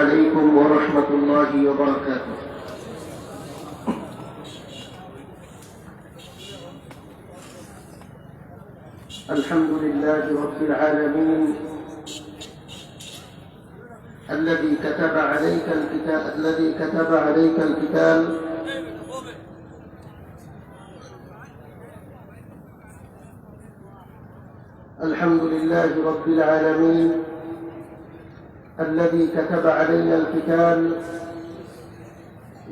عليكم ورحمة الله وبركاته. الحمد لله رب العالمين الذي كتب عليك القتال الحمد لله رب العالمين الذي كتب علينا القتال،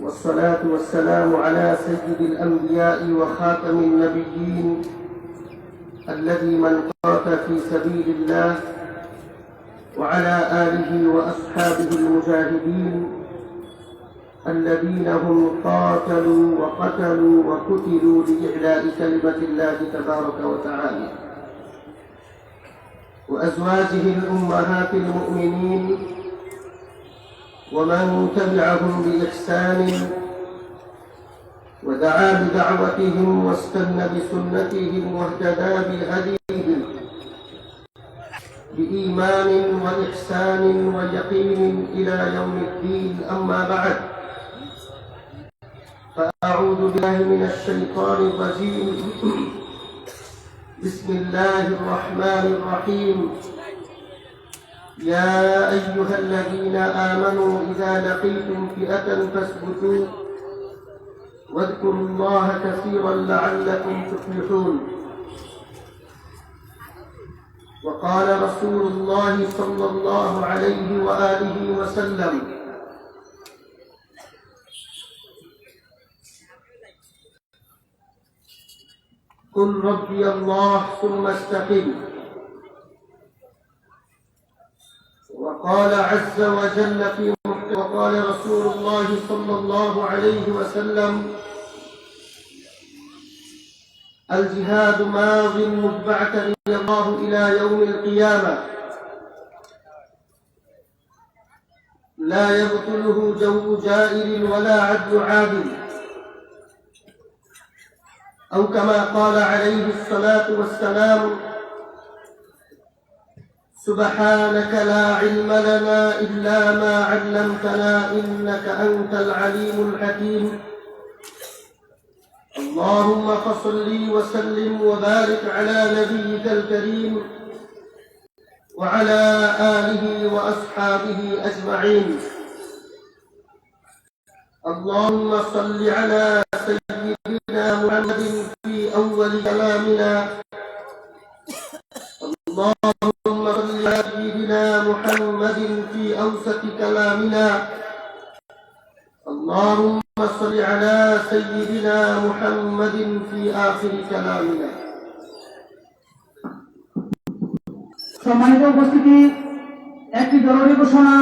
والصلاة والسلام على سيد الأنبياء وخاتم النبيين الذي من قاتل في سبيل الله، وعلى آله وأصحابه المجاهدين الذين هم قاتلوا وقتلوا وقتلوا لإعلاء كلمة الله تبارك وتعالى، وأزواجه الأمهات المؤمنين ومن تبعهم بإحسان ودعا بدعوتهم واستنى بسنتهم واهتدى بهديهم بإيمان وإحسان ويقين إلى يوم الدين. أما بعد، فأعوذ بالله من الشيطان الرجيم. بسم الله الرحمن الرحيم. يا أيها الذين آمنوا إذا لقيتم فئة فاثبتوا واذكروا الله كثيرا لعلكم تفلحون. وقال رسول الله صلى الله عليه وآله وسلم: قل ربي الله ثم استقم. وقال عز وجل في وقال رسول الله صلى الله عليه وسلم: الجهاد ماض مذ بعثني الله إلى يوم القيامة، لا يبطله جو جائر ولا عدل عادل، أو كما قال عليه الصلاة والسلام: سبحانك لا علم لنا إلا ما علمتنا إنك أنت العليم الحكيم. اللهم فصل وسلم وبارك على نبيك الكريم وعلى آله وأصحابه أجمعين. اللهم صل على سيدنا محمد في أول كلامنا. اللهم صل على سيدنا محمد في أوسط كلامنا. اللهم صل على سيدنا محمد في آخر كلامنا. সম্মানিত উপস্থিতি, একটি জরুরি ঘোষণা।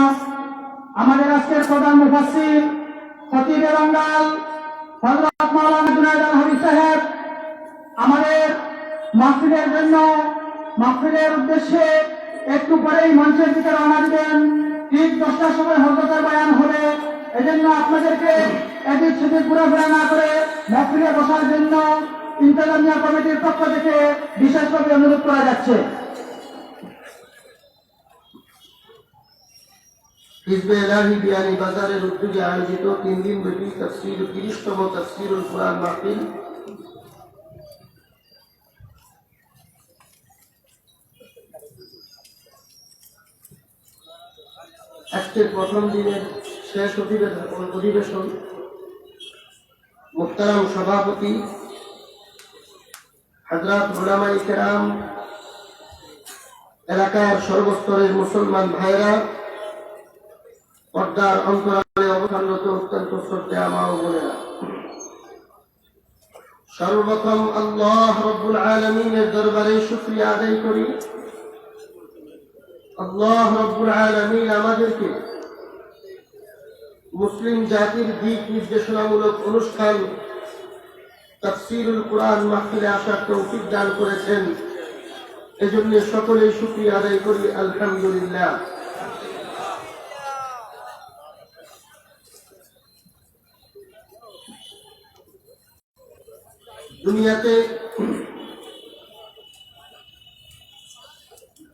আমাদের আজকের প্রধান মুফাসসির খতিবে বাঙ্গাল হযরত মাওলানা জুনায়েদ আল হাবিব সাহেব আমাদের মাহফিলের জন্য মাহফিলের উদ্দেশ্যে একটু পরেই মঞ্চের দিকে রওনা দিবেন। ঠিক 10টার সময় হযরতের বয়ান হবে। এজন্য আপনাদেরকে এদিক সেদিক ঘোরাফেরা না করে মাহফিলে বসার জন্য ইন্তেজামিয়া কমিটির পক্ষ থেকে বিশেষভাবে অনুরোধ করা যাচ্ছে। হিজবে ইলাহি বিয়ানী বাজারের উদ্যোগে আয়োজিত 3 দিন ব্যাপী তাফসীর 30তম তাফসীরুল কুরআন মাহফিল আজকের প্রথম দিনের শেষ অধিবেশন। মুহতারাম সভাপতি হযরত উলামায়ে কেরাম, এলাকার সর্বস্তরের মুসলমান ভাইরা, পর্দার অন্তরালে অবস্থানরত অত্যন্ত শ্রদ্ধেয় মা ও বোনেরা, সর্বপ্রথম আল্লাহ রব্বুল আলামিনের দরবারে শুকরিয়া আদায় করি। আল্লাহ রব্বুল আলামিন আমাদেরকে মুসলিম জাতির দিক নির্দেশনামূলক অনুষ্ঠান তাফসীরুল কুরআন মাহফিলে আসার তৌফিক দান করেছেন। এজন্য সকলেই শুকরিয়া আদায় করি, আলহামদুলিল্লাহ। দুনিয়াতে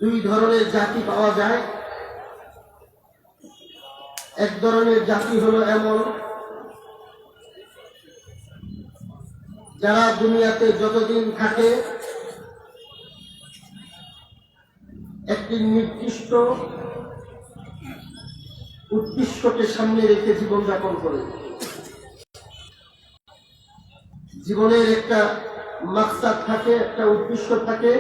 দুই ধরনের জাতি পাওয়া যায়। এক ধরনের জাতি হলো এমন যারা দুনিয়াতে যতদিন থাকে একটি নির্দিষ্ট উদ্দেশ্যকে সামনে রেখে জীবনযাপন করে। জীবনের একটা মাকসাদ থাকে, একটা উদ্দেশ্য থাকে।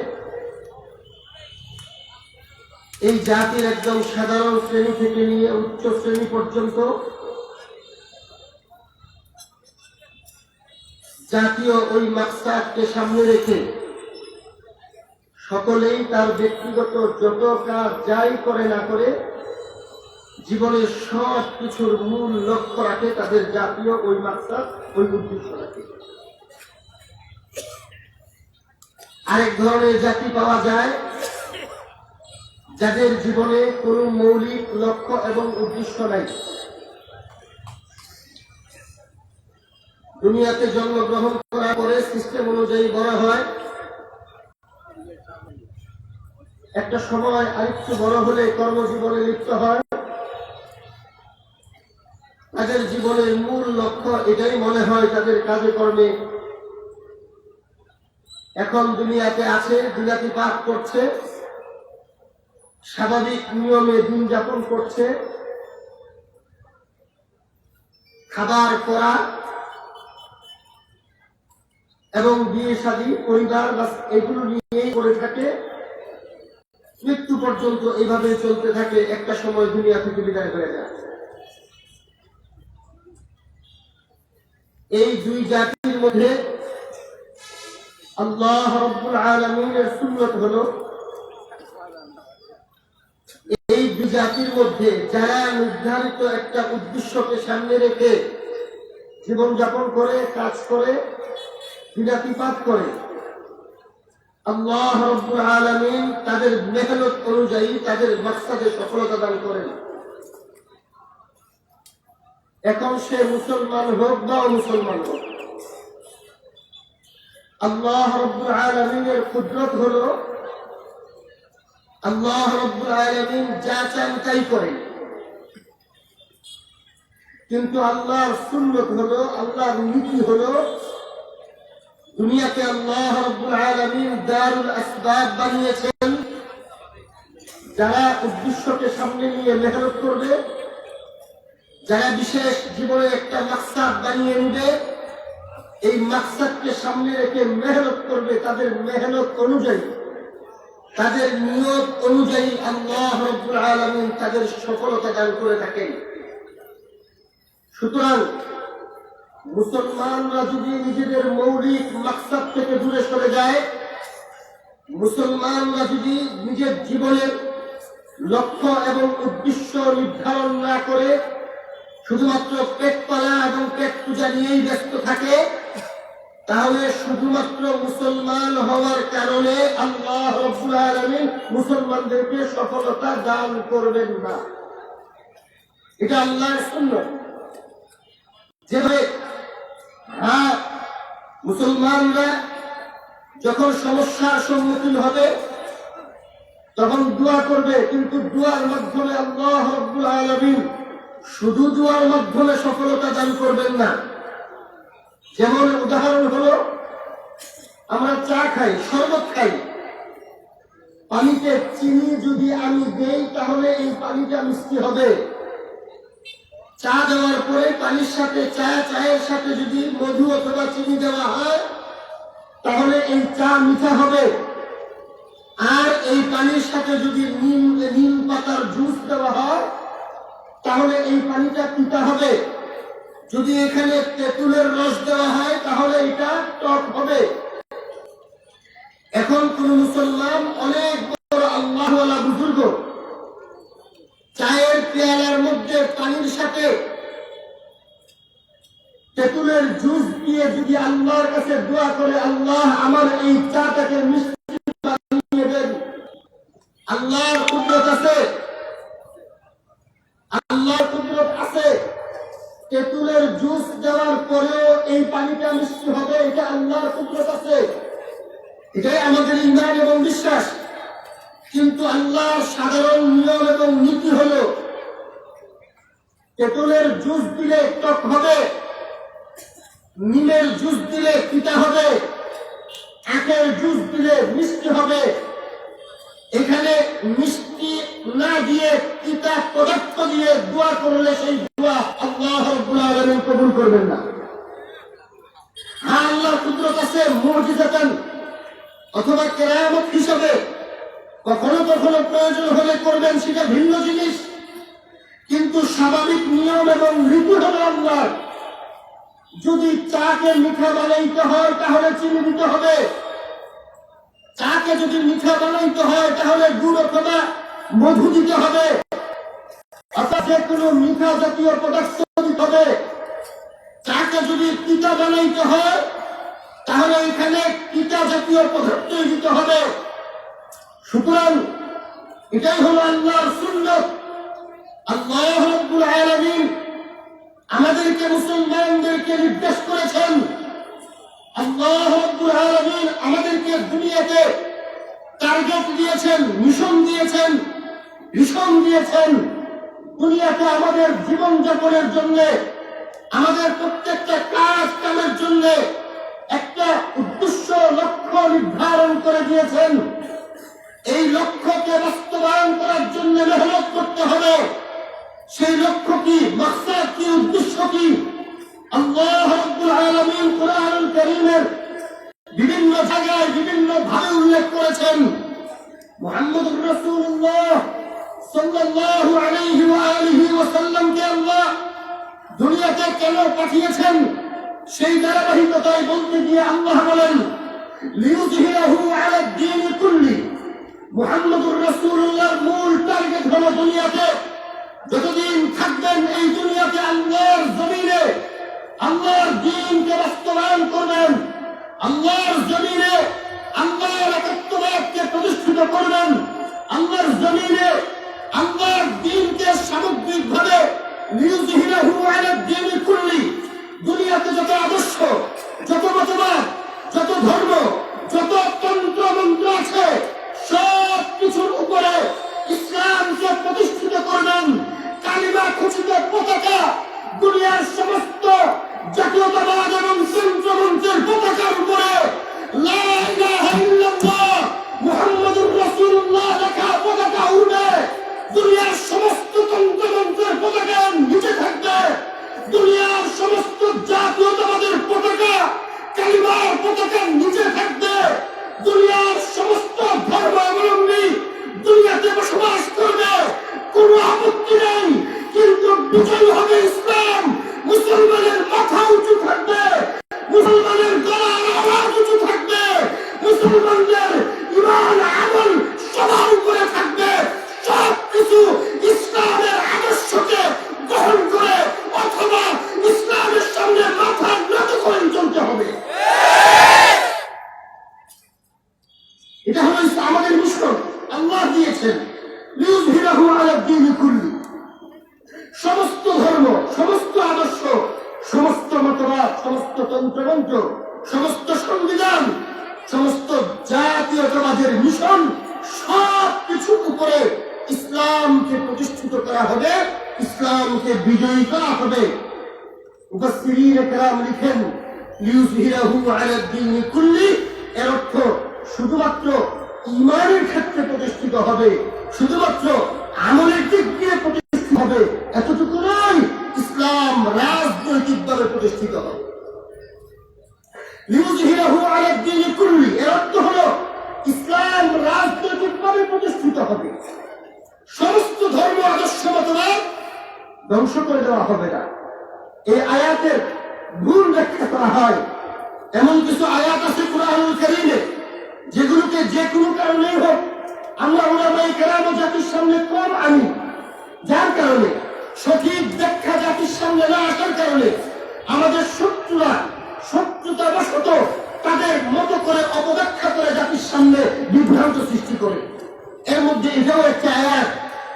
এই জাতির একদম সাধারণ শ্রেণী থেকে নিয়ে উচ্চ শ্রেণী পর্যন্ত জাতীয় ওই মাকসাদকে সামনে রেখে সকলেই তার ব্যক্তিগত যত কাজ যাই করে না করে জীবনের সব কিছুর মূল লক্ষ্য রাখে তাদের জাতীয় ওই মাকসাদ, ওই উদ্দেশ্য রাখে। আরেক ধরনের জাতি পাওয়া যায় যাদের জীবনে কোনো মৌলিক লক্ষ্য এবং উদ্দেশ্য নাই। দুনিয়াতে জন্মগ্রহণ করার পরে সিস্টেম অনুযায়ী বড় হয়, একটা সময় আরেকটু বড় হলে কর্মজীবনে লিপ্ত হয়। তাদের জীবনের মূল লক্ষ্য এটাই মনে হয় তাদের কাজে কর্মে। এখন দুনিয়াতে আছে, দুনিয়াতে পাপ করছে, স্বাভাবিক নিয়মে দিন যাপন করছে, খাবার পড়া এবং বিয়ে শাদী পরিবার এগুলো নিয়েই করে থাকে, মৃত্যু পর্যন্ত এইভাবে চলতে থাকে। একটা সময় দুনিয়া থেকে বিদায় হয়ে যায়। এই দুই জাতির মধ্যে আল্লাহ রাব্বুল আলামিনের সুন্নাত হলো এই দুই জাতির মধ্যে যারা নির্ধারিত একটা উদ্দেশ্যকে সামনে রেখে জীবনযাপন করে, কাজ করে, বিনাতিপাত করে, আল্লাহ রাব্বুল আলামিন তাদের মেহনত অনুযায়ী তাদের মাকসাদে সফলতা দান করেন। এখন সে মুসলমান হোক বা অমুসলমান হোক, আল্লাহ রাব্বুল আলামিনের কুদরত হলো আল্লাহ রাব্বুল আলামিন যা চান তাই করেন। কিন্তু আল্লাহর সুন্নত হলো, আল্লাহর নীতি হলো, দুনিয়াকে আল্লাহ রাব্বুল আলামিন দারুল আসবাব বানিয়েছেন। যারা উদ্দেশ্যকে সামনে নিয়ে মেহনত করবে, যারা বিশেষ জীবনে একটা মাকসাদ বানিয়ে নেবে, এই মাকসাদকে সামনে রেখে মেহনত করবে, তাদের মেহনত অনুযায়ী, তাদের নিয়ত অনুযায়ী আল্লাহ রাব্বুল আলামিন তাদের সফলতা দান করে থাকেন। সুতরাং মুসলমানরা যদি নিজেদের মৌলিক মাকসাদ থেকে দূরে সরে যায়, মুসলমানরা যদি নিজের জীবনের লক্ষ্য এবং উদ্দেশ্য নির্ধারণ না করে শুধুমাত্র পেট পালা এবং পেট পূজা নিয়েই ব্যস্ত থাকে, তাহলে শুধুমাত্র মুসলমান হওয়ার কারণে আল্লাহ রাব্বুল আলামিন মুসলমানদেরকে সফলতা দান করবেন না। এটা আল্লাহর সুন্নাত। যেভাবে মুসলমানরা যখন সমস্যার সম্মুখীন হবে তখন দোয়া করবে, কিন্তু দোয়ার মাধ্যমে আল্লাহ রাব্বুল আলামিন শুধু দোয়ার মাধ্যমে সফলতা দান করবেন না। যেমন উদাহরণ হলো, আমরা চা খাই, শরবত খাই, পানিতে চিনি যদি আমি দেই তাহলে এই পানিটা মিষ্টি হবে। চা দেওয়ার পরে পানির সাথে চায়ের সাথে যদি মধু অথবা চিনি দেওয়া হয় তাহলে এই চা মিঠা হবে। আর এই পানির সাথে যদি নিম পাতার জুস দেওয়া হয় তাহলে এই পানিটা তিতা হবে। যদি এখানে তেঁতুলের রস দেওয়া হয় তাহলে এটা টক হবে। এখন কোন মুসলমান অনেক বড় আল্লাহওয়ালা বুজুর্গ চায়ের পেয়ালার মধ্যে পানির সাথে তেঁতুলের জুস দিয়ে যদি আল্লাহর কাছে দোয়া করে, আল্লাহ আমার এই চাটাকে মিষ্টি বানিয়ে দেন, আল্লাহর কুদরত আছে, আল্লাহর কুদরত আছে। তেঁতুলের জুস দেওয়ার পরেও এই পানিটা মিষ্টি হবে, এটা আল্লাহর কুদরত আছে। এটাই আমাদের ইমান এবং বিশ্বাস। কিন্তু আল্লাহর সাধারণ নিয়ম এবং নীতি হলো তেঁতুলের জুস দিলে টক হবে, নিমের জুস দিলে তিতা হবে, আখের জুস দিলে মিষ্টি হবে। এখানে মিষ্টি না দিয়ে তিতা পদার্থ দিয়ে দোয়া করলে সেই দোয়া আল্লাহ রাব্বুল আলামিন কবুল করবেন না। আল্লাহর কুদরত আছে মুজিজাতান অথবা কেরামত হিসাবে, কখনো কখনো প্রয়োজন হলে করবেন, সেটা ভিন্ন জিনিস। কিন্তু স্বাভাবিক নিয়ম এবং রীতি হলো আল্লাহ, যদি চাকে মিঠা বানাইতে হয় তাহলে চিনি দিতে হবে, চাকে যদি মিঠা বানাইতে হয় তাহলে গুড় অথবা মধু দিতে হবে, অর্থাৎ যে কোনো মিঠা জাতীয় পদার্থ দিতে হবে। চাকে যদি তিতা বানাইতে হয় তাহলে এখানে তিতা জাতীয় পদার্থ দিতে হবে। সুতরাং এটাই হলো আল্লাহর সুন্নাত। আল্লাহ রাব্বুল আলামিন আমাদেরকে মুসলমানদেরকে নির্দেশ করেছেন, আল্লাহ রাব্বুল আলামিন আমাদেরকে দুনিয়াতে টার্গেট দিয়েছেন, মিশন দিয়েছেন, ভিশন দিয়েছেন। দুনিয়াতে আমাদের জীবন যাপনের জন্য, আমাদের প্রত্যেকটা কাজ কামের জন্য একটা উদ্দেশ্য লক্ষ্য নির্ধারণ করে দিয়েছেন। এই লক্ষ্যকে বাস্তবায়ন করার জন্য মেহনত করতে হবে। সেই লক্ষ্য কি, মাকসাদ কি, উদ্দেশ্য কি? আল্লাহ রাব্বুল আলামিন কুরআনুল কারীমের বিভিন্ন জায়গায় বিভিন্ন ভাবে উল্লেখ করেছেন। মুহাম্মদুর রাসূলুল্লাহ সাল্লাল্লাহু আলাইহি ওয়া আলিহি ওয়াসাল্লামকে আল্লাহ দুনিয়াতে কেন পাঠিয়েছেন সেই ধারাবাহিকতায় বলতে গিয়ে আল্লাহ বলেন, লিইউযহিরাহু আলা দ্বীন কুল্লি। মুহাম্মদুর রাসূলুল্লাহর মূল টার্গেট হলো দুনিয়াতে যতদিন থাকবেন এই দুনিয়াতে আল্লাহর জমিনে আল্লাহর দ্বীনকে বাস্তবায়ন করবেন, আল্লাহর জমিনে আল্লাহর একাত্মবাদকে প্রতিষ্ঠিত করবেন, আল্লাহর জমিনে আল্লাহর দ্বীনকে সামগ্রিকভাবে লিইউযহিরাহু আলা দ্বীন কুল্লি। দুনিয়াতে যত আদর্শ, যত মতবাদ, যত ধর্ম, যত তন্ত্র মন্ত্র আছে সব কিছুর উপরে ইসলামকে প্রতিষ্ঠিত করবেন। কালিমা খচিত পতাকা দুনিয়ার সমস্ত জাতীয়তাবাদ এবং তন্ত্রমন্ত্রের পতাকার উপরে লা ইলাহা ইল্লাল্লাহ মুহাম্মাদুর রাসূলুল্লাহ লেখা পতাকা উড়বে। দুনিয়ার সমস্ত তন্ত্রমন্ত্রের পতাকা নিচে থাকবে। দুনিয়ার সমস্ত জাতীয়তাবাদের পতাকা, কালিমার পতাকা নিচে থাকবে। দুনিয়ার সমস্ত ধর্মাবলম্বী দুনিয়াতে বসবাস করবে, কোনো আপত্তি নেই, কিন্তু বিজয়ী হবে ইসলাম। মুসলমানের মাথা উঁচু থাকবে, মুসলমানের গলার আওয়াজ উঁচু থাকবে, মুসলমানদের ঈমান আমল সবার উপরে থাকবে। সব কিছু ইসলামের আদর্শকে গ্রহণ করে অথবা ইসলামের সামনে মাথা নত করে চলতে হবে। এটা হলো আমাদের মিশন, আল্লাহ দিয়েছেন লিইউযহিরাহু আলা দ্বীন কুল্লি। সমস্ত ধর্ম, সমস্ত আদর্শ, সমস্ত মতবাদ, সমস্ত তন্ত্রমন্ত্র, সমস্ত সংবিধান, সমস্ত জাতীয়তাবাদের মিশন, সব কিছুর উপরে ইসলামকে প্রতিষ্ঠিত করা হবে, ইসলামকে বিজয়ী করা হবে। মুফাসসিরিনে কেরাম লিখেন লিইউযহিরাহু আলা দ্বীন কুল্লি, এর অর্থ শুধুমাত্র ঈমানের ক্ষেত্রে প্রতিষ্ঠিত হবে, শুধুমাত্র আমলের দিক দিয়ে প্রতিষ্ঠিত হবে এতটুকু নয়, ইসলাম রাজনৈতিকভাবে প্রতিষ্ঠিত হবে। লিইউযহিরাহু আলা দ্বীন কুল্লি এর অর্থ হলো ইসলাম রাজনৈতিকভাবে প্রতিষ্ঠিত হবে। সমস্ত ধর্ম, আদর্শ, মতবাদ ধ্বংস করে দেওয়া হবে না। এই আয়াতের ভুল ব্যাখ্যা করা হয়। এমন কিছু আয়াত আছে কুরআনুল কারীমে যেগুলোকে যে কোনো কারণেই হোক আমরা উলামায়ে কেরাম জাতির সামনে কম আনি, যার কারণে সঠিক ব্যাখ্যা জাতির সামনে না আসার কারণে আমাদের শত্রুতাবশত তাদের মতো করে অপব্যাখ্যা করে জাতির সামনে বিভ্রান্ত সৃষ্টি করে। এর মধ্যে এটাও একটা আয়াত।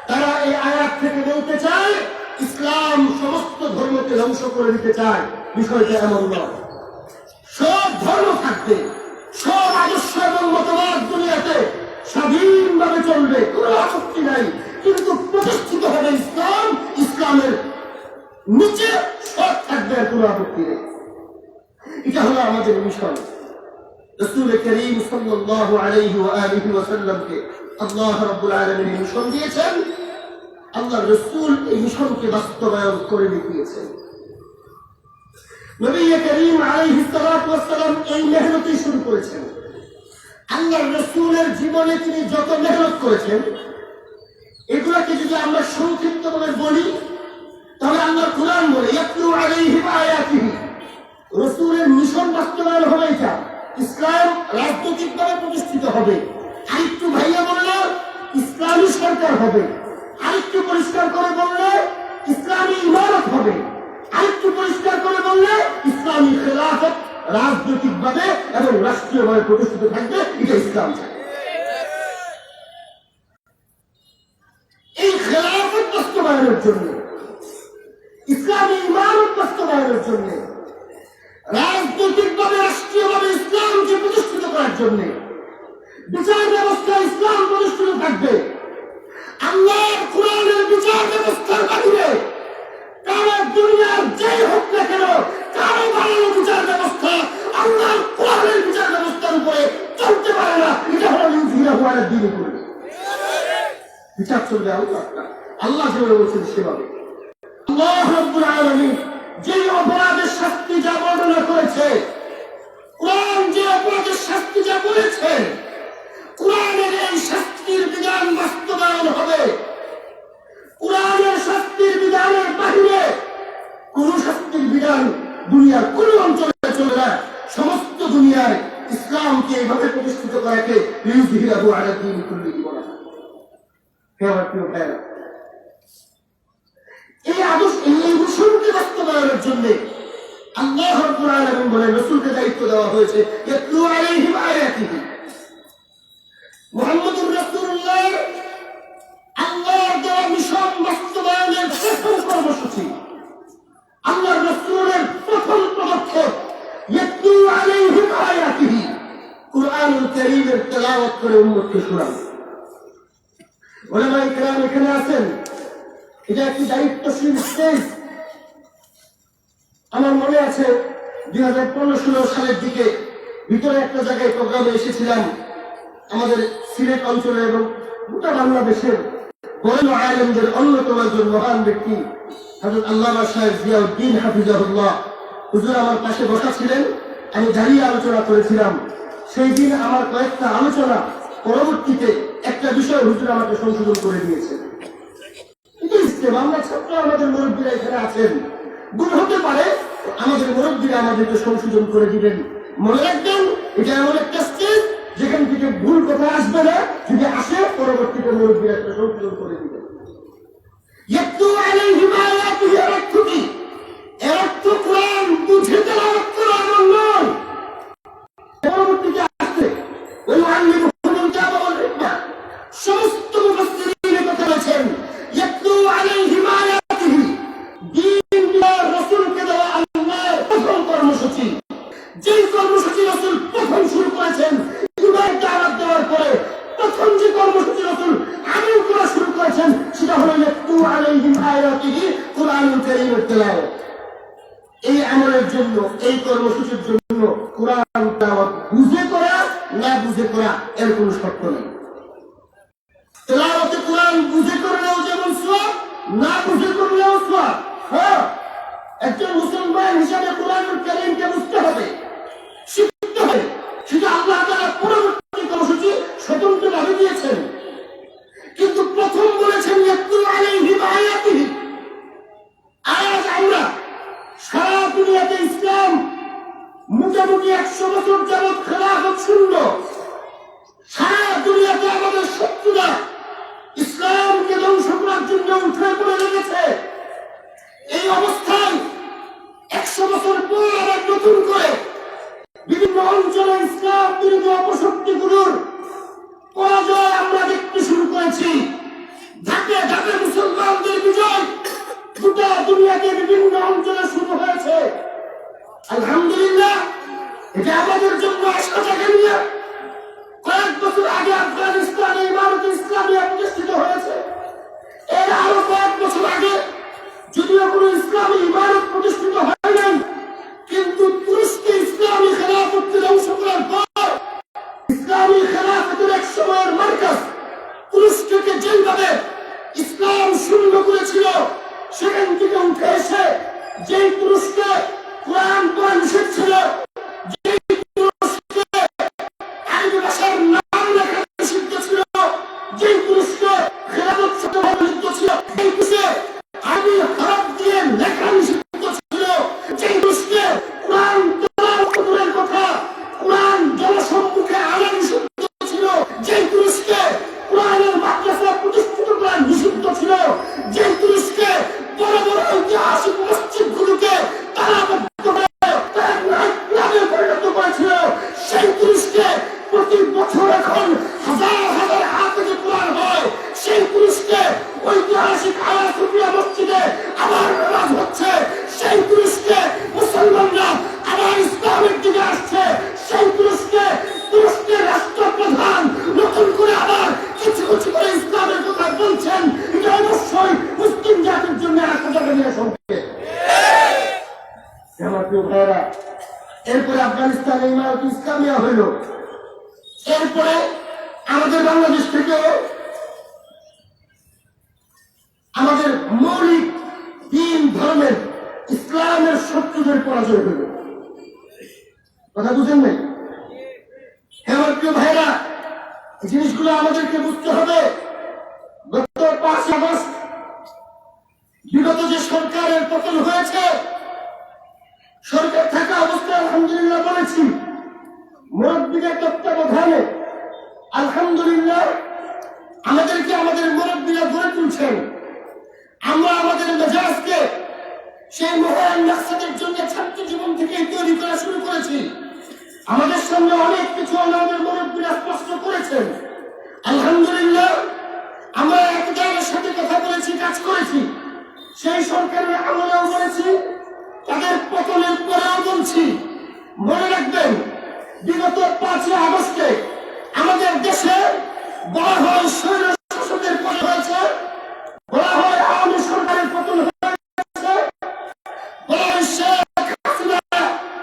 তারা এই আয়াত থেকে বলতে চায় ইসলাম সমস্ত ধর্মকে ধ্বংস করে দিতে চায়। বিষয়টা এমন নয়। সব ধর্ম থাকবে, সব আদর্শ এবং মতবাদ দুনিয়াতে স্বাধীনভাবে চলবে, কোনো আপত্তি নাই, কিন্তু প্রতিষ্ঠিত হবে ইসলাম, ইসলামের নিচে সব থাকবে, কোনো আপত্তি নেই। এটা হলো আমাদের মিশন। রাসূল করিম সাল্লাল্লাহু আলাইহি ওয়া আলিহি ওয়াসাল্লামকে আল্লাহ রাব্বুল আলামিন মিশন দিয়েছেন, আল্লাহর রাসূল এই মিশনকে বাস্তবায়ন করে দেখিয়েছেন। নবী করিম আলাইহিস সালাতু ওয়াস সালাম এই মেহনতই শুরু করেছেন। আল্লাহর রাসূলের জীবনে তিনি যত মেহনত করেছেন, এগুলোকে যদি আমরা সংক্ষিপ্তভাবে বলি তাহলে আল্লাহর কোরআন বলে ইয়াতলু আলাইহিম আয়াতিহি, রাসূলের মিশন বাস্তবায়ন হবে। এটা ইসলাম রাজনৈতিকভাবে প্রতিষ্ঠিত হবে। আরেকটু ভাইয়া বললে ইসলামী সরকার হবে, আরেকটু পরিষ্কার করে বললে ইসলামী ইমারত হবে, আরেকটু পরিষ্কার করে বললে ইসলামী খেলাফত রাজনৈতিকভাবে এবং রাষ্ট্রীয়ভাবে প্রতিষ্ঠিত থাকবে। এটা ইসলাম চায়। এই খেলাফত বাস্তবায়নের জন্য, ইসলামী ইমারত বাস্তবায়নের জন্য, রাজনৈতিকভাবে রাষ্ট্রীয়ভাবে ইসলামকে প্রতিষ্ঠিত করার জন্য, বিচার ব্যবস্থা ইসলাম প্রতিষ্ঠিত থাকবে। আল্লাহর কোরআনের বিচার ব্যবস্থার বাহিরে কারো দুনিয়ার যেই হোক না কেন, কারো বানানো বিচার ব্যবস্থা আল্লাহর কোরআনের বিচার ব্যবস্থার উপরে চলতে পারে না। এটা হলো ইউজিরা হওয়ার দিনে করবে বিচার চলবে আল্লাহ যেভাবে বলছেন সেভাবে। আল্লাহ রাব্বুল আলামিন যে অপরাধের শাস্তি যা বর্ণনা করেছে, কোরআন যে অপরাধের শাস্তি যা বলেছে, কোরআনের এই শাস্তির বিধান বাস্তবায়ন হবে। কোরআনের শাস্তির বিধানের বাহিরে কোন শাস্তির বিধান দুনিয়ার কোন অঞ্চলে চলে না। সমস্ত দুনিয়ায় ইসলামকে এইভাবে প্রতিষ্ঠিত করাকে লিইউযহিরাহু আলা দীনি কুল্লিহি বলা হয়। হে আমার প্রিয় ভাইরা, এই আদর্শ, এই মিশনকে বাস্তবায়নের জন্য আল্লাহ রাব্বুল আলামিন বলেন রাসূলকে দায়িত্ব দেওয়া হয়েছে ইয়াতলু আলাইহিম আয়াতিহি। মুহাম্মদুর রাসূলুল্লাহ আল্লাহর দেওয়া মিশন বাস্তবায়নের প্রথম কর্মসূচি, আল্লাহর রাসূলের প্রথম পদক্ষেপ ইয়াতলু আলাইহিম আয়াতিহি, কুরআনুল কারীমের তেলাওয়াত করে উম্মতকে শোনানো। উলামায়ে কেরাম এখানে আছেন, এটা একটি দায়িত্বশীল স্টেজ। আমার মনে আছে 2015-16 সালের দিকে ভিতরে একটা জায়গায় প্রোগ্রামে এসেছিলাম। আমাদের সিলেট অঞ্চলে এবং গোটা বাংলাদেশের বড় আলেমদের অন্যতম একজন মহান ব্যক্তি হযরত আল্লামা শাইখ জিয়াউদ্দিন হাফিজাহুল্লাহ হুজুর আমার পাশে বসা ছিলেন। আমি দাঁড়িয়ে আলোচনা করেছিলাম। সেই দিন আমার কয়েকটা আলোচনা পরবর্তীতে একটা বিষয় হুজুর আমাকে সংশোধন করে দিয়েছেন। আমরা ছাত্র, আমাদের মুরব্বীরা এখানে আছেন, ভুল হতে পারে, আমাদের মুরব্বীরা আমাদেরকে সংশোধন করে দিবেন। মনে রাখবেন, এটা এমন একটা স্টেজ যেখান থেকে ভুল কথা আসবে না, যদি আসে পরবর্তীতে মুরব্বীরা একটা সংশোধন করে দিবেন। ইয়াতলু আলাইহিম আয়াতিহি এর অর্থ কি? এর অর্থ কোরআন বুঝে তেলাওয়াত করা এমন নয়। পরবর্তীতে আসছে ওই আল্লাহুল কিতাব ওয়াল হিকমা, সমস্ত মুফাসসিরিন কথা বলেছেন ইয়াতলু আলাইহিম আয়াতিহি, দ্বীন রাসূলকে দেওয়া আল্লাহর প্রথম কর্মসূচি। যেই কর্মসূচি রাসূল প্রথম শুরু করেছেন, ইমানের দাওয়াত দেওয়ার পরে প্রথম যে কর্মসূচি রাসূল আমল করা শুরু করেছেন, সেটা হলো ইয়াতলু আলাইহিম আয়াতিহি, কুরআনুল কারীমের তেলাওয়াত। এই আমলের জন্য, এই কর্মসূচির জন্য কোরআন তেলাওয়াত বুঝে করা না বুঝে করা এর কোনো শর্ত নেই। তেলাওয়াতে কোরআন বুঝে করলেও যেমন সওয়াব, না বুঝে করলেও সওয়াব। হ্যাঁ, একজন মুসলমান হিসাবে কোরআনুল কারীমকে বুঝতে হবে, শিখতে হবে। সেটা আল্লাহ তাআলা পরবর্তী কর্মসূচি স্বতন্ত্রভাবে দিয়েছেন, কিন্তু প্রথম বলেছেন ইয়াতলু আলাইহিম আয়াতিহি। আজ আমরা সারা দুনিয়াতে ইসলাম মোটামুটি 100 বছর যাবৎ খেলাফত শূন্য। সারা দুনিয়াতে আমাদের শত্রুরা ইসলামকে ধ্বংস করার জন্য উঠে পড়ে লেগেছে। এই অবস্থায় 100 বছর পর আবার নতুন করে বিভিন্ন অঞ্চলে ইসলাম বিরোধী অপশক্তিগুলোর পরাজয় আমরা দেখতে শুরু করেছি। ধাপে ধাপে মুসলমানদের বিজয় গোটা দুনিয়াতে বিভিন্ন অঞ্চলে শুরু হয়েছে। আলহামদুলিল্লাহ, এটা আমাদের জন্য আশা জাগানিয়া। কয়েক বছর আগে আফগানিস্তানে ইমারত ইসলামিয়া প্রতিষ্ঠিত হয়েছে। এর আরো কয়েক বছর আগে যদিও কোনো ইসলামী ইমারত প্রতিষ্ঠিত হয় নাই, কিন্তু তুরস্কে ইসলামী খেলাফতকে ধ্বংস করার পর ইসলামী খেলাফতের এক সময়ের মার্কাজ তুরস্ককে যেভাবে ইসলাম শূন্য করেছিল, সেখান থেকে উঠে এসে যেই তুরস্কে কোরআন পড়া নিষেধ ছিল, যেই তুরস্কে আরবি ভাষার নাম লেখা নিষিদ্ধ ছিল, যেই তুরস্কে খেলাফত শব্দ নিষিদ্ধ ছিল, যেই তুরস্কে আরবি হরফ দিয়ে লেখা নিষিদ্ধ ছিল, যেই তুরস্কে কোরআন তেলাওয়াত করার কথা, কোরআন জনসম্মুখে আনা নিষিদ্ধ ছিল, যেই তুরস্কে কোরআনের মাদ্রাসা প্রতিষ্ঠিত করা নিষিদ্ধ ছিল, যেই তুরস্কে বড় বড় ঐতিহাসিক মসজিদগুলোকে তালাবদ্ধ করে তারা নাইট ক্লাবে পরিণত করেছিল, সেই তুরস্কে প্রতি বছর এখন হাজার হাজার হাফেজে কোরআন হয়, সেই তুরস্কে ঐতিহাসিক আয়া সুফিয়া মসজিদে আবার নামাজ হচ্ছে, সেই তুরস্কে মুসলমানরা আবার ইসলামের দিকে আসছে, সেই তুরস্কে তুরস্কের রাষ্ট্রপ্রধান নতুন করে আবার কিছু কিছু করে ইসলামের কথা বলছেন। এটা অবশ্যই মুসলিম জাতির জন্য আশাজনক সংকেত। আমার প্রিয় ভাইরা, এরপরে আফগানিস্তানে ইমারত ইসলামিয়া হইল, এরপরে আমাদের বাংলাদেশ থেকে আমাদের মৌলিক দিন ধর্মের ইসলামের শত্রুদের পরাজয় হইল। কথা বুঝেন নাই? আমার প্রিয় ভাইরা, এই জিনিসগুলো আমাদেরকে বুঝতে হবে। গত 5 আগস্ট বিগত যে সরকারের পতন হয়েছে, সরকার থাকা অবস্থায় আলহামদুলিল্লাহ বলেছি, মুরব্বীদের তত্ত্বাবধানে আলহামদুলিল্লাহ আমাদেরকে আমাদের মুরব্বীরা গড়ে তুলছেন। আমরা আমাদের মেজাজকে সেই মহান মাকসাদের জন্য ছাত্র জীবন থেকে তৈরি করা শুরু করেছি। আমাদের সামনে অনেক কিছু আমাদের মুরব্বীরা স্পষ্ট করেছেন। আলহামদুলিল্লাহ আমরা একজনের সাথে কথা বলেছি, কাজ করেছি, সেই সরকারের আমলেও বলেছি, তাদের পতনের পরেও বলছি। মনে রাখবেন, বিগত 5 আগস্টে আমাদের দেশে বলা হয় স্বৈর শাসকের পতন হয়েছে, বলা হয় আওয়ামী সরকারের পতন হয়েছে, বলা হয় শেখ হাসিনা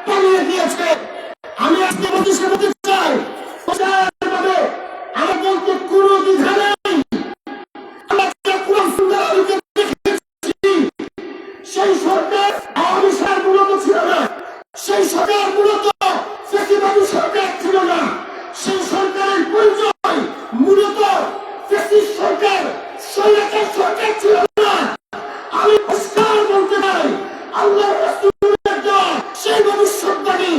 পালিয়ে গিয়েছে। আমি আজকে বলতে চাই, আমার বলতে কোনো দ্বিধা নেই। আমরা কোরআন সুন্নাহকে দেখেছি, সেই সরকার আওয়ামী সরকার মূলত ছিল না, সেই সরকার মূলত ফ্যাসিবাদী সরকার ছিল না, সেই সরকারের পরিচয় মূলত ফ্যাসিস্ট সরকার, স্বৈরাচার সরকার ছিল না। আমি পরিষ্কার বলতে চাই, আল্লাহর রাসূলের দেওয়া সেই ভবিষ্যৎবাণী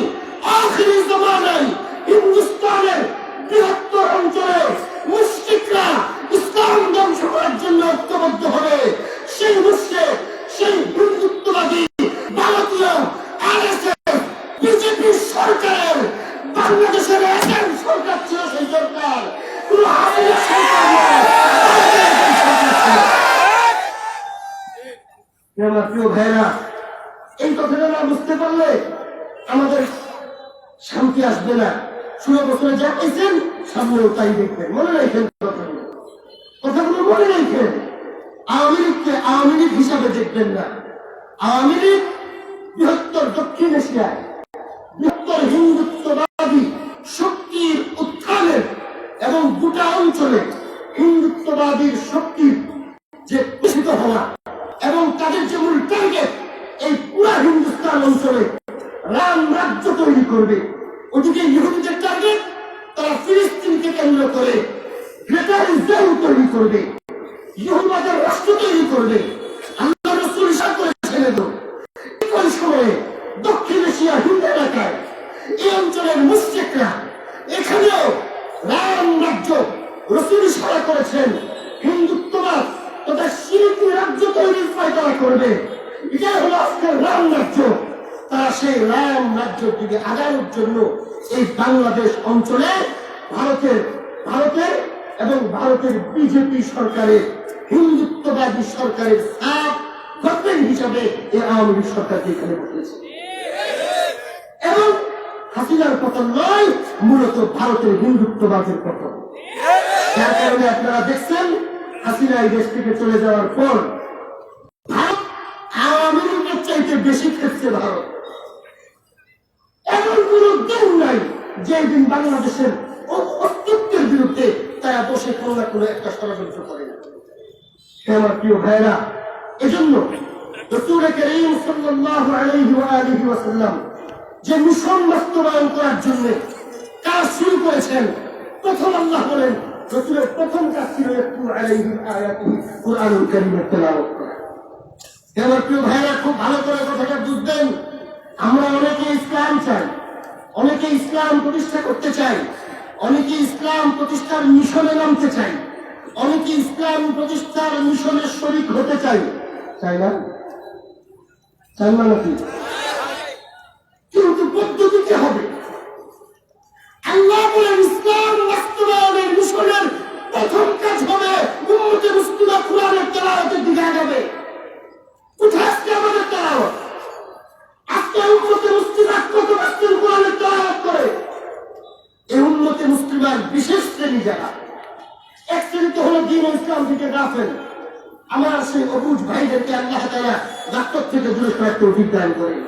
আখিরি জামানায় হিন্দুস্তানের বৃহত্তর অঞ্চলে মুশরিকরা ইসলাম ধ্বংস করার জন্য ঐক্যবদ্ধ হবে। সেই মুশরিক, সেই হিন্দুত্ববাদী ভারতীয় আরএসএস বিজেপি সরকারের বাংলাদেশের এজেন্ট সরকার ছিল। সেই সরকার কোনো হাসিনা সরকার নয়। আমার প্রিয় ভাইরা, এই কথাটা না বুঝতে পারলে আমাদের শান্তি আসবে না। 16 বছরে যা পেয়েছেন সামনেও তাই দেখবেন। মনে রাখেন কথাগুলো, মনে রাখেন। আওয়ামী লীগকে আওয়ামী লীগ হিসাবে দেখবেন না। আওয়ামী লীগ বৃহত্তর দক্ষিণ এশিয়ায় বৃহত্তর হিন্দুত্ববাদী শক্তির উত্থানের এবং গোটা অঞ্চলে হিন্দুত্ববাদীর শক্তির যে প্রসিত হওয়া এবং তাদের যে মূল টার্গেট, এই পুরা হিন্দুস্তান অঞ্চলে রাম রাজ্য তৈরি করবে। ওদিকে ইহুদিদের টার্গেট, তারা ফিলিস্তিনকে কেন্দ্র করে গ্রেটার ইসরায়েল তৈরি করবে, ইহুদিদের রাষ্ট্র তৈরি করবে। আল্লাহ রাসূল ইরশাদ করেছেন, ওই সময়ে দক্ষিণ এশিয়া হিন্দু এলাকায় এই অঞ্চলের মুশরিকরা এখানেও রাম রাজ্য রাসূল ইশারা করেছেন, হিন্দুত্ববাদ তথা শিরকি রাজ্য তৈরির ফায়দা করবে। এটাই হলো আজকের রাম রাজ্য। তারা সেই রাম রাজ্যের দিকে আগানোর জন্য এই বাংলাদেশ অঞ্চলে ভারতের এবং ভারতের বিজেপি সরকারের হিন্দুত্ববাদী সরকারের সাপ গভর্নমেন্ট হিসাবে এই আওয়ামী লীগ সরকারকে এখানে বসেছে। এবং হাসিনার পতন নয়, মূলত ভারতের হিন্দুত্ববাদের পতন। যার কারণে আপনারা দেখছেন, হাসিনা এই দেশ থেকে চলে যাওয়ার পর ভারত সবচেয়ে বেশি খেলছে ভারত। এমন কোন দিন নাই যে দিন বাংলাদেশের অস্তিত্বের বিরুদ্ধে তারা বসে কোনো না কোনো একটা ষড়যন্ত্র করে না। আমার প্রিয় ভাইরা, এজন্য রাসূল কারীম সাল্লাল্লাহু আলাইহি ওয়া আলিহি ওয়াসাল্লাম যে মিশন বাস্তবায়ন করার জন্য কাজ শুরু করেছেন, প্রথম আল্লাহ বলেন রাসূলের প্রথম কাজ ছিল ইয়াতলু আলাইহিম আয়াতিহি, কুরআনুল কারীমের তেলাওয়াত করা। আমার প্রিয় ভাইরা, খুব ভালো করে কথাটা বুঝবেন। আমরা অনেকে ইসলাম চাই, অনেকে ইসলাম প্রতিষ্ঠা করতে চাই, অনেকে ইসলাম প্রতিষ্ঠার মিশনে নামতে চাই, অনেকে ইসলাম প্রতিষ্ঠার মিশনের শরীক হতে চাই, চাই না? চাই না নাকি? কিন্তু পদ্ধতিতে হবে। আল্লাহ বলেন ইসলাম বাস্তবায়নের মিশনের প্রথম কাজ হবে উম্মতে মুসলিমা কুরআনের তেলাওয়াতের দিকে আগাবে। কোথায় আজকে আমাদের তেলাওয়াত? আজকে উম্মতে মুসলিমা কত বাস্তব কুরআনের তেলাওয়াত করে? এই উম্মতে মুসলিমার বিশেষ শ্রেণী যারা, এক শ্রেণী তো হলো দ্বীন ও ইসলাম থেকে গাফেল। আমার সেই অবুঝ ভাইদেরকে আল্লাহ তাআলা গাফলত থেকে দূরে সরাতে তৌফিক দান করেন।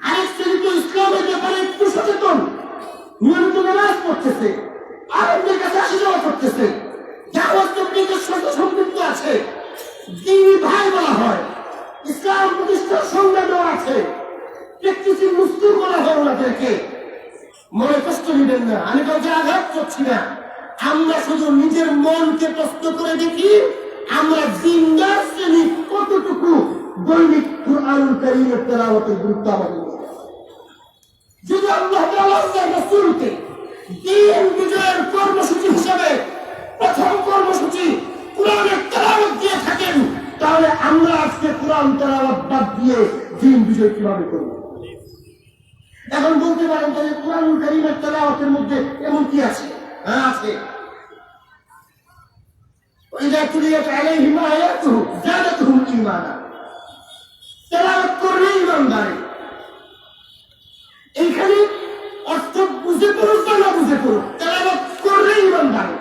আরেক শ্রেণী তো ইসলামের ব্যাপারে একটু সচেতন, নিয়মিত নামাজ পড়তেছে, আরবদের কাছে আসা যাওয়া করতেছে, দাওয়াত তাবলীগের সাথে সম্পৃক্ত আছে, দ্বীনী ভাই বলা হয়, ইসলাম প্রতিষ্ঠার সংজ্ঞা দেওয়া আছে, প্র্যাকটিসিং মুসলিম বলা হয় ওনাদেরকে। মনে কষ্ট নেবেন না, আমি কাউকে আঘাত করছি না। আমরা শুধু নিজের মনকে প্রশ্ন করে দেখি, আমরা জিন্দার শ্রেণী কতটুকু দৈনিক কুরআনুল কারীমের তেলাওয়াতের গুরুত্ব আমাদের। যদি আল্লাহ তাআলা রাসূলকে দ্বীন বিজয়ের কর্মসূচি হিসাবে প্রথম কর্মসূচি কুরআনের তেলাওয়াত দিয়ে থাকেন, তাহলে আমরা আজকে কুরআন তেলাওয়াত বাদ দিয়ে দ্বীন বিজয় কিভাবে করব? এখন বলতে পারেন যে কুরআনুল কারীমের তেলাওয়াতের মধ্যে এমন কি আছে? হ্যাঁ, আছে। وإذا تليت عليهم آياته زادتهم إيمانا। তেলাওয়াত করলে ঈমান বাড়ে। এইখানে অর্থ বুঝে পড়ুক বা না বুঝে পড়ুক, তেলাওয়াত করলে ঈমান বাড়ে,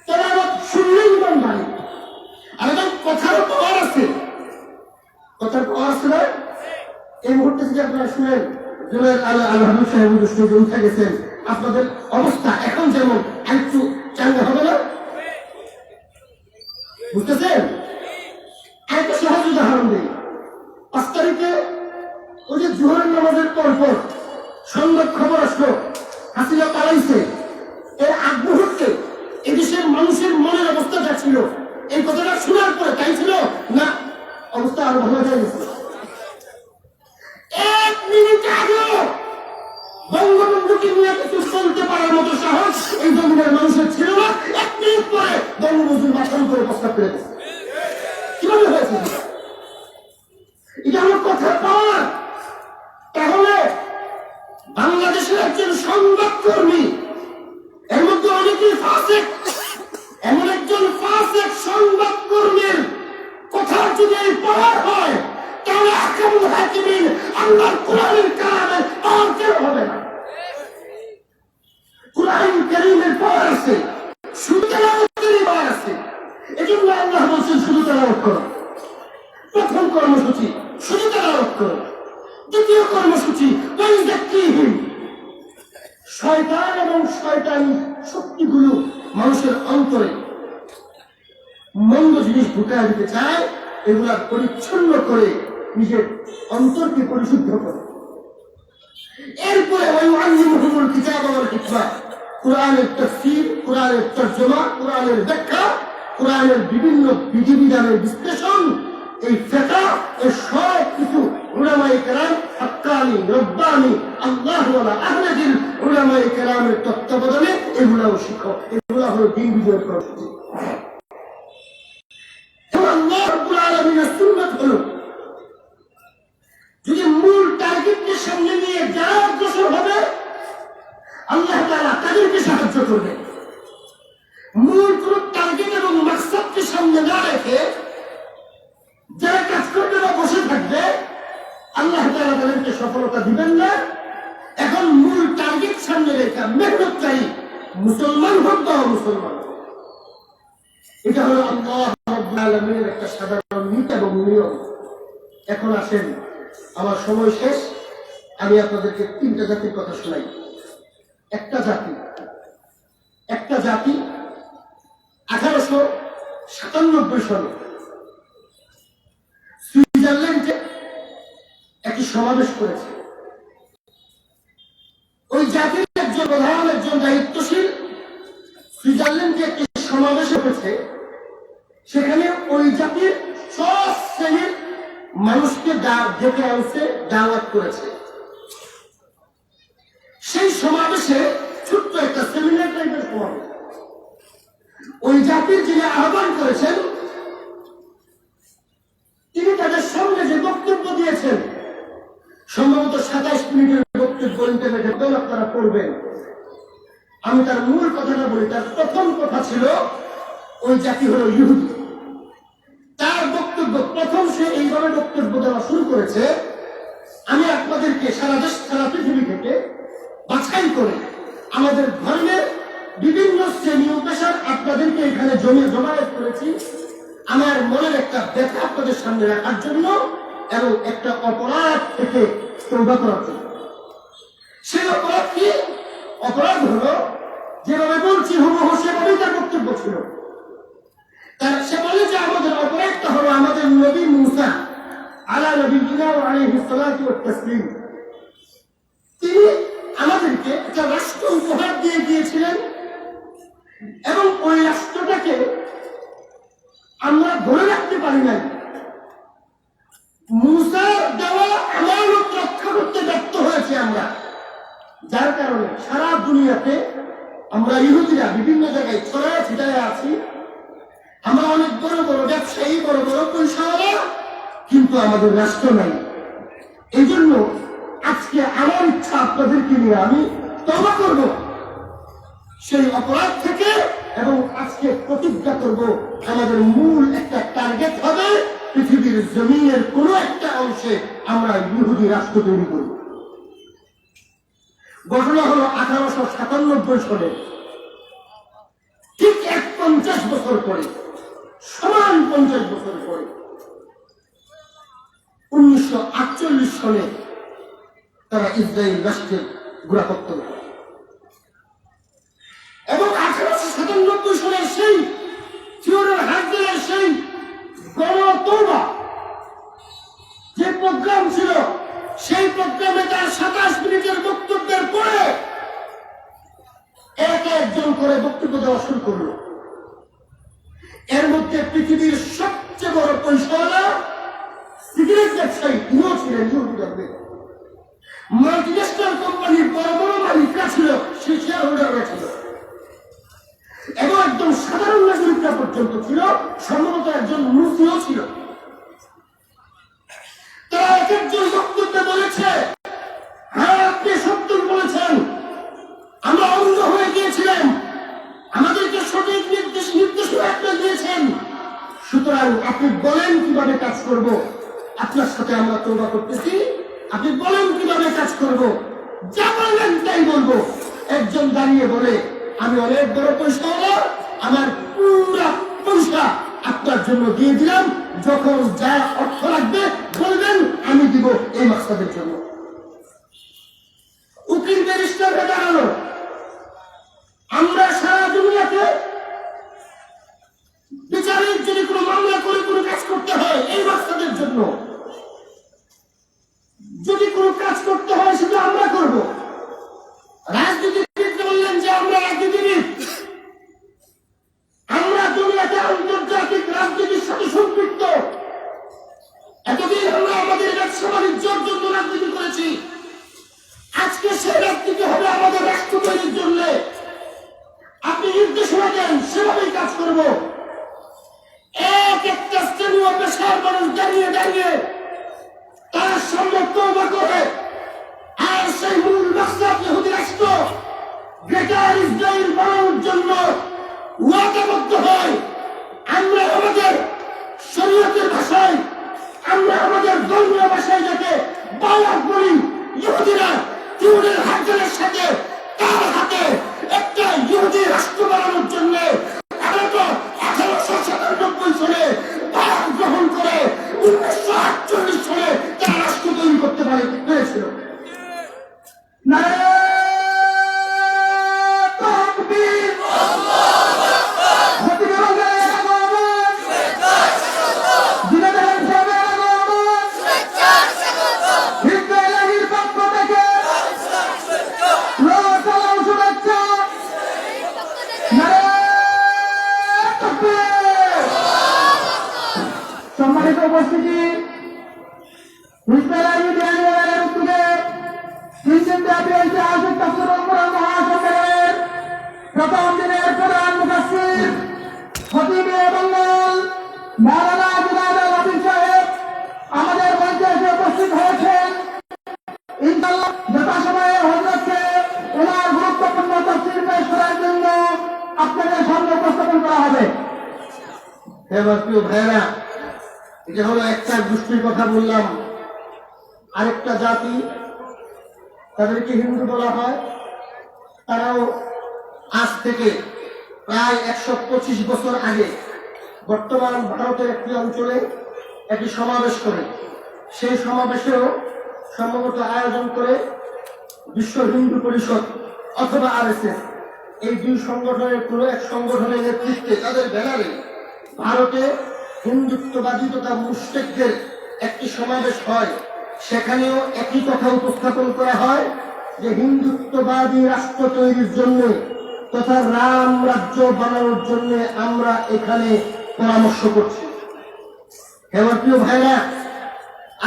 তেলাওয়াত শুনলে ঈমান বাড়ে। আর এখন কথার পাওয়ার আছে, কথার পাওয়ার আছে না? এই মুহূর্তে যদি আপনারা শুনেন জুনায়েদ আল-হাবিব সাহেব স্টেজে উঠে গেছেন, আপনাদের অবস্থা এখন যেমন একটু চাঙ্গা হবে না? বুঝতেছেন? একটা সহজ উদাহরণ দিই। 5 তারিখে ওই যে জোহরের নামাজের পর সংবাদ খবর আসলো হাসিনা পালাইছে, এর আগ মুহূর্তে এদেশের মানুষের মনের অবস্থাটা ছিল, এই কথাটা শোনার পরে তাই ছিল না অবস্থা আরো ভালো হয়ে গেছে? 1 মিনিট আগে বঙ্গবন্ধুকে নিয়ে কিছু চলতে পারার মতো সাহস এই জমিনের মানুষের ছিল না। 1 মিনিট পরে বঙ্গবন্ধুর মাথার উপরে প্রস্তাব করে দিচ্ছে। কিভাবে হয়েছে? এটা আমার কথার পাওয়ার। তাহলে বাংলাদেশের একজন সংবাদকর্মী, এর মধ্যে অনেকেই ফাসিক, এমন একজন ফাসিক সংবাদকর্মীর কথার যদি এই পাওয়ার হয়, তাহলে আহকামুল হাকিমিন আল্লাহর কুরআনের কালামের পাওয়ার কেন হবে না? কুরআন কারীমের পাওয়ার আছে, শুধু তেলাওয়াতেরই পাওয়ার আছে। এজন্য আল্লাহ বলছেন শুধু তেলাওয়াত করো। প্রথম কর্মসূচি শুধু তেলাওয়াত করো। দ্বিতীয় কর্মসূচি ওয়াইযাক্কিহিম, শয়তান এবং শয়তানি শক্তিগুলো মানুষের অন্তরে মন্দ জিনিস ঢুকায় দিতে চায়, এগুলা পরিচ্ছন্ন করে নিজের অন্তরকে পরিশুদ্ধ করে। এরপরে ওয়াইউআল্লিমুহুমুল কিতাব ওয়াল হিকমা, কুরআনের তাফসীর, কুরআনের তরজমা, কুরআনের ব্যাখ্যা, কুরআনের বিভিন্ন বিধিবিধানের বিশ্লেষণ, এই ফিকহ, এই সব কিছু উলামায়ে কেরাম, হাক্কানি, রব্বানি, আল্লাহওয়ালা, আহলে দিল উলামায়ে কেরামের তত্ত্বাবধানে এগুলাও শিখো। এগুলা হলো দ্বীন বিজয়ের কর্মসূচি। আল্লাহ রাব্বুল আলামিনের সুন্নাত হলো যদি মূল টার্গেটকে সামনে নিয়ে যারা অগ্রসর হবে, আল্লাহ তাআলা তাদেরকে সাহায্য করবে। মূল কোন টার্গেট এবং মাকসাদকে সামনে না রেখে যারা কাজ করবে বা বসে থাকবে, আল্লাহ তাআলা তাদেরকে সফলতা দিবেন না। এখন মূল টার্গেট সামনে রেখে মেহনতকারী মুসলমান হোক বা মুসলমান হোক, এটা হলো আল্লাহ রাব্বুল আলামিনের একটা সাধারণ নীতি এবং নিয়ম। এখন আসেন আমার সময় শেষ। আমি আপনাদেরকে তিনটা জাতির কথা শোনাই। একটা জাতি 1897 সালে সুইজারল্যান্ডে একটি সমাবেশ করেছে। ওই জাতির একজন দায়িত্বশীল সুইজারল্যান্ডে একটি সমাবেশ হয়েছে। সেখানে ওই জাতির সব শ্রেণীর মানুষকে ডেকে আনছে, দাওয়াত করেছে। সেই সমাবেশে ছোট্ট একটা সেমিনার টাইপের সমাবেশ। ওই জাতির যিনি আহ্বান করেছেন তিনি তাদের সামনে যে বক্তব্য দিয়েছেন, সম্ভবত 27 মিনিটের বক্তব্য, ইন্টারনেটে আপনারা পড়বেন। আমি তার মূল কথাটা বলি। তার প্রথম কথা ছিল ওই জাতি হলো ইহুদি। তার বক্তব্য প্রথম সে এইভাবে বক্তব্য দেওয়া শুরু করেছে, আমি আপনাদেরকে সারা দেশ সারা পৃথিবী থেকে বাছাই করে আমাদের ধর্মের বিভিন্ন শ্রেণী ও পেশার আপনাদেরকে এখানে জমায়েত করেছি আমার মনের একটা ব্যথা আপনাদের সামনে রাখার জন্য এবং একটা অপরাধ থেকে তওবা করার জন্য। সেই অপরাধ কি? অপরাধ হলো, যেভাবে বলছি হুবহু সেভাবেই তার বক্তব্য ছিল। সে বলে যে আমাদের অপরাধটা হলো আমাদের নবী মূসা আলা নবিয়িনা ওয়া আলাইহিস সালাতু ওয়াত তাসলিম, তিনি আমাদেরকে একটা রাষ্ট্র উপহার দিয়ে গিয়েছিলেন এবং ওই রাষ্ট্রটাকে আমরা ধরে রাখতে পারি নাই। মূসার দেওয়া আমানত রক্ষা করতে ব্যর্থ হয়েছে আমরা, যার কারণে সারা দুনিয়াতে আমরা ইহুদিরা বিভিন্ন জায়গায় ছড়ায় ছিটায় আছি। আমরা অনেক বড় বড় ব্যবসায়ী, বড় বড় পয়সাওয়ালা, কিন্তু আমাদের রাষ্ট্র নাই। এই জন্য আজকে আমার ইচ্ছা আপনাদেরকে নিয়ে আমি তওবা করব সেই অপরাধ থেকে, এবং আজকে প্রতিজ্ঞা করব আমাদের মূল একটা টার্গেট হবে পৃথিবীর জমিনের কোন একটা অংশে আমরা ইহুদি রাষ্ট্র তৈরি করব। ঘটনা হলো 1897 সালে, ঠিক 50 বছর পরে, সমান 50 বছর পরে 1948 সালে তারা ইসরায়েল রাষ্ট্রের গোড়াপত্তন করে। এবং 1897 সালের সেই থিওডর হাজেলের সেই গণতওবা যে প্রোগ্রাম ছিল, সেই প্রোগ্রামে তার 27 মিনিটের বক্তব্যের পরে একজন করে বক্তব্য দেওয়া শুরু করলো। এর মধ্যে পৃথিবীর সবচেয়ে বড় পয়সাওয়ালা সিগারেট ব্যবসায়ী তিনিও ছিলেন, মাল্টিন্যাশনাল কোম্পানির বড় বড় মালিকরা ছিল, সেই শেয়ার হোল্ডাররা ছিল, এবং একদম সাধারণ নাগরিকরা পর্যন্ত ছিল, সম্ভবত একজন মুফতিও ছিল। তারা এক একজন বক্তব্যে বলেছে, হ্যাঁ আপনি সত্য বলেছেন, আমরা অন্ধ হয়ে গিয়েছিলাম, আমাদেরকে সঠিক নির্দেশনা আপনি দিয়েছেন, সুতরাং আপনি বলেন কিভাবে কাজ করব, আপনার সাথে আমরা তওবা করতেছি, আপনি বলেন কিভাবে কাজ করব, যা বলবেন তাই বলবো। একজন দাঁড়িয়ে বলে, আমি অনেক বড় পয়সাওয়ালা, আমার পুরো পয়সা আপনার জন্য দিয়ে দিলাম, যখন যা অর্থ লাগবে বলবেন, আমি দিব এই মাকসাদের জন্য। উকিল ব্যারিস্টাররা দাঁড়ালো, আমরা সারা দুনিয়াতে বিচারের যদি কোনো মামলা করে কোনো কাজ করতে হয় এই মাকসাদের জন্য, যদি কোনো কাজ করতে হয় সেটা আমরা করব। রাজনীতিবিদ বললেন যে আমরা রাজনীতিবিদ, আমরা দুনিয়াতে আন্তর্জাতিক রাজনীতির সাথে সম্পৃক্ত, এতদিন আমরা আমাদের ব্যবসা বাণিজ্যের জন্য রাজনীতি করেছি, আজকে সেই রাজনীতি হবে আমাদের রাষ্ট্র তৈরির জন্য। আপনি নির্দেশনা দেন, সেভাবেই কাজ করব। এক একটা স্থানীয় পেশার মানুষ দাঁড়িয়ে দাঁড়িয়ে তার সামনে তওবা করে, আর সেই মূল মাকসাদ ইহুদি রাষ্ট্র গ্রেটার ইসরায়েল বানানোর জন্য ওয়াদাবদ্ধ হয়। আমরা আমাদের শরীয়তের ভাষায়, আমরা আমাদের ধর্মীয় ভাষায় যাকে বায়াত বলি, ইহুদিরা থিওডর হাজেলের সাথে তার হাতে একটা ইহুদি রাষ্ট্র বানানোর জন্য 1897 সালে বায়াত গ্রহণ করে 1948 সালে তারা রাষ্ট্র তৈরি ঘোষণার গুরুত্বপূর্ণ তফসিল পেশ করার জন্য আপনাদের সামনে উপস্থাপন করা হবে। এবার প্রিয় ভাইয়েরা, এটা হলো একটা গোষ্ঠীর কথা বললাম। আরেকটা জাতি, তাদেরকে হিন্দু বলা হয়, তারাও আজ থেকে প্রায় 125 বছর আগে বর্তমান ভারতের একটি অঞ্চলে একটি সমাবেশ করে, সেই সমাবেশেও সম্ভবত আয়োজন করে বিশ্ব হিন্দু পরিষদ অথবা RSS, এই দুই সংগঠনের কোনো এক সংগঠনের নেতৃত্বে তাদের ব্যানারে ভারতে হিন্দুত্ববাদী তথা মুশরিকদের একটি সমাবেশ হয়। সেখানেও একই কথা উপস্থাপন করা হয় যে হিন্দুত্ববাদী রাষ্ট্র তৈরির জন্য তথা রাম রাজ্য বানানোর জন্য আমরা এখানে পরামর্শ করছি। এবার প্রিয় ভাইরা,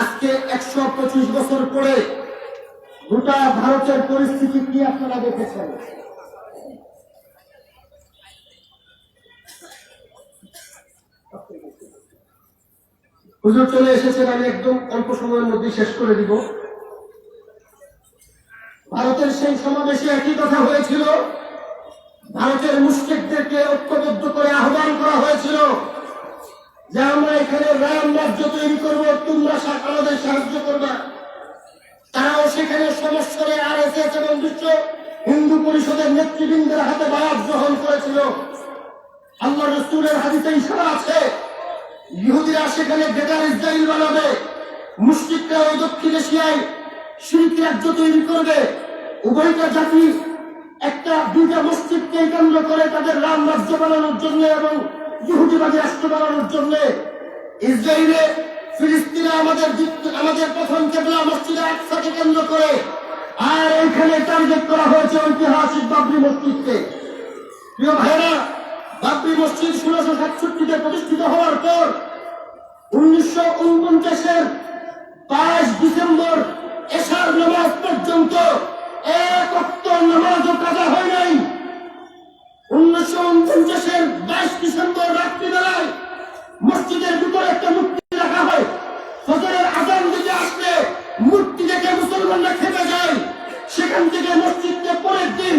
আজকে 125 বছর পরে গোটা ভারতের পরিস্থিতি কি আপনারা দেখেছেন? হুজুর চলে এসেছেন, আমি একদম অল্প সময়ের মধ্যে শেষ করে দিব। ভারতের সেই সমাবেশে একই কথা হয়েছিল। ভারতের মুশরিকদেরকে ঐক্যবদ্ধ করে আহ্বান করা হয়েছিল যে আমরা এখানে রাম রাজ্য তৈরি করব, তোমরা আমাদের সাহায্য করবা। তারাও সেখানে সমস্যারে RSS এবং বিশ্ব হিন্দু পরিষদের নেতৃবৃন্দের হাতে বায়াত গ্রহণ করেছিল। আল্লাহ রাসূলের হাদিসে ইশারা আছে, ইহুদিরা সেখানে বেতার ইসরায়েল বানাবে, মুশরিকরা ওই দক্ষিণ এশিয়ায় শিরক রাজ্য তৈরি করবে। উভয়টা জাতি দুইটা মসজিদকে কেন্দ্র করে তাদের রাম রাজ্য বানানোর জন্য এবং ইহুদিবাদী রাষ্ট্র বানানোর জন্য ইসরায়েলে ফিলিস্তিনে আমাদের প্রথম কেবলা মসজিদে আকসাকে কেন্দ্র করে, আর এখানে টার্গেট করা হয়েছে ঐতিহাসিক বাবরি মসজিদকে। প্রিয় ভাইরা, বাবরি মসজিদ 1667 প্রতিষ্ঠিত হওয়ার পর 1949-এর 22 ডিসেম্বর এশার নামাজ পর্যন্ত এক ওয়াক্ত নামাজও কাজা হয় নাই। 1949-এর 22 ডিসেম্বর রাত্রিবেলায় মসজিদের ভিতরে একটা মূর্তি রাখা হয়। ফজরের আজান দিতে আসলে মূর্তি দেখে মুসলমানরা খেপে যায়। সেখান থেকে মসজিদকে পরের দিন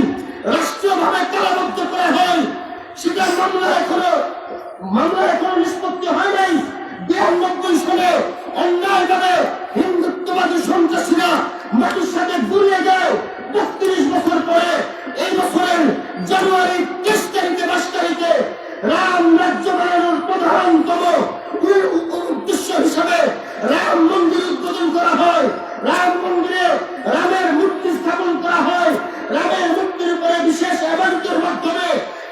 রাষ্ট্রীয়ভাবে তালাবদ্ধ করা হয়। সেটার মামলা এখনো নিষ্পত্তি হয় নাই। 92 সালে অন্যায়ভাবে হিন্দুত্ববাদী সন্ত্রাসীরা মাটির সাথে গুলিয়ে দেয়। 32 বছর পরে এই বছরের জানুয়ারি 23 তারিখে 22 তারিখে রাম রাজ্য বানানোর প্রধানতম উদ্দেশ্য হিসাবে রাম মন্দির উদ্বোধন করা হয়। রাম মন্দিরে রামের মূর্তি স্থাপন করা হয়। রামের মূর্তির উপরে বিশেষ ইবাদতের মাধ্যমে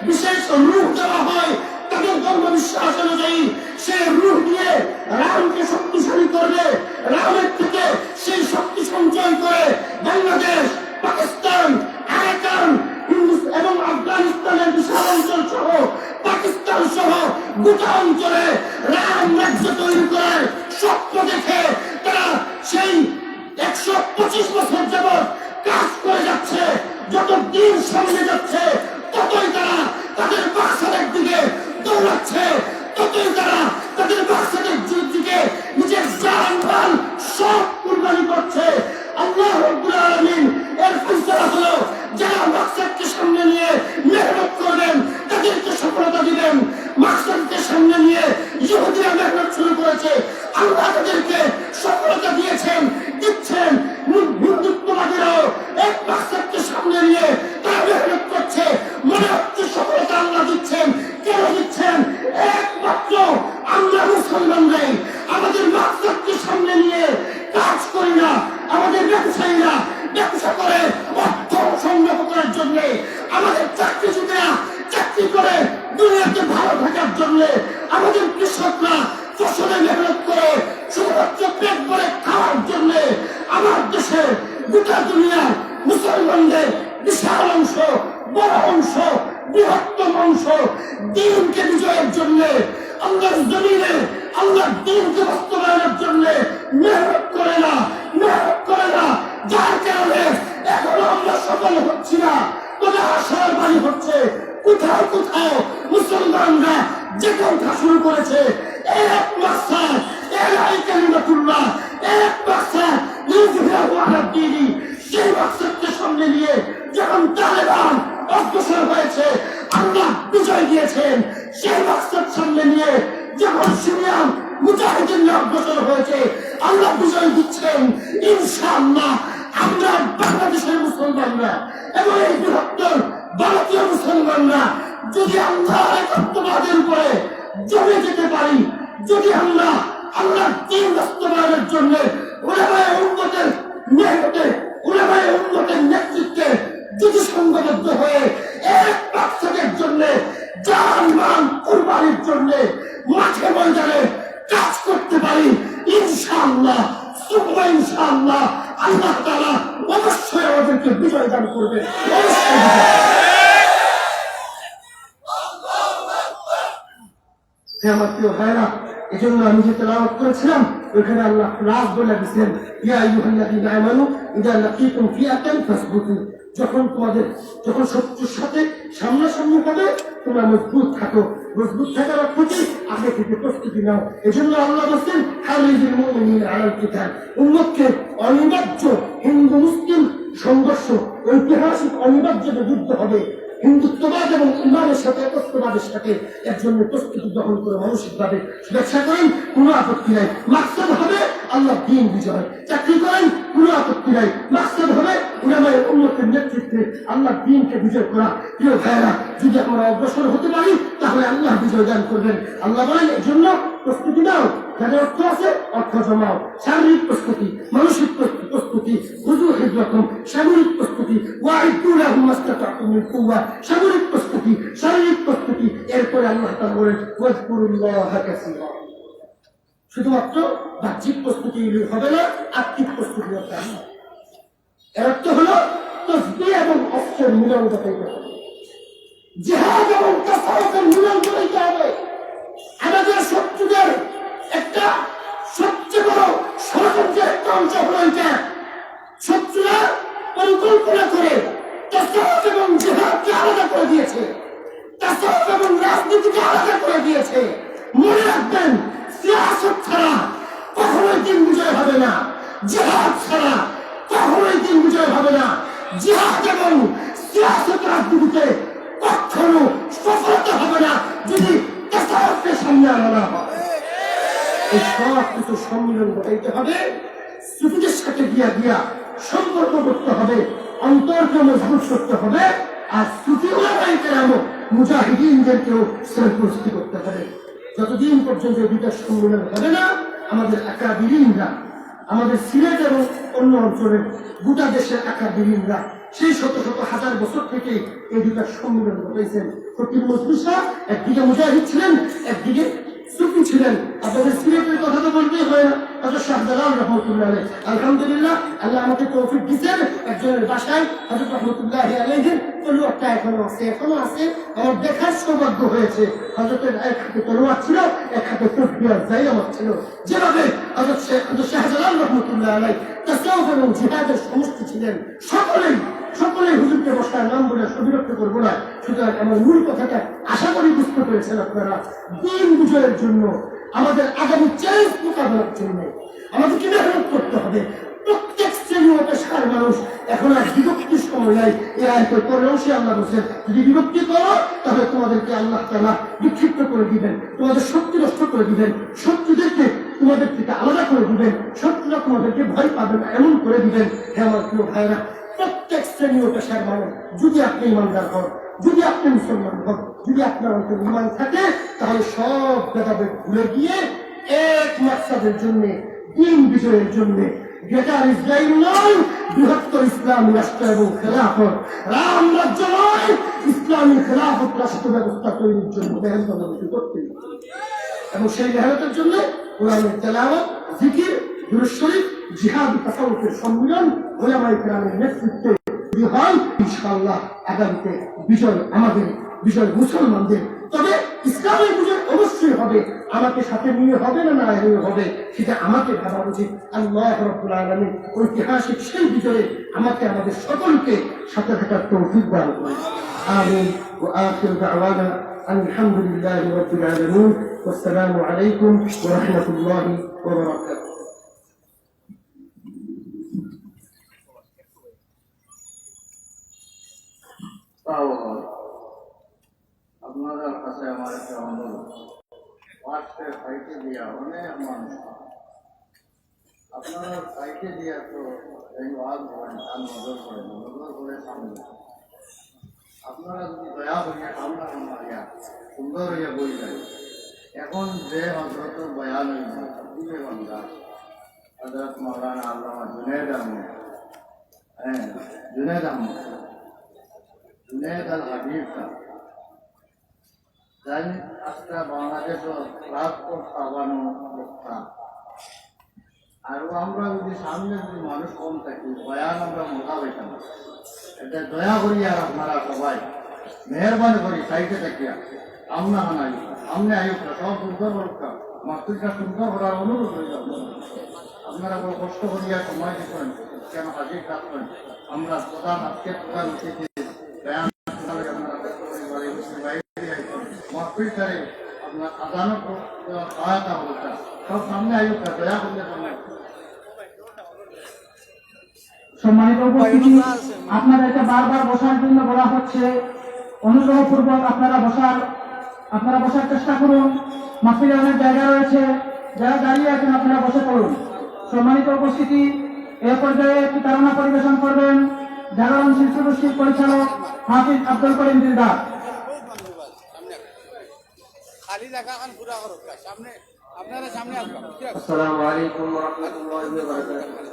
বিশেষ রূহ দেওয়া হয়। তাদের ধর্ম বিশ্বাস অনুযায়ী সেই রূহ দিয়ে রামকে শক্তিশালী করবে। রামের থেকে সেই শক্তি সঞ্চয় করে বাংলাদেশ, পাকিস্তান, আরাকান এবং আফগানিস্তানের বিশাল অঞ্চল সহ পাকিস্তান সহ গোটা অঞ্চলে রাম রাজ্য তৈরি করার স্বপ্ন দেখে তারা সেই 125 বছর যাবৎ কাজ করে যাচ্ছে। যত দিন সামনে যাচ্ছে ততই তারা তাদের বাক্সাদের দিকে দৌড়াচ্ছে, ততই তারা তাদের বাক্সাদের দিকে নিজের জান মাল সব কুরবানি করছে। আল্লাহ রাব্বুল আলামিন এর ফয়সালা হলো যারা মাকসাদকে সামনে নিয়ে মেহনত করবেন তাদেরকে সফলতা দিবেন। মাকসাদকে সামনে নিয়ে ইহুদিরা মেহনত শুরু করেছে, আল্লাহ তাদেরকে সফলতা দিয়েছেন, দিচ্ছেন। হিন্দুত্ববাদীরাও এক মাকসাদকে সামনে নিয়ে তারা মেহনত করছে। মনে হচ্ছে সফলতা আল্লাহ দিচ্ছেন। কেন দিচ্ছেন? একমাত্র আমরা মুসলমানরাই আমাদের মাকসাদকে সামনে নিয়ে কাজ করি না। আমাদের ব্যবসায়ীরা ব্যবসা করে অর্থ সংগ্রহ করার জন্য, আমাদের চাকরিজীবীরা চাকরি করে দুনিয়াতে ভালো থাকার জন্য, আমাদের কৃষকরা ফসলে মেহনত করে শুধুমাত্র পেট ভরে খাওয়ার জন্য। আমার দেশের গোটা দুনিয়ার মুসলমানদের বিশাল অংশ, বড় অংশ, বৃহত্তম অংশ দ্বীনকে বিজয়ের জন্য, আল্লাহর জমিনে আল্লাহর দ্বীনকে বাস্তবায়নের জন্য মেহনত করে না। যার কারণে এখনো আমরা সফল হচ্ছি না। তবে আশার বাণী হচ্ছে কোথাও কোথাও মুসলমানরা যে কথা শুরু করেছে, এক মাকসাদ, এলাই কালিমাতুল্লাহ, এক মাকসাদ, ইউযহিরাহু আলা দ্বীনি, সেই মাকসাদকে সামনে নিয়ে যখন তালেবান অগ্রসর হয়েছে, আল্লাহ বিজয় দিয়েছেন। সেই মাকসাদ সামনে নিয়ে যখন সিরিয়ান মুজাহিদিন অগ্রসর হয়েছে, আল্লাহ বিজয় দিচ্ছেন। ইনশাআল্লাহ আমরা বাংলাদেশের মুসলমানরা এবং এই বৃহত্তর ভারতীয় মুসলমানরা যদি আল্লাহ একত্ববাদের উপরে জমে যেতে পারি, যদি আমরা আল্লাহর দ্বীন বাস্তবায়নের জন্য উলামায়ে উম্মতের মেহনতে, উলামায়ে উম্মতের নেতৃত্বে যদি সংঘবদ্ধ হয়ে এক মাকসাদের জন্য, জান মান কুরবানির জন্য মাঠে ময়দানে কাজ করতে পারি, ইনশাআল্লাহ সুবহান ইনশাআল্লাহ আল্লাহ তাআলা অবশ্যই আমাদেরকে বিজয় দান করবে। আমার প্রিয় ভাইরা, এজন্য আমি যে তেলাওয়াত করেছিলাম ওইখানে আল্লাহ রাজ বলে দিয়েছেন, ইয়া আইয়ুহাল্লাযীনা আমানু ইযা লাকীতুম ফিআতান ফাসবুতু। যখন শত্রুর সাথে সামনাসামনি হবে তোমরা মজবুত থাকো। মজবুত থাকার অর্থ কি? আগে থেকে প্রস্তুতি নাও। এজন্য আল্লাহ বলেন হারিজুল মুমিনিনা আলাল কিতাল। উম্মতকে অনিবার্য হিন্দু মুসলিম সংঘর্ষ, ঐতিহাসিক অনিবার্য যুদ্ধ হবে। হিন্দুত্ববাদ এবং ইমানের সাথে একত্ববাদের সাথে একজনের প্রস্তুতি গ্রহণ করে মানসিকভাবে ব্যবসা করেন, কোনো আপত্তি নাই। মাকসাদ হবে আল্লাহ দ্বীন বিজয়। চাকরি করেন, কোনো আপত্তি নাই। মাকসাদ হবে উলামায়ে উম্মতের নেতৃত্বে আল্লাহ দ্বীনকে বিজয় করা। প্রিয় ভাইয়েরা, যদি আমরা অগ্রসর হতে পারি তাহলে আল্লাহ বিজয় দান করবেন। আল্লাহ বলেন এজন্য প্রস্তুতি নাও। যাদের অর্থ আছে অর্থ জমাও। শারীরিক প্রস্তুতি, মানসিক প্রস্তুতি, খুযু হিজরাকুম, সামরিক প্রস্তুতি, ওয়াইদু লাহুম মাসতাতা'তুম মিন কুওয়া, সামরিক প্রস্তুতি, শারীরিক প্রস্তুতি। এরপরে আল্লাহ তাআলা বলেন ওয়াজকুরুল্লাহা কাসীরা। শুধুমাত্র বাহ্যিক প্রস্তুতি হবে না, আত্মিক প্রস্তুতি হতে হবে। এর অর্থ হলো তাসবিহ এবং অস্ত্রের মিলন ঘটাইতে হবে, জিহাদ এবং তাসাউফের মিলন ঘটাইতে হবে। আমাদের শত্রুদের একটা সবচেয়ে বড় ষড়যন্ত্রের একটা অংশ হলো এটা। শত্রুরা পরিকল্পনা করে তাসাউফ এবং জিহাদকে আলাদা করে দিয়েছে, তাসাউফ এবং রাজনীতিকে আলাদা করে দিয়েছে। মনে রাখবেন, সিয়াসত ছাড়া কখনোই দিন বিজয় হবে না, জিহাদ ছাড়া কখনোই দিন বিজয় হবে না। জিহাদ এবং সিয়াসত রাজনীতিতে কখনো সফলতা হবে না যদি তাসাউফকে সামনে আনা না হয়। এই সব কিছু সম্মিলন ঘটাইতে হবে, সুফিদের সাথে গিয়া সম্পর্ক করতে হবে, অন্তরকে মজবুত করতে হবে। আর সুফি উলামায়ে কেরাম মুজাহিদিনদেরকেও প্রস্তুতি করতে হবে। যতদিন পর্যন্ত দুইটা সম্মিলন হবে না, আমাদের আকাবিরিনরা, আমাদের সিলেট এবং অন্য অঞ্চলের গোটা দেশের আকাবিরিনরা সেই শত শত হাজার বছর থেকে এই দুইটা সম্মিলন ঘটাইছেন। ফকির মজনু শাহ একদিকে মুজাহিদ ছিলেন, একদিকে সুফি ছিলেন। আপনাদের সিলেটের কথা তো বলতেই হয় না, হযরত শাহজালাল রহমাতুল্লাহ আলাইহি। আলহামদুলিল্লাহ, আল্লাহ আমাকে তৌফিক দিয়েছেন, একজনের বাসায় হযরত রহমাতুল্লাহ আলাইহির তলোয়ারটা এখনো আছে। আমার দেখার সৌভাগ্য হয়েছে। হযরতের এক হাতে তলোয়ার ছিল, এক হাতে তসবিহ আর জায়নামাজ ছিল। যেভাবে হযরত শাহজালাল রহমাতুল্লাহ আলাইহি তাসাউফ এবং জিহাদের সমষ্টি ছিলেন, সকলেই হুজুরকে বসার নাম বলে বিরক্ত করবো না। সুতরাং আমার মূল কথাটা আশা করি বুঝতে পেরেছেন আপনারা। দ্বীন বিজয়ের জন্য, আমাদের আগামী চ্যালেঞ্জ মোকাবেলার জন্য আমাদেরকে মেহনত করতে হবে। প্রত্যেক শ্রেণী ও পেশার মানুষ এখন আর বিভক্তির সময় নাই। এই আয়াতের পরে অবশ্যই আল্লাহ বলছেন, যদি বিভক্তি করো তাহলে তোমাদেরকে আল্লাহ তাআলা বিক্ষিপ্ত করে দিবেন, তোমাদের শক্তি নষ্ট করে দিবেন, শত্রুদেরকে তোমাদের থেকে আলাদা করে দিবেন, শত্রুরা তোমাদেরকে ভয় পাবে না এমন করে দিবেন। হ্যাঁ আমার প্রিয় ভাইরা, প্রত্যেক শ্রেণী ও পেশার মানুষ, যদি আপনি ইমানদার হন, যদি আপনি মুসলমান হন, যদি আপনার অন্তর ইমান থাকে, তাহলে সব ভেদাভেদ ভুলে গিয়ে এক মাকসাদের জন্য, দ্বীন বিজয়ের জন্য, গ্রেটার ইসরায়েল নয়, বৃহত্তর ইসলামী রাষ্ট্র এবং খেলাফত, রাম রাজ্য নয়, ইসলামী খেলাফত রাষ্ট্র ব্যবস্থা তৈরির জন্য মেহনত করতে হবে। এবং সেই মেহনতের জন্য কোরআনের তেলাওয়াত, জিকির, দুরূদ শরীফ, জিহাদ, তাসাউফের সম্মিলন, উলামায়ে কেরামের নেতৃত্বে যদি হয়, ইনশাআল্লাহ আগামীতে বিজয় আমাদের, বিজয় মুসলমানদের। তবে ইসলামের বিজয় অবশ্যই হবে, আমাকে সাথে নিয়ে হবে না হবে, সেটা আমাকে ভাবা উচিত। আল্লাহ রাব্বুল আলামিন ঐতিহাসিক সেই বিজয়ে আমাকে, আমাদের সকলকে সাথে থাকার তৌফিক দান করুন। আমিন। ওয়া আখিরু দাওয়ানা আলহামদুলিল্লাহি রাব্বিল আলামিন। ওয়াসসালামু আলাইকুম ওয়া রাহমাতুল্লাহি ওয়া বারাকাতুহু। তাও হয়। আপনাদের কাছে আমার একটা অনুরোধ, পাঁচটা খাইতে দিয়া অনেক মানুষ পায়। আপনারা খাইতে দিয়া তো এই ওয়াজ করেন, তার নজর করেন, নজর করে সামনে আপনারা যদি দয়া হইয়া কামনা করিয়া সুন্দর হইয়া বই যায়। এখন যে হজরতের বয়ান হইল দিবে বান্দা হজরত মৌলানা আল্লামা জুনেদ আহমদ, জুনেদ আহমদ, জুনেদ আল হাবিব সাহেব জানি আজকে বাংলাদেশও রাজপথ পাবানো অবস্থা। আর আমরা যদি সামনে যদি মানুষ কম থাকি বয়ান আমরা মোটা হইতাম। এটা দয়া করি আর আপনারা সবাই মেহরবানি করি সাইডে থাকিয়া আমরা হানাই সামনে আয়ুক সব সুন্দর হোক মাতৃকা সুন্দর করার অনুরোধ হইল। আপনারা বড় কষ্ট করিয়া সময় দিতেন কেন হাজির থাকতেন। আমরা প্রধান আজকে প্রধান অতিথি বয়ান মাতৃকারে আপনার আদানত সহায়তা হতো সব সামনে আয়ুক দয়া করলে সম্মানিত উপস্থিতি, আপনাদেরকে বারবার বসার জন্য বলা হচ্ছে। অনুগ্রহপূর্বক আপনারা বসার চেষ্টা করুন। মাহফিলে অনেক জায়গা রয়েছে, যারা দাঁড়িয়ে আছেন আপনারা বসে পড়ুন। সম্মানিত উপস্থিতি, এ পর্যায়ে একটি তারানা পরিবেশন করবেন জাগরণ শিশু গোষ্ঠীর পরিচালক হাফিজ আব্দুল করিম দিলদার। আসসালামু আলাইকুম ওয়া রাহমাতুল্লাহি ওয়া বারাকাতুহু।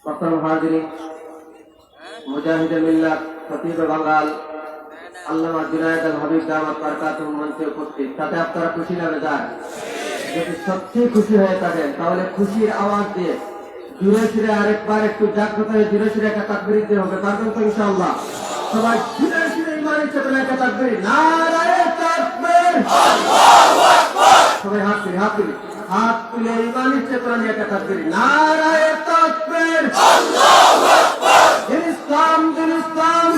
মোহতারাম হাজিরিন, মুজাহিদে মিল্লাত খতিবে বাঙ্গাল আল্লামা জুনায়েদ আল হাবিব দামাত বারাকাতুহু মঞ্চে উপস্থিত। তাতে আপনারা খুশি না বেজার? যদি সত্যি খুশি হয়ে থাকেন তাহলে খুশির আওয়াজ দিয়ে জুড়ে ফিরে আরেকবার একটু জাগ্রত হয়ে জুড়ে ফিরে একটা তাকবীর দিতে হবে। পারবেন তো ইনশাআল্লাহ? সবাই জুড়ে ফিরে ইমানের চেতনায় একটা তাকবীর, নারায়ে তাকবীর, আল্লাহু আকবার। সবাই হাত তুলে ইমানের চেতনা নিয়ে একটা তাকবীর, নারায়ে তাকবীর, আল্লাহু আকবার। ইসলাম জিন্দাবাদ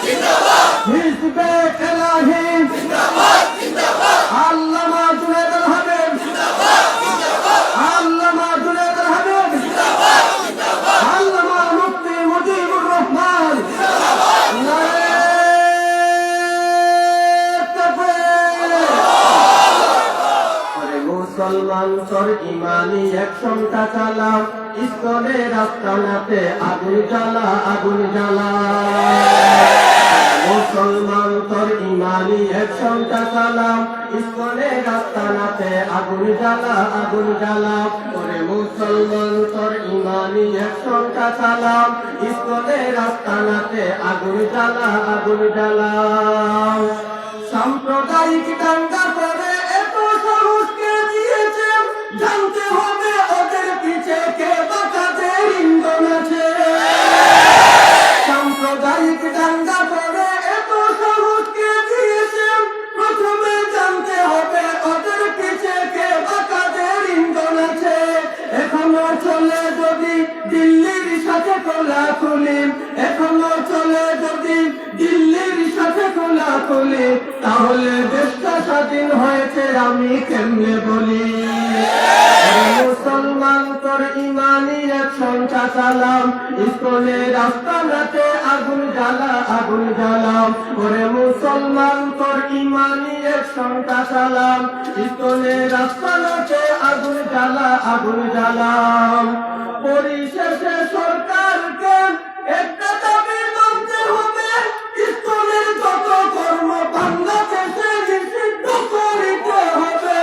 জিন্দাবাদ, হিজবে ইলাহি জিন্দাবাদ জিন্দাবাদ, আল্লামা জুনায়েদ আল হাবিব জিন্দাবাদ জিন্দাবাদ, আল্লামা জুনায়েদ আল হাবিব জিন্দাবাদ জিন্দাবাদ, আল্লামা মুফতি মুজিবুর রহমান জিন্দাবাদ জিন্দাবাদ। মুসলমান তোর ইমানি একশনটা চালাম, ইসকনের আস্তানাতে আগুন জ্বালা আগুন জ্বালা। মুসলমান তোর ইমানি একশনটা চালাম, ইসকনের আস্তানাতে আগুন জ্বালা আগুন জ্বালা। ওরে মুসলমান তোর ইমানি একশনটা চালাম, ইসকনের আস্তানাতে আগুন জ্বালা আগুন জ্বালা। সাম্প্রদায়িক দাঙ্গা করে এত সাহস কে দিয়েছে, জানতে হবে ওদের পিছে কে বাঁচাদের ইন্ধন আছে। সাম্প্রদায়িক দাঙ্গা করে এত সাহস কে দিয়েছে, প্রথমে জানতে হবে ওদের পিছে কে বাঁচাদের ইন্ধন আছে। এখনো চলে যদি দিল্লির সাথে কোলাকুলি, এখনো চলে যদি দিল্লির সাথে কোলাকুলি, তাহলে দেশটা স্বাধীন হয়েছে আমি কেমনে বলি। মুসলমান তোর ইমানি একশনটা চালাম, ইসকনের আস্তানাতে আগুন জ্বালা আগুন জ্বালাম। ওরে মুসলমান তোর ইমানি একশনটা চালাম, ইসকনের আস্তানাতে আগুন জ্বালা আগুন জ্বালাম। পরিশেষে সরকারকে একটা দাবি মানতে হবে, ইসকনের যত কর্ম বাংলাদেশে নিষিদ্ধ করিতে হবে।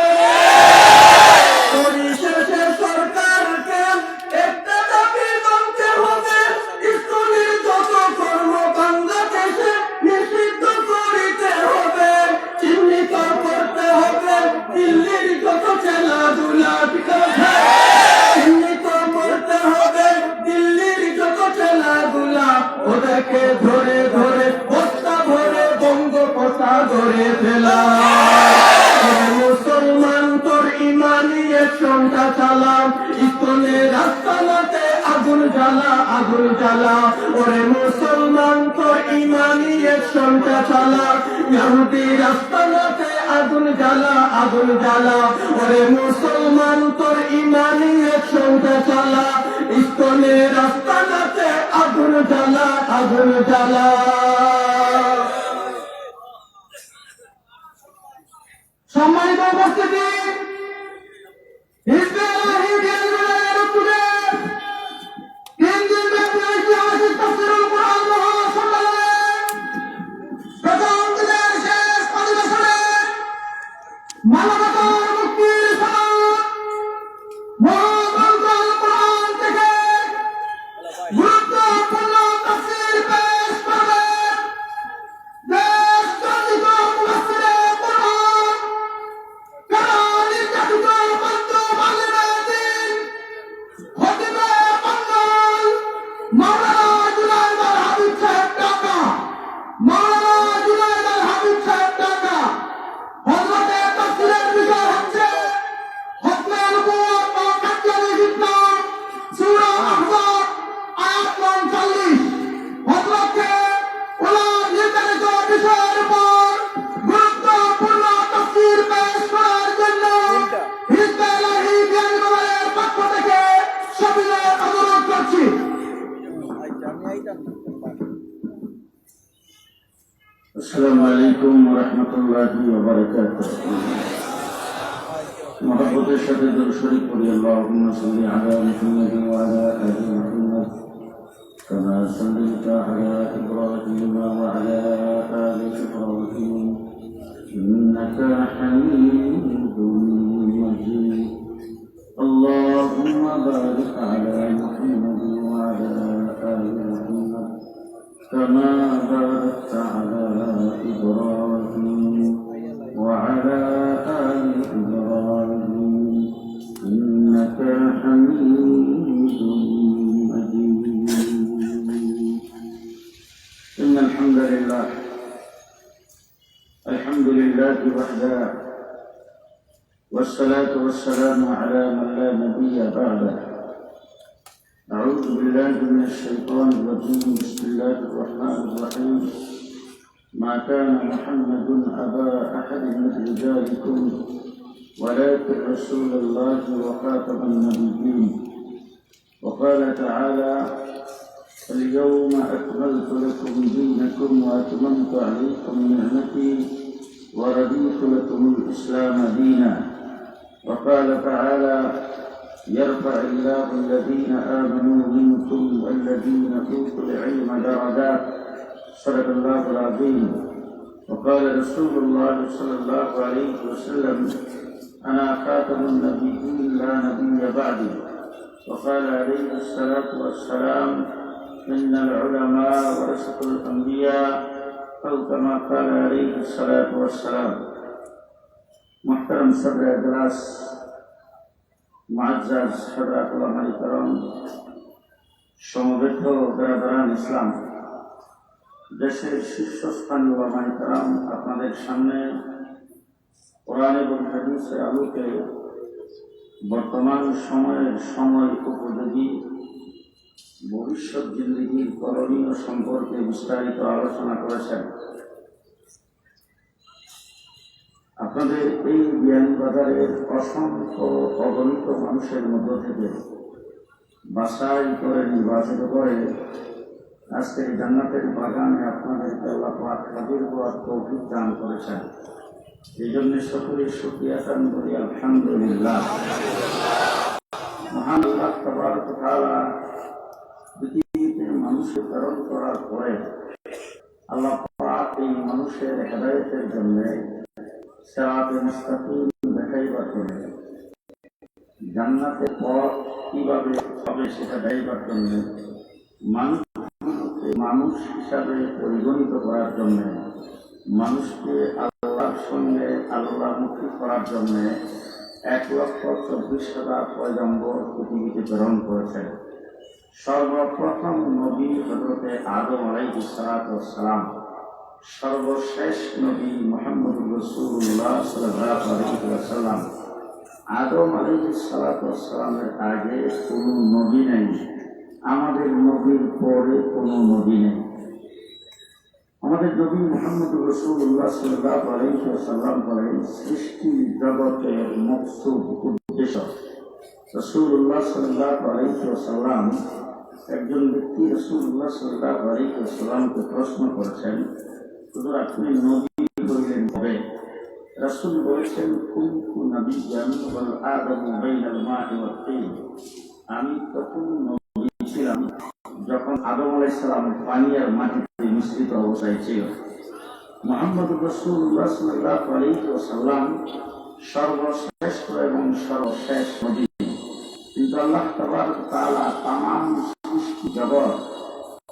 পরিশেষে সরকারকে একটা দাবি মানতে হবে, ইসকনের যত কর্ম বাংলাদেশে নিষিদ্ধ করিতে হবে। চিহ্নিত করতে হবে দিল্লির যত খেলাধুলা, চিহ্নিত করতে হবে দিল্লির যত খেলাধুলা। ওদেরকে ধরে ধরে বস্তা ভরে বঙ্গোপসাগরে ফেলা। মুসলমান তোর ইমানি একশনটা চালাম, ইসকনের আস্তানাতে আগুন জ্বালা আগুন জ্বালা। ওরে মুসলমান তোর ইমানি একশনটা চালাম, ইহুদির আস্তানাতে আগুন জ্বালা আগুন জ্বালা। ওরে মুসলমান তোর ইমানি একশনটা চালা, ইসকনের আস্তানাতে ذو الجلال সম্মানিত উপস্থিতি হিজবে ইলাহি বিয়ানীবাজারের উদ্যোগে 3 দিন ব্যাপী ঐতিহাসিক তাফসীরুল কুরআন মহাসম্মেলনের প্রথম দিনের শেষ অধিবেশনে মানবতার মুক্তির সনদ মহাগ্রন্থ আল কোরআন থেকে গুরুত্বপূর্ণ তাফসীর পেশ করবেন দেশ জাতির মুফাসসিরে কোরআন কারানি জাতির বন্ধু মালিমেদ্দিন খতিবে বাঙ্গাল মাওলানা জুনায়েদ আল হাবিব সাহেব ঢাকা মাওলানা জুনায়েদ আল হাবিব সাহেব ঢাকা হযরতে তাফসীরের বিষয় হচ্ছে খতমে নবুয়ত ও কাজ্জালি ফিতনা সূরা আহজাব আয়াত 39 হযরতকে ওনার নির্ধারিত বিষয়ের উপর গুরুত্বপূর্ণ তাফসীর পেশ করার জন্য হিজবে ইলাহি বিয়ানীবাজারের পক্ষ থেকে সবিনয় অনুরোধ করছি। السلام عليكم ورحمة الله وبركاته. محبت الشديد الشريف اللهم صل على محمد وعلى آل محمد كما صليت على إبراهيم وعلى آل إبراهيم إنك حميد مجيد. اللهم بارك على محمد وعلى آل محمد كما باركت على إبراهيم وعلى آل إبراهيم إنك حميد مجيد. إن الحمد لله وحده والصلاة والسلام على من لا نبي بعده. أعوذ بالله من الشيطان الرجيم. بسم الله الرحمن الرحيم. ما كان محمد أبا أحد من رجالكم ولكن رسول الله وخاتم النبيين. وقال تعالى: اليوم أكملت لكم دينكم وأتممت عليكم نعمتي ورضيت لكم الإسلام دينا. وقال تعالى: يرفع الله الذين آمنوا منكم والذين أوتوا العلم درجات. صدق الله العظيم. وقال رسول الله صلى الله عليه وسلم: أنا خاتم النبيين لا نبي بعدي. وقال عليه الصلاة والسلام: إن العلماء ورثة الأنبياء، أو كما قال عليه الصلاة والسلام. محترم صدر اجلاس، মুআজ্জাজ হযরত উলামায়ে কেরাম, সমবেত বিরাদরান ইসলাম, দেশের শীর্ষস্থানীয় উলামায়ে কেরাম, আপনাদের সামনে কোরআন এবং হাদিসের আলোকে বর্তমান সময়ের সময় উপযোগী ভবিষ্যৎ জিন্দেগির করণীয় সম্পর্কে বিস্তারিত আলোচনা করেছেন। আপনাদের এই বিয়ানীবাজারের অসংখ্য অগণিত মানুষের মধ্য থেকে বাছাই করে নির্বাচিত করে আজকের জান্নাতের বাগানে আপনাদেরকে আল্লাহ পাক হাজির হওয়ার তৌফিক দান করেছেন। এই জন্য সকলের শুকরিয়া আদান করি, আলহামদুলিল্লাহ। মহান আল্লাহ তাবারক ওয়া তাআলা পৃথিবীতে মানুষকে প্রেরণ করার পরে আল্লাহ পাক এই মানুষের হেদায়েতের জন্য সিরাতে মুস্তাকিম দেখাইবার জন্য, জান্নাতের পথ কিভাবে হবে সেটা দেখাইবার জন্য, মানুষকে মানুষ হিসাবে পরিগণিত করার জন্য, মানুষকে আল্লাহর সঙ্গে আল্লাহমুখী করার জন্য 1,24,000 পয়গম্বর পৃথিবীতে প্রেরণ করেছেন। সর্বপ্রথম নবী হযরতে আদম আলাইহিস সালাম, সর্বশেষ নবী মুহাম্মদুর রাসূলুল্লাহ সাল্লাল্লাহু আলাইহি ওয়াসাল্লাম। আদম আলাইহিস সালামের আগে কোনো নবী নেই, আমাদের নবীর পরে কোনো নবী নেই। আমাদের নবী মুহাম্মদুর রাসূলুল্লাহ সাল্লাল্লাহু আলাইহি ওয়াসাল্লাম বলেন, সৃষ্টি জগতের মকসুদ উদ্দেশ্য রাসূলুল্লাহ সাল্লাল্লাহু আলাইহি ওয়াসাল্লাম একজন ব্যক্তি রাসূলুল্লাহ সাল্লাল্লাহু আলাইহি ওয়াসাল্লামকে প্রশ্ন করেছেন, হুজুর আপনি নবী হইলেন কবে? রাসূল বলেছেন, কুনতু নাবিয়্যান ওয়াল আদামু বাইনাল মা'i ওয়াত তিন। আমি তখন নবী ছিলাম যখন আদম আলাইহিস সালাম পানি আর মাটিতে মিশ্রিত অবস্থায় ছিল। মুহাম্মদুর রাসূলুল্লাহ সাল্লাল্লাহু আলাইহি ওয়াসাল্লাম সর্বশ্রেষ্ঠ এবং সর্বশেষ নবী। কিন্তু আল্লাহ তাবারক ওয়া তাআলা তামাম সৃষ্টি জগৎ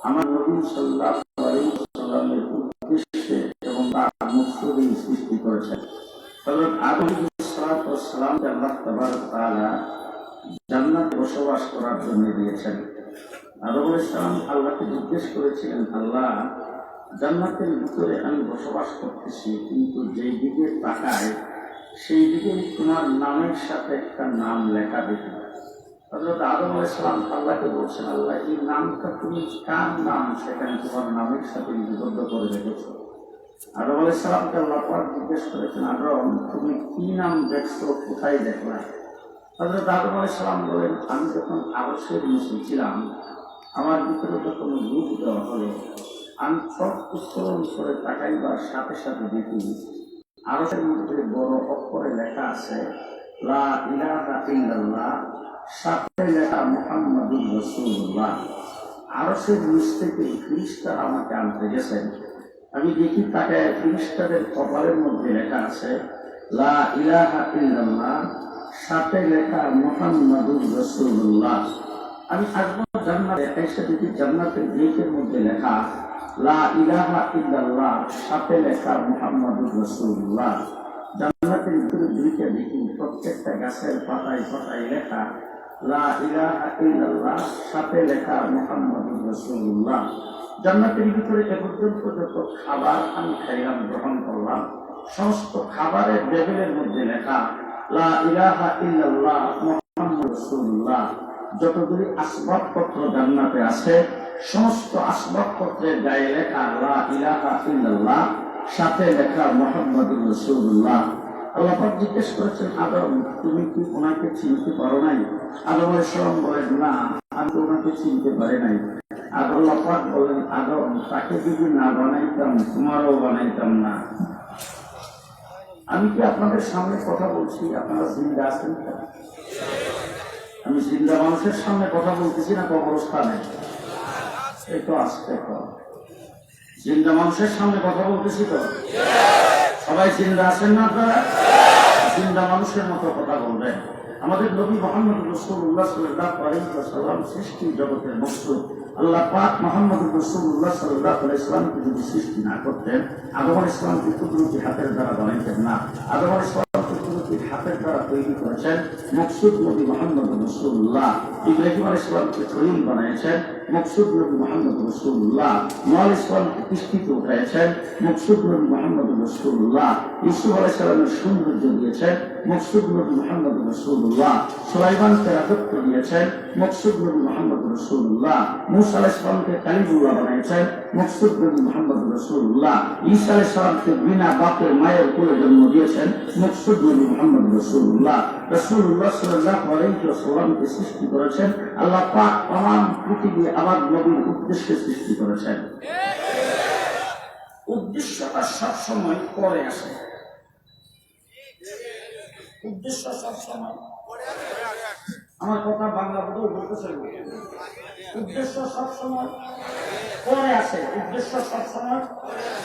আমার নবী সাল্লাল্লাহু আলাইহি ওয়াসাল্লামের উদ্দেশ্যে এবং তার মকসুদে সৃষ্টি করেছেন। হযরত আদম আলাইহিস সালামকে আল্লাহ তাবারক ওয়া তাআলা জান্নাতে বসবাস করার জন্য দিয়েছেন। আদম আলাইহিস সালাম আল্লাহকে জিজ্ঞেস করেছিলেন, আল্লাহ জান্নাতের ভিতরে আমি বসবাস করতেছি, কিন্তু যেই দিকে তাকাই সেই দিকে তোমার নামের সাথে একটা নাম লেখা দেখি। হযরত আদম আলাইহিস সালাম আল্লাহকে বলছেন, আল্লাহ এই নামটা তুমি কার নাম সেখানে তোমার নামের সাথে লিপিবদ্ধ করে রেখেছ? আদম আলাইহিস সালামকে আল্লাহ পাক জিজ্ঞেস করেছেন, আদম তুমি কি নাম দেখছো, কোথায় দেখলা? হযরত আদম আলাইহিস সালাম বলেন, আমি যখন আরশের নিচে ছিলাম, আমার ভিতরে যখন রূপ দেওয়া হলো, আমি চোখ উত্তোলন করে তাকাইবার সাথে সাথে দেখি আরশের মধ্যে বড় অক্ষরে লেখা আছে লা ইলাহা ইল্লাল্লাহ, সাথে লেখা মুহাম্মাদুর রাসূলুল্লাহ। আরশের নিচ থেকে ফেরেশতারা আমাকে আনতে গেছেন। আমি দেখি তাকায় ফেরেশতাদের কপালের মধ্যে লেখা আছে লা ইলাহা ইল্লাল্লাহ, সাথে লেখা মুহাম্মাদুর রাসূলুল্লাহ। আমি আসবো জান্নাতে, এসে দেখি জান্নাতের গেটের মধ্যে লেখা লা ইলাহা ইল্লাল্লাহ, সাথে লেখা মুহাম্মাদুর রাসূলুল্লাহ। জান্নাতের ভিতরে দুইটা দেখি প্রত্যেকটা গাছের পাতায় পাতায় লেখা লা ইলাহা ইল্লাল্লাহ, সাথে লেখা মুহাম্মাদুর রাসূলুল্লাহ। জান্নাতের ভিতরে এ পর্যন্ত যত খাবার আমি খাইলাম, গ্রহণ করলাম, সমস্ত খাবারের টেবিলের মধ্যে লেখা লা ইলাহা ইল্লাল্লাহ মুহাম্মাদুর রাসূলুল্লাহ। যতগুলি আসবাবপত্র জান্নাতে আছে সমস্ত আসবাবপত্রের গায়ে লেখা লা ইলাহা ইল্লাল্লাহ, সাথে লেখা মুহাম্মাদুর রাসূলুল্লাহ। আল্লাহ পাক জিজ্ঞেস করেছেন, আদম তুমি কি ওনাকে চিনতে পারো নাই? আদম আলাইহিস সালাম বলেন, না আমি তো ওনাকে চিনতে পারি নাই। আল্লাহ পাক বলেন, আদম তাকে যদি না বানাইতাম তোমারও বানাইতাম না। আমি কি আপনাদের সামনে কথা বলছি, আপনারা জিন্দা আছেন? আমি জিন্দা মানুষের সামনে কথা বলতেছি না কবরস্থানে? এই তো আসতে জিন্দা মানুষের সামনে কথা বলতেছি তো। সবাই জিন্দা আছেন না আপনারা? জিন্দা মানুষের মতো কথা বলবেন। আমাদের নবী মুহাম্মদ রাসূলুল্লাহ সাল্লাল্লাহু আলাইহি ওয়াসাল্লাম সৃষ্টি জগতের মকসুদ। আল্লাহ পাক মুহাম্মদ রাসূলুল্লাহ সাল্লাল্লাহু আলাইহি ওয়াসাল্লামকে যদি সৃষ্টি না করতেন, আদম আলাইহিস সালামকে কুদরতি হাতের দ্বারা বানাইতেন না। আদম আলাইহিস সালামকে কুদরতি হাতের দ্বারা তৈরি করেছেন মকসুদ নবী মুহাম্মদ রাসূলুল্লাহ। ইব্রাহিম আলাইহিস সালামকে খলিল বানিয়েছেন মকসুদ নবী মুহাম্মদ রাসূলুল্লাহ। নূহ আলাইহিস সালামকে কিস্তিতে উঠাইছেন মকসুদ নবী মুহাম্মদ রাসূলুল্লাহ। ইউসুফ আলাইহিস সালামের সৌন্দর্য দিয়েছেন মকসুদ নবী মুহাম্মদ রাসূলুল্লাহ। সুলাইমানকে রাজত্ব দিয়েছেন মকসুদ নবী মুহাম্মদ রাসূলুল্লাহ। মুসা আলাইহিস সালামকে কালিমুল্লাহ বানিয়েছেন মকসুদ নবী মুহাম্মদ রাসূলুল্লাহ। ঈসা আলাইহিস সালামকে বিনা বাপের মায়ের কোলে জন্ম দিয়েছেন মকসুদ নবী মুহাম্মদ রাসূলুল্লাহ। রাসূলুল্লাহ সাল্লাল্লাহু আলাইহি ওয়াসাল্লামকে সৃষ্টি করেছেন আল্লাহ পাক तमाम পৃথিবী আমার নবীর উদ্দেশ্যে সৃষ্টি করেছেন। উদ্দেশ্যটা সবসময় পরে আসে, উদ্দেশ্য সবসময় আমার কথা বাংলা বোধ বলতেছে, উদ্দেশ্য সবসময় পরে আসে, উদ্দেশ্য সবসময়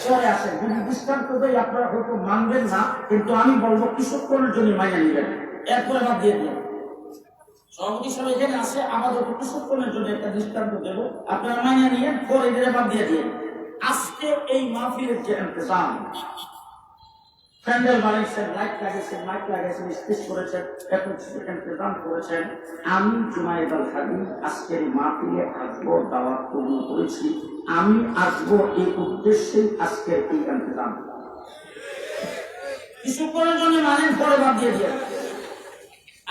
পরে আসে। যদি দৃষ্টান্ত দেয় আপনারা হয়তো মানবেন না, কিন্তু আমি বলবো কিছুক্ষণের জন্য মাইনে নিবেন, এরপরে বাদ দিয়ে দিন। সভাপতি সব এখানে আসে, আমাদের কিছুক্ষণের জন্য একটা দৃষ্টান্ত দেবো, আপনারা মাইনে নিয়ে পরে দিলে বাদ দিয়ে দিন। আজকে এই মাহফিলের যে ইন্তজাম, প্যান্ডেল বানিয়েছেন, লাইট লাগিয়েছেন, মাইক লাগিয়েছেন, স্টেজ করেছেন, এত ইন্তজাম করেছেন, আমি জুনায়েদ আল হাবিব আজকের মাহফিলে আসবো, দাওয়াত কবুল করেছি, আমি আসবো এই উদ্দেশ্যেই আজকের এই ইন্তজাম। কিছুক্ষণের জন্য মানেন, পরে বাদ দিয়ে দিয়ে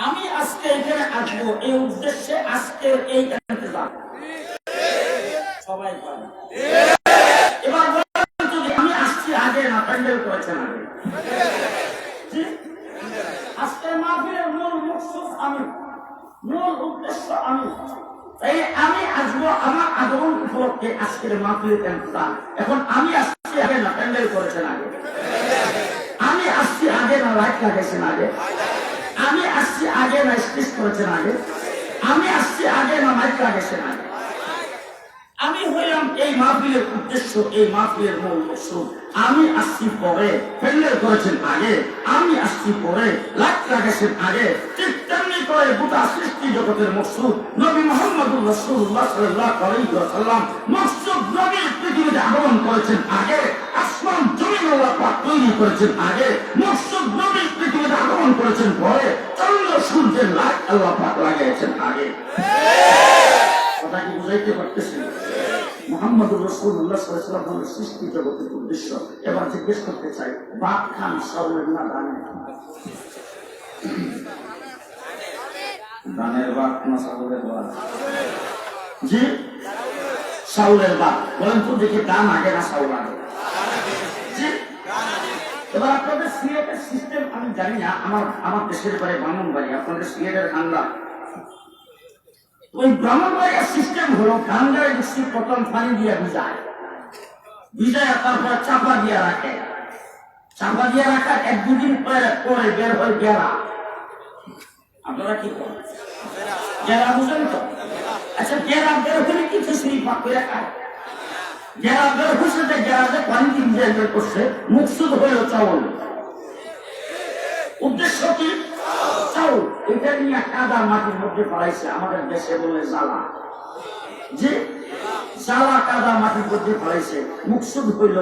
আমি আজকে এখানে আসবো এই উদ্দেশ্যে আজকের এই ইন্তজাম। সবাই পাবে। এবার যদি আমি আসছি আগে না প্যান্ডেল করেছেন আগে, আজকের মাহফিলের মূল মকসুদ আমি, মূল উদ্দেশ্য আমি। তাই আমি আসবো আমার আগমন উপলক্ষে আজকের মাহফিলের ইন্তজাম। এখন আমি আসছি আগে না প্যান্ডেল করেছেন আগে, আমি আসছি আগে না লাইট লাগাইছেন আগে, আমি আসছি আগে না স্টেজ করেছেন আগে, আমি আসছি আগে না মাইক লাগাইছেন আগে। আমি হইলাম এই মাহফিলের উদ্দেশ্য, এই মাহফিলের মূল মকসুদ। আমি আসছি পরে, প্যান্ডেল করেছেন আগে, আমি আসছি পরে, লাইট লাগাইছেন আগে। ঠিক তেমনি করে গোটা সৃষ্টি জগতের মকসুদ নবী মুহাম্মদুর রাসূলুল্লাহ সাল্লাল্লাহু আলাইহি ওয়াসাল্লাম মকসুদ নবী পৃথিবীতে আগমন করেছেন আগে, আসমান জমিন আল্লাহ পাক তৈরি করেছেন আগে, মকসুদ নবী পৃথিবীতে আগমন করেছেন পরে, চন্দ্র সূর্যের লাইট আল্লাহ পাক লাগিয়েছেন আগে। কথা কি বুঝাইতে পারতেছেন? মুহাম্মদুর রাসূলুল্লাহ সাল্লাল্লাহু আলাইহি ওয়াসাল্লামের সৃষ্টি জগতের উদ্দেশ্য। এবার জিজ্ঞেস করতে চাই, বাপ খান সাউলের না দানের? দানের বাপ না সাউলের বাপ? জি, সাউলের বাপ। বলেন তো দেখি, দান আগে না সাউল আগে? জি। এবার আপনাদের সিলেটের সিস্টেম আমি জানি না, আমার দেশের বাড়ি ব্রাহ্মণবাড়ি, আপনাদের সিলেটের কান্দা। ওই ব্রাহ্মণবাড়ির সিস্টেম হলো গাঙ্গায় বৃষ্টি প্রথম পানি দিয়ে ভিজায়, ভিজায় তারপরে চাপা দিয়ে রাখে, চাপা দিয়ে রাখার 1-2 দিন পরে বের হয় গেরা। আপনারা কি করেন? গেরা বুঝেন তো? আচ্ছা, গেরা বের হলে কি খিচুড়ি পাক করে খায়? গেরা বের হচ্ছে যে গেরাতে পানি দিয়ে ভিজায় বের করছে, মুকসুদ হইল চাউল। উদ্দেশ্য কি? চাউল। এটা নিয়ে কাদা মাটির মধ্যে পড়াইছে, আমাদের দেশে বলে জ্বালা। যে জ্বালা কাদা মাটির মধ্যে পড়াইছে, মুকসুদ হইল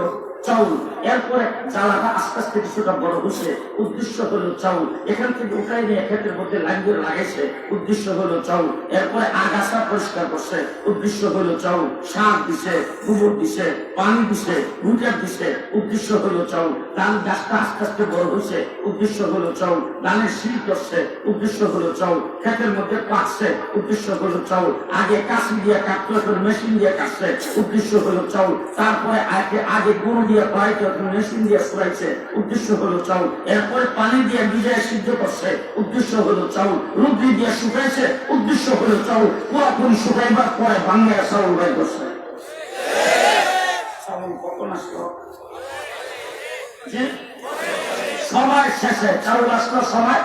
চাউল। এরপরে জ্বালাটা আস্তে আস্তে কিছুটা বড় হয়েছে, উদ্দেশ্য হলো চাউল। এখান থেকে উঠাই নিয়ে ক্ষেতের মধ্যে লাইন করে লাগাইছে, উদ্দেশ্য হলো চাউল। এরপরে আগাছা পরিষ্কার করছে, উদ্দেশ্য হলো চাউল। সার দিছে, গোবর দিছে, পানি দিছে, রুটার দিছে, উদ্দেশ্য হলো চাউল। ধান গাছটা আস্তে আস্তে বড় হয়েছে, উদ্দেশ্য হলো চাউল। ধানের শিল করছে, উদ্দেশ্য হলো চাউল। ক্ষেতের মধ্যে পাকছে, উদ্দেশ্য হলো চাউল। আগে কাশি দিয়ে কাটতে, এখন মেশিন দিয়ে কাটছে, উদ্দেশ্য হলো চাউল। তারপরে আগে গরু দিয়ে পাইতে, মেশিন দিয়ে ছড়াইছে, উদ্দেশ্য হলো চাউল। এরপরে পানি দিয়ে ভিজায় সিদ্ধ করছে, উদ্দেশ্য হলো চাউল। রুদ্রি দিয়ে শুকাইছে, উদ্দেশ্য হলো চাউল। পুরাপুরি শুকাইবার পরে বাংলায় চাউল বের করছে। চাউল কখন আসলো? সবাই শেষে চাউল আসলো, সবাই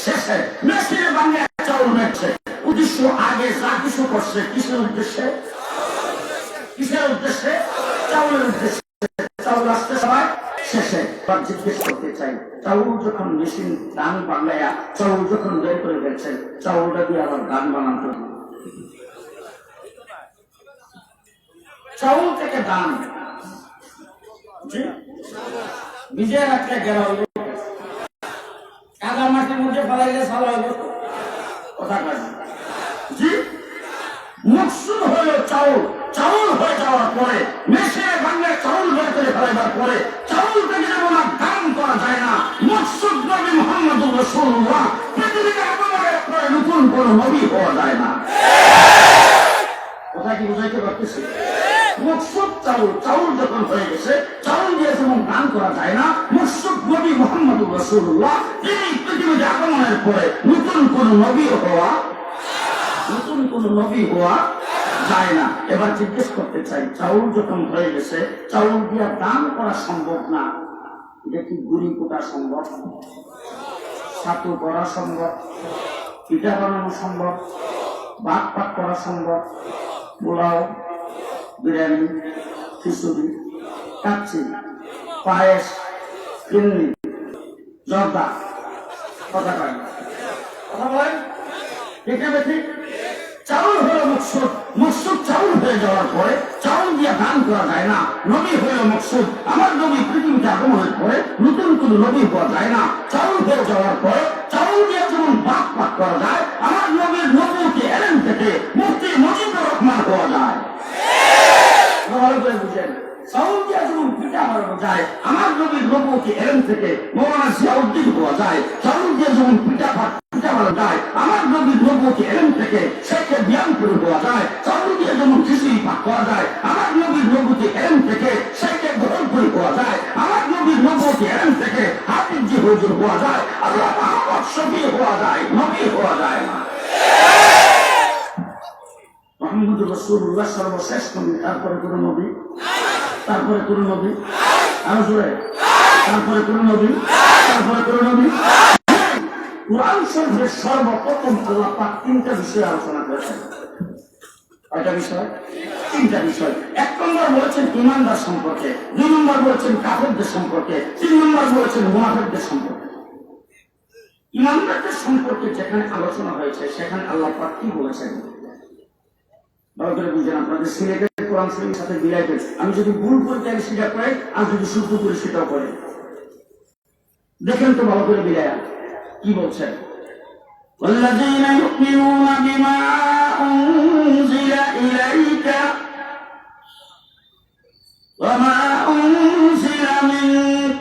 শেষে মেশিনে বাংলায় চাউল মেটছে। উদ্দেশ্য আগে যা কিছু করছে কিসের উদ্দেশ্যে? কিসের উদ্দেশ্যে? চাউলের উদ্দেশ্যে। চাউল আসতে সবাই শেষে। জিজ্ঞেস করতে চাই, চাউল যখন মেশিন ধান বাংলায় চাউল যখন বের করে ফেলছেন, চাউলটা দিয়ে আবার ধান বানাতে হবে। চাউল থেকে ধান ভিজে রাখলে গেরা হইল, কাদা মাটির মধ্যে ফেলাইলে সালা হইল। কথা কয় জি। মকসুদ হইল চাউল। চাউল হয়ে যাওয়ার পরে মেশিনে বাংলায় চাউল বের করে ফেলাইবার পরে চাউল থেকে যেমন আর দান করা যায় না, মকসুদ নবী মুহাম্মদুর রাসূলুল্লাহ পৃথিবীতে আগমনের পরে নতুন কোন নবী হওয়া যায় না। কথা কি বুঝাইতে পারতেছি? মকসুদ চাউল। চাউল যখন হয়ে গেছে, চাউল দিয়ে যেমন দান করা যায় না, মকসুদ নবী মুহাম্মদুর রাসূলুল্লাহ তিনি পৃথিবীতে আগমনের পরে নতুন কোন নবী হওয়া যায় না। এবার জিজ্ঞেস করতে চাই, চাউল যখন হয়ে গেছে, চাউল দিয়ে দান করা সম্ভব না, এটা কি গুড়ি কোটা সম্ভব? ছাতু করা সম্ভব? পিঠা বানানো সম্ভব? ভাত পাক করা সম্ভব? পোলাও, বিরিয়ানি, খিচুড়ি, কাচ্চি, পায়েস, কিন্নি, জর্দা, কথা বলেন, কথা বলেন, ঠিক আছে? ঠিক। চাউল হলো মকসুদ। মকসুদ চাউল হয়ে যাওয়ার পরে চাউল দিয়ে দান করা যায় না, নবী হলো মকসুদ। আমার নবী পৃথিবীতে আগমনের পরে নতুন কোন নবী হওয়া যায় না। চাউল হয়ে যাওয়ার পরে চাউল দিয়ে যেমন ভাত পাক করা যায়, আমার নবীর নবুয়তে এলেম থেকে মুফতি মুজিবুর রহমান হওয়া যায়। ভালো করে বুঝেন, চাউল দিয়ে যেমন পিঠা বানানো যায়, আমার নবীর নবুয়তে এলেম থেকে মৌলানা জিয়াউদ্দিন হওয়া যায়। চাউল দিয়ে যেমন পিঠা বানানো যায়, আমার নবীর নবুয়তে এলেম থেকে শেখে বিয়ান করে হওয়া যায়। চাউল দিয়ে যেমন খিচুড়ি পাক করা যায়, আমার নবীর নবুয়তে এলেম থেকে শেখে গ্রহণ করে হওয়া যায়। আমার নবীর নবুয়তে এলেম থেকে হাফিজ হুজুর হওয়া যায়। আল্লাহ মুহাম্মদ শফি হওয়া যায়, নবী হওয়া যায় না। রাসূলুল্লাহ সর্বশেষ নবী, তারপরে কোন নবী, তারপরে কোন নবী, আরো জোরে, তারপরে কোন নবী, তারপরে কোন নবী। কুরআন শরীফের সর্বপ্রথম আল্লাহ পাক তিনটা বিষয়ে আলোচনা করেছেন। কয়টা বিষয়? তিনটা বিষয়। এক নম্বর বলেছেন ঈমানদার সম্পর্কে, দুই নম্বর বলেছেন কাফেরদের সম্পর্কে, তিন নম্বর বলেছেন মুনাফিকদের সম্পর্কে। ঈমানদারদের সম্পর্কে যেখানে আলোচনা হয়েছে সেখানে আল্লাহ পাক কি বলেছেন ভালো করে বুঝেন। আপনাদের সিলেটের কোরআন শরীফের সাথে মিলাইবেন। আমি যদি ভুল করি তাহলে সেটা করে, আর যদি শুদ্ধ করি সেটাও করে দেখেন তো ভালো করে মিলাইয়া কি বলছেন। والذين يؤمنون بما أنزل إليك وما أنزل من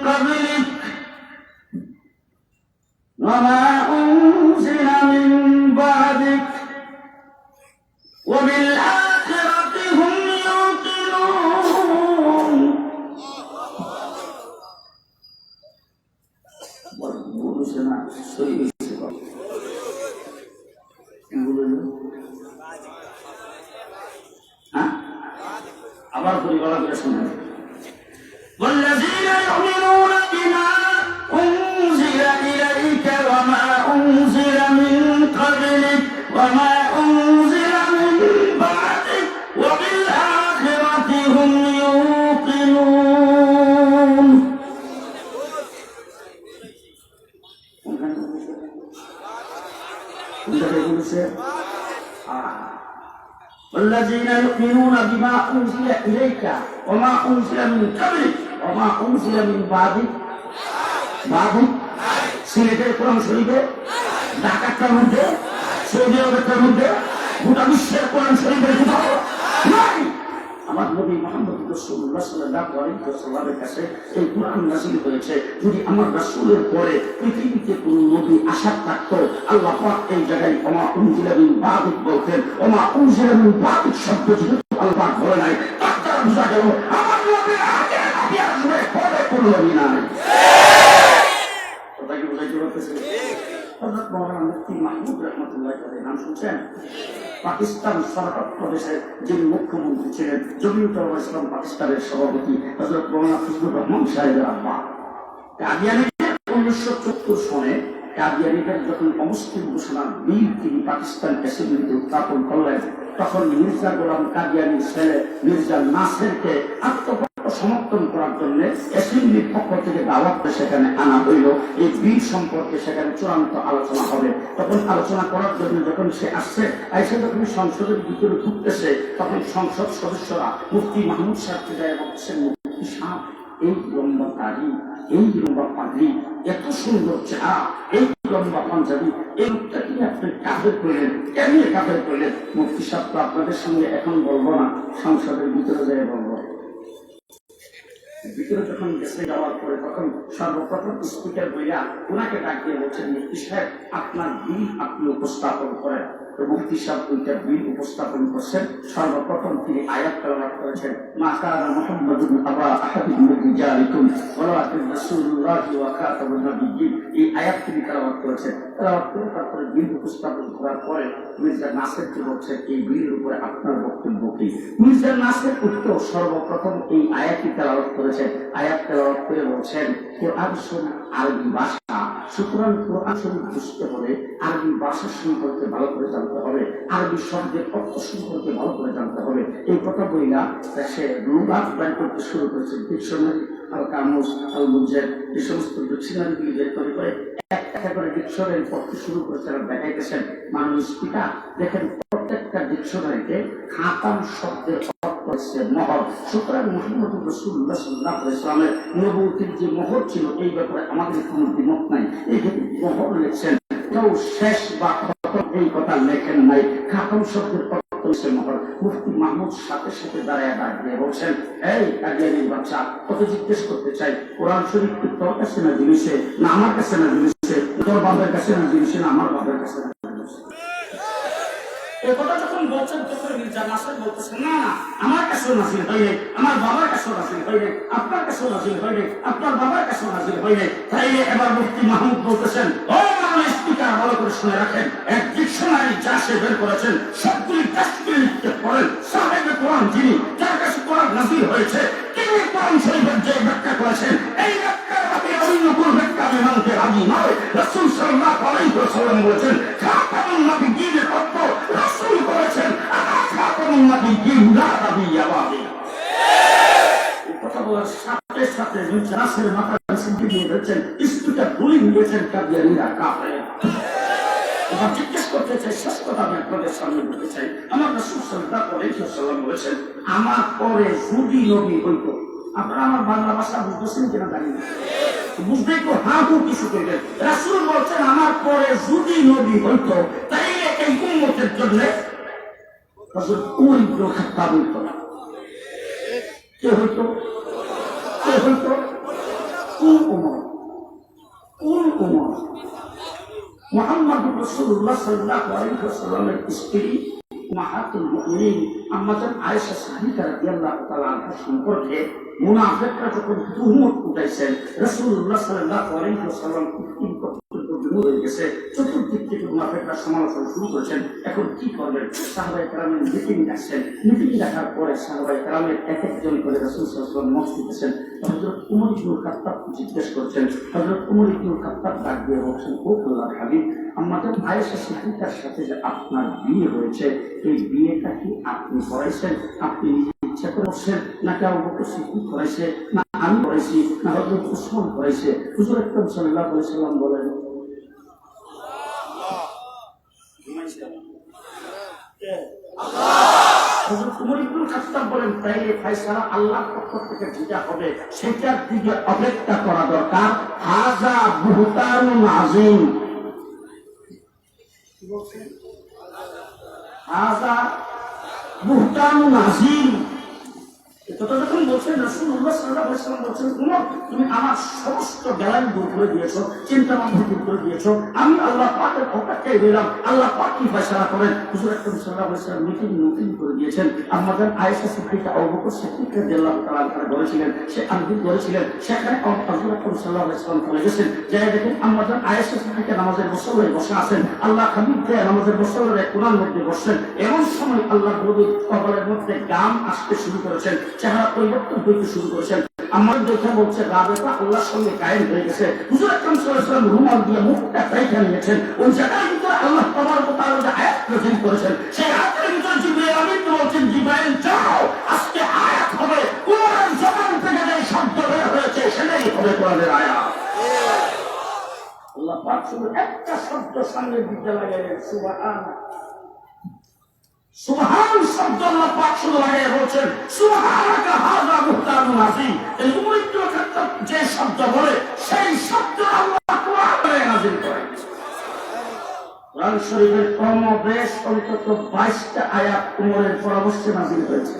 قبلك وما أنزل من بعدك وبالآخرة هم يوقنون বলছেনা সই হয়েছে আবার পরিবার করে শুনে والذين يؤمنون بما أنزل إليك وما أنزل من قبلك وما أنزل من بعدك وبالآخرة هم يوقنون والذين يؤمنون بما أنزل إليك وما أنزل من قبلك وما أنزل من بعدك সিলেটের কোরআন শরীফে, ঢাকার মধ্যে, সৌদি আরবের মধ্যে, গোটা বিশ্বের কোরআন শরীফের কোথাও নাই। আমার নবী মুহাম্মদ রাসূলুল্লাহ সাল্লাল্লাহু আলাইহি ওয়াসাল্লামের কাছে এই কোরআন নাযিল হয়েছে। যদি আমার রাসূলের পরে পৃথিবীতে কোন নবী আশা থাকতো, আল্লাহ পাক এই জায়গায় ওমা উনজিলা মিন বাদিক বলতেন। ওমা উনজিলা মিন বাদিক শব্দ যেহেতু আল্লাহ পাক বলে নাই, তার দ্বারা বোঝা গেল আমার নবীর আগে নবী আসবে, পরে কোন নবী নাই। কথা কি বুঝাইতে পারতেছে? হযরত মাওলানা মুফতি মাহমুদ রাহমাতুল্লাহ আলাইহি নাম শুনছেন? পাকিস্তান সরকার প্রদেশের যিনি মুখ্যমন্ত্রী ছিলেন, জমিয়ত উলামা ইসলাম পাকিস্তানের সভাপতি হযরত মাওলানা ফজলুর রহমান সাহেবের আব্বা। কাদিয়ানীদের 1974 সনে কাদিয়ানীদের যখন অমুসলিম ঘোষণার বিল তিনি পাকিস্তান অ্যাসেম্বলিতে উত্থাপন করলেন, তখন মির্জা গোলাম কাদিয়ানীর ছেলে মির্জা নাসেরকে সমর্থন করার জন্য অ্যাসেম্বলির পক্ষ থেকে দাওয়াত সেখানে আনা হইল। এই বিল সম্পর্কে সেখানে চূড়ান্ত আলোচনা হবে। তখন আলোচনা করার জন্য যখন সে আসছে, আইসে যখন সংসদের ভিতরে ঢুকতেছে, তখন সংসদ সদস্যরা মুফতি মাহমুদ সাহেবকে যায় বলছেন, মুফতি সাহেব এই লম্বা দাড়ি, এই লম্বা পাগড়ি, এত সুন্দর চেহারা, এই লম্বা পাঞ্জাবি, এই লোকটা কি আপনি কাফের করলেন? কেমনি কাফের করলেন? মুফতি সাহেব তো আপনাদের সঙ্গে এখন বলবো না, সংসদের ভিতরে যায় বলবো। ভিতরে যখন গেছে যাওয়ার পরে তখন সর্বপ্রথম স্পিকার বইয়া ওনাকে ডাক দিয়ে বলছেন, মুফতি সাহেব আপনার বিল আপনি উপস্থাপন করেন। তো মুফতি সাহেব ওইটা বিল উপস্থাপন করছেন। সর্বপ্রথম তিনি আয়াত তেলাওয়াত করেছেন, মা কানা মুহাম্মাদুন আবা আহাদিন মিন রিজালিকুম ওয়ালাকিন রাসূলুল্লাহি ওয়া খাতামুন নাবিয়্যিন। এই আয়াত তিনি তেলাওয়াত করেছেন। তেলাওয়াত করে তারপরে বিল উপস্থাপন করার পরে মির্জা নাসেরকে বলছেন, এই বিলের উপরে আপনার বক্তব্য কি? মির্জা নাসের উত্তর সর্বপ্রথম এই আয়াতটি তেলাওয়াত করেছেন। আয়াত তেলাওয়াত করে বলছেন, কোরআন শরীফ আরবি ভাষা, সুতরাং কোরআন শরীফ বুঝতে হলে আরবি ভাষা সম্পর্কে ভালো করে জানতে হবে, আরবি শব্দের অর্থ সম্পর্কে ভালো করে জানতে হবে। এই কথা বইলা সে লুগাত বের করতে শুরু করেছে। ডিকশনারি, আল কামুস, আল মুজাদ, এই সমস্ত ডিকশনারিগুলি বের করে একটা করে ডিকশনারি পড়তে শুরু করেছেন। দেখাইতেছেন মানুষ পিতা, দেখেন প্রত্যেকটা ডিকশনারিতে খাতাম শব্দের অর্থ হচ্ছে মোহর। সুতরাং মুহাম্মদ রাসূলুল্লাহ সাল্লাল্লাহু আলাইহি ওয়াসাল্লামের নবুয়তির যে মোহর ছিল, এই ব্যাপারে আমাদের কোনো দ্বিমত নাই। এই যে মোহর লিখছেন, কেউ শেষ বা খতম এই কথা লেখেন নাই। খাতম শব্দের অর্থ হচ্ছে মোহর। মুফতি মাহমুদ সাথে সাথে দাঁড়ায় ডাক দিয়ে বলছেন, এই কাদিয়ানীর বাচ্চা, তোকে জিজ্ঞেস করতে চাই, কোরআন শরীফ কি তোর কাছে না জিনিসে, না আমার কাছে না জিনিসে, তোর বাবার কাছে না জিনিসে, না আমার বাবার কাছে না জিনিসে? এই কথা যখন বলছেন তখন মির্জা নাসের বলতেছেন, না না, আমার কাছেও নাজিল হয়নি, আমার বাবার কাছেও নাজিল হয়নি, আপনার কাছেও নাজিল হয়নি, আপনার বাবার কাছেও নাজিল হয়নি। তাই এবার মুফতি মাহমুদ বলতেছেন, ও মাওলানা স্পিকার, আপনারা ভালো করে শুনে রাখেন, এক ডিকশনারি যা সে বের করেছেন সবগুলি টেস্টগুলি লিখতে পড়েন। সাহেবে কোরআন যিনি, যার কাছে কোরআন নাযিল হয়েছে, তিনি কোরআন শরীফের যে ব্যাখ্যা করেছেন, এই ব্যাখ্যার আমি অন্য কোন ব্যাখ্যা আমি মানতে রাজি নয়। রাসূল সাল্লাল্লাহু আলাইহি ওয়াসাল্লাম বলেছেন, খাতামুন নবিয়্যিনের অর্থ রাসূল করেছেন, আনা খাতামুন নবিয়্যিন লা নাবিয়্যা বাদি। কথা বলার সাথে সাথে নাসের মাথা সিদ্ধি দিয়ে ধরছেন, স্পিকার গুলি নিয়েছেন কাদিয়ানীরা কাফের। এবার জিজ্ঞেস করতে চাই, শেষ কথা আমি আপনাদের সামনে বলতে চাই, আমার রাসূল সাল্লাল্লাহু আলাইহি ওয়াসাল্লাম বলেছেন, আমার পরে যদি নবী হইত, আপনারা আমার বাংলা ভাষা বুঝতেছেন কিনা জানি না, বুঝতেই তো হাঁটু কিছু করবেন। রাসূল বলছেন, আমার পরে যদি নবী হইত, তাইলে এই উম্মতের জন্য হযরত উমর ইবনে খাত্তাব হইত। কে হইত? কে হইত? কোন উমর? কোন উমর? মুহাম্মদুর রাসূলুল্লাহ সাল্লাল্লাহু আলাইহি ওয়াসাল্লামের স্ত্রী উম্মাহাতুল মুমিনিন আম্মা জান আয়েশা সিদ্দিকা রাদিয়াল্লাহু তাআলা আনহা সম্পর্কে মুনাফিকরা যখন তুহমত উঠাইছেন, রাসূলুল্লাহ সাল্লাল্লাহু আলাইহি ওয়াসাল্লাম হয়ে গেছে, চতুর্দিক থেকে মুনাফিকরা সমালোচনা শুরু করেছেন। এখন কি করবেন? সাহাবায়ে কেরামের মিটিং ডাকছেন। মিটিং ডাকার পরে সাহাবায়ে কেরামের এক একজন করে রাসূল সাল্লাল্লাহু আলাইহি ওয়াসাল্লাম মত দিতেছেন। হযরত উমর ইবনে খাত্তাব জিজ্ঞেস করছেন, হযরত উমর ইবনে খাত্তাব ডাক দিয়ে বলছেন, ও আল্লাহর হাবিব, আমাদের আয়েশা সিদ্দিকার সাথে যে আপনার বিয়ে হয়েছে, এই বিয়েটা কি আপনি করাইছেন? আপনি ইচ্ছা করছেন, নাকি আবু বকর সিদ্দিক করাইছে, না আমি করাইছি, না হযরত উসমান করাইছে? হুজুর আকরাম সাল্লাল্লাহু আলাইহি ওয়াসাল্লাম বলেন, তাইলে ফায়সালা আল্লাহর পক্ষ থেকে যেটা হবে সেটার দিকে অপেক্ষা করা দরকার। হাযা বুহতানুন আযীম। কি বলছেন? হাযা বুহতানুন আযীম। এটা যখন বলছেন, রাসূলুল্লাহ সাল্লাল্লাহু আলাইহি ওয়াসাল্লাম বলছেন, উমর, তুমি আমার সমস্ত জ্ঞান দূর করে দিয়েছো, চিন্তা ভাবনা দূর করে দিয়েছো, আমি আল্লাহ পাকের অপেক্ষায় রইলাম, আল্লাহ পাক কি ফয়সালা করেন। হুজুর আকরাম সাল্লাল্লাহু আলাইহি ওয়াসাল্লাম মিটিং করে দিয়েছেন। আম্মা জান আয়েশা সিদ্দিকা আবু বকর সিদ্দিক রাদিয়াল্লাহু তাআলা আনহা বলেছিলেন, সে আনন্দিত করেছিলেন, সেখানে হুজুর আকরাম সাল্লাল্লাহু আলাইহি ওয়াসাল্লাম চলে গেছেন। যাই দেখেন আম্মা জান আয়েশা সিদ্দিকা নামাজের মুসল্লায় বসে আছেন, আল্লাহ হাবিব নামাজের মুসল্লায় কোরআন মধ্যে বসছেন। এমন সময় আল্লাহ নবী কপালের মধ্যে গাম আসতে শুরু করেছেন, চেহারা পরিবর্তন হইতে শুরু করেছেন। আমার দেখে বলছে, রাবেতা আল্লাহর সঙ্গে কায়েম হয়ে গেছে। হুজুর আকরাম সাল্লাল্লাহু আলাইহি ওয়াসাল্লাম রুমাল দিয়ে মুখটা ঢেকে নিয়েছেন। ওই জায়গায় ভিতরে আল্লাহ তাবারক ওয়া তাআলা যে আয়াত নাযিল করেছেন, সেই আয়াতের ভিতরে জিবরাইল আমিন বলছেন, জিবরাইল যাও, আজকে আয়াত হবে, কোরআন জবান থেকে যে শব্দ বের হয়েছে সেটাই হবে কোরআনের আয়াত। আল্লাহ পাক শুধু একটা শব্দ সামনে দিতে লাগাইলেন, সুবহান। সুবহান শব্দ আল্লাহ পাক শুধু লাগাই বলছেন, সুবহানাকা হাযা বুহতানুন আযীম। এই উমর ইবনে খাত্তাব যে শব্দ বলে, সেই শব্দ আল্লাহ কোরআনে নাযিল করেন। কোরআন শরীফের কমবেশ অন্তত 22টা আয়াত উমরের পরামর্শে নাযিল হয়েছে।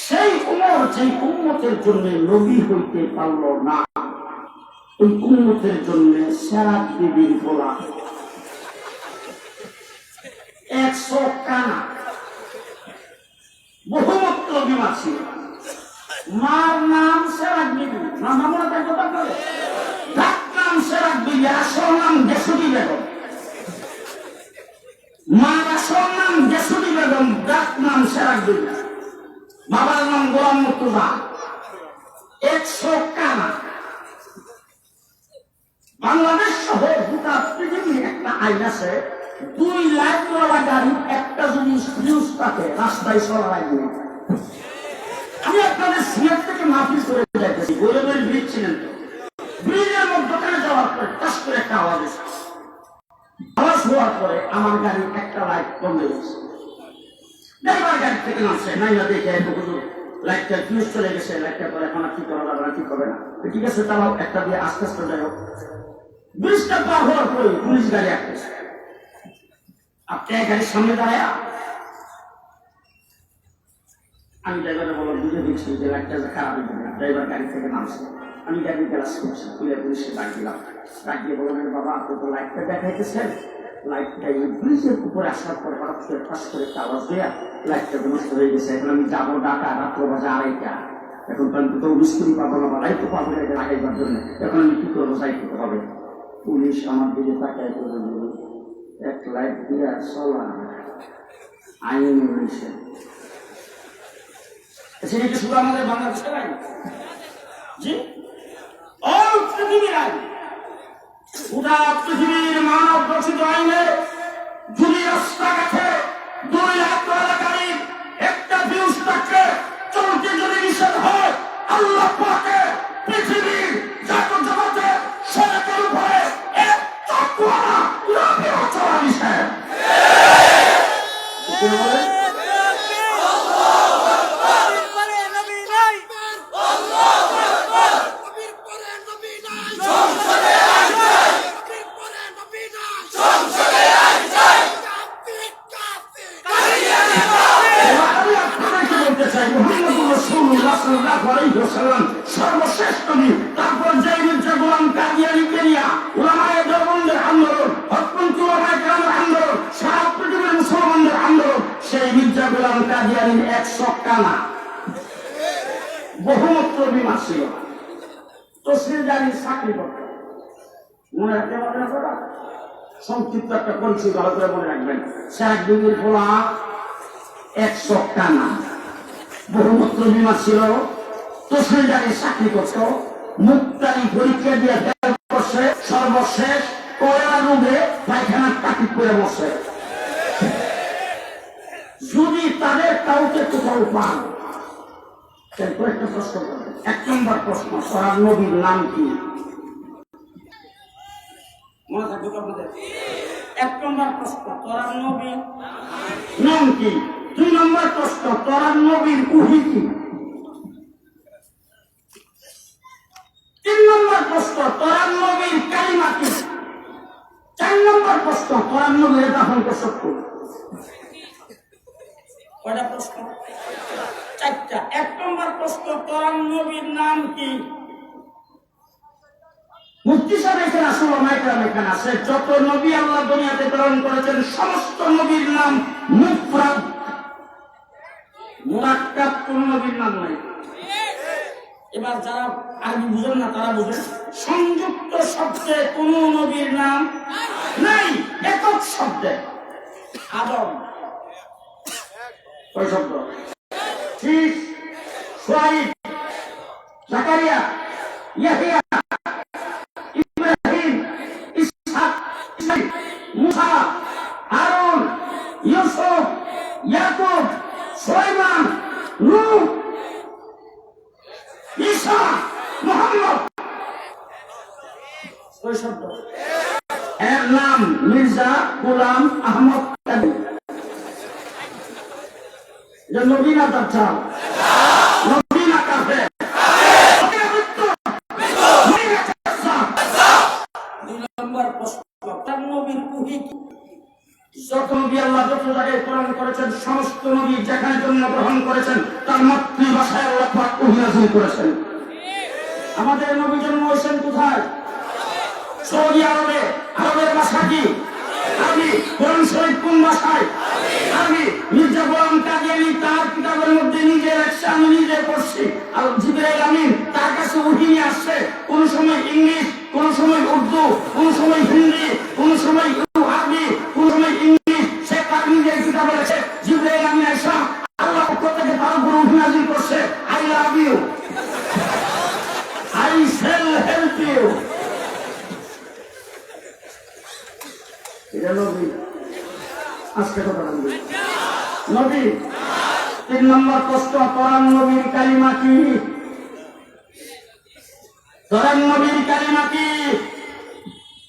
সেই উমর যে উম্মতের জন্য নবী হইতে পারল না, এই উম্মতের জন্য সেরা বিবির বলা 100 কানা বহুমত্র বিমা ছিল। মার নাম সেরাক বিবি, নাম মনে থাকতে পারে, ডাক নাম সেরাক বিবি, আসল নাম গেসুদি বেগম। মার আসল নাম গেসুদি বেগম, ডাক নাম সেরাক বিবি, বাবার নাম গোলাম মুর্তজা। 100 কানা। বাংলাদেশ সহ গোটা পৃথিবীর একটা আইন আছে, 2 লাখ ওয়ালা গাড়ি একটা যদি ফিউজ থাকে রাস্তায় চলা লাগবে। আমি আপনাদের সিলেট থেকে মাহফিল করে যাইতেছি, গৌরবের ব্রিজ ছিলেন তো, ব্রিজের মধ্যখানে যাওয়ার পরে টাস করে একটা আওয়াজ এসে, আওয়াজ হওয়ার পরে আমার গাড়ির একটা লাইট বন্ধ গেছে। ড্রাইভার গাড়ি থেকে নামছে, নাই না দেখে লাইটটা ফিউজ চলে গেছে, লাইটটা পরে এখন আর কি করা যাবে না, কি হবে না, ঠিক আছে চালাও, একটা দিয়ে আস্তে আস্তে যাই হোক। ব্রিজটা পার হওয়ার পরে পুলিশ গাড়ি আসতেছে, আপনি গাড়ির সামনে দাঁড়ায়, আমি ড্রাইভারে বললাম, বুঝে দিচ্ছি যে লাইটটা খারাপ হয়ে যাবে। ড্রাইভার গাড়ি থেকে নামছে, আমি গাড়ি গ্লাস করছি, খুলে পুলিশে ডাক দিলাম। ডাক দিয়ে বললাম, বাবা আপনি তো লাইটটা দেখাইতেছেন, লাইটটা এই ব্রিজের উপরে আসার পরে হঠাৎ করে ফাঁস করে একটা আওয়াজ দেয়া লাইটটা নষ্ট হয়ে গেছে। এখন আমি যাবো ঢাকা, রাত্র বাজে 2:30। এখন তো আমি তো মিস্ত্রি পাবো না বা লাইট তো পাবো না এটা লাগাইবার জন্য, এখন আমি কি করবো, যাইতে হবে। পুলিশ আমার দিকে তাকায় করে দিল, এক লাইট দিয়ে চলা আইন হয়েছে। সেটা কি শুধু আমাদের বাংলাদেশের আইন? জি, অল পৃথিবীর আইন, গোটা পৃথিবীর মানব রচিত আইনে যদি রাস্তাঘাটে 2 এলাকারই একটা ভিউজ থাকে চলতে যদি নিষেধ হয়, আল্লাহ পাকে পৃথিবীর জাগত জগতে সড়কের উপরে এক তাকওয়া নাবিও চলা নিষেধ। সর্বশ্রেষ্ঠ নবী, তারপর যে মির্জা গোলাম কাদিয়ানীকে নিয়া উলামায়ে দেওবন্দের আন্দোলন, হকপন্থী উলামায়ে কেরামের আন্দোলন, সারা পৃথিবীর মুসলমানদের আন্দোলন, সেই মির্জা গোলাম কাদিয়ানীর 100 কানা বহুমূত্র বিমা ছিল, তহসিলদারির চাকরি করত। মনে রাখতে পারবেন আপনারা? সংক্ষিপ্ত একটা পরিচয় ভালো করে মনে রাখবেন। শেখ দুবির পোলা 100 কানা বহুমূত্র বিমা ছিল, তহসিলদারির চাকরি করত, মুক্তারি পরীক্ষা দিয়ে করছে, সর্বশেষ কলেরা রোগে পায়খানার টাকি করে বসে। যদি তাদের কাউকে কোথাও পান, কয়েকটা প্রশ্ন করবেন। 1 নম্বর প্রশ্ন, তার নবীর নাম কি? মনে থাকবে তো আপনাদের? 1 নম্বর প্রশ্ন, তার নবীর নাম কি? 2 নম্বর প্রশ্ন, তার নবীর উহি কি? 3 নম্বর প্রশ্ন, তার নবীর কালিমা কি? 4 নম্বর প্রশ্ন, তার নবীর দাফন সত্য। কয়টা প্রশ্ন? 4টা। 1 নম্বর প্রশ্ন, তার নবীর নাম কি? মুফতি সাহেব এখানে আসল মাইকরাম এখানে আছে, যত নবী আল্লাহ দুনিয়াতে প্রেরণ করেছেন সমস্ত নবীর নাম মুফরাদ, মুরাক্কাব, কোন নবীর নাম নাই। এবার যারা আরবি বুঝেন না তারা বুঝেন, সংযুক্ত শব্দে কোন নবীর নাম নাই, একক শব্দে। আদম কয় শব্দ? ঠিক। শুআইব, জাকারিয়া, ইয়াহিয়া, ইব্রাহিম, ইসহাক, মুসা, হারুন, ইউসুফ, ইয়াকুব, সুলাইমান, নূহ, ঈসা, মুহাম্মদ। কয় শব্দ? এর নাম মির্জা গোলাম আহমদ কাদির। যে নবী না দাজ্জাল, নবী না কাফের, যত নবী আল্লাহ যত জায়গায় প্রেরণ করেছেন সমস্ত নবী যেখানে জন্মগ্রহণ করেছেন তার মাতৃভাষায় আল্লাহ পাক ওহী নাযিল করেছেন। আমাদের নবী জন্ম হয়েছেন কোথায়? সৌদি আরবে। আরবের ভাষা কি? আরবি। কোরআন শরীফ কোন ভাষায়? আরবি। মির্জা গোলাম কাদিয়ানী তার কিতাবের মধ্যে নিজে লেখছে, আমি নিজে পড়ছি। আর জিবরাইল আমিন তার কাছে ওহী নিয়ে আসছে, কোন সময় ইংলিশ, কোন সময় উর্দু, কোন সময় হিন্দি, কোন সময় আরবি, কোন সময় ইংলিশ। সে তার নিজের কিতাবে লেখছে। জিবরাইল আমিন আয়েশা আল্লাহ পক্ষ থেকে তার উপর ওহী নাযিল করছে, I love you, I shall help you. এটা নবী। আজকে কথা বলবো নবী। 3 নম্বর প্রশ্ন, কোরআন নবীর কালিমা কি? কোরআন নবীর কালিমা কি?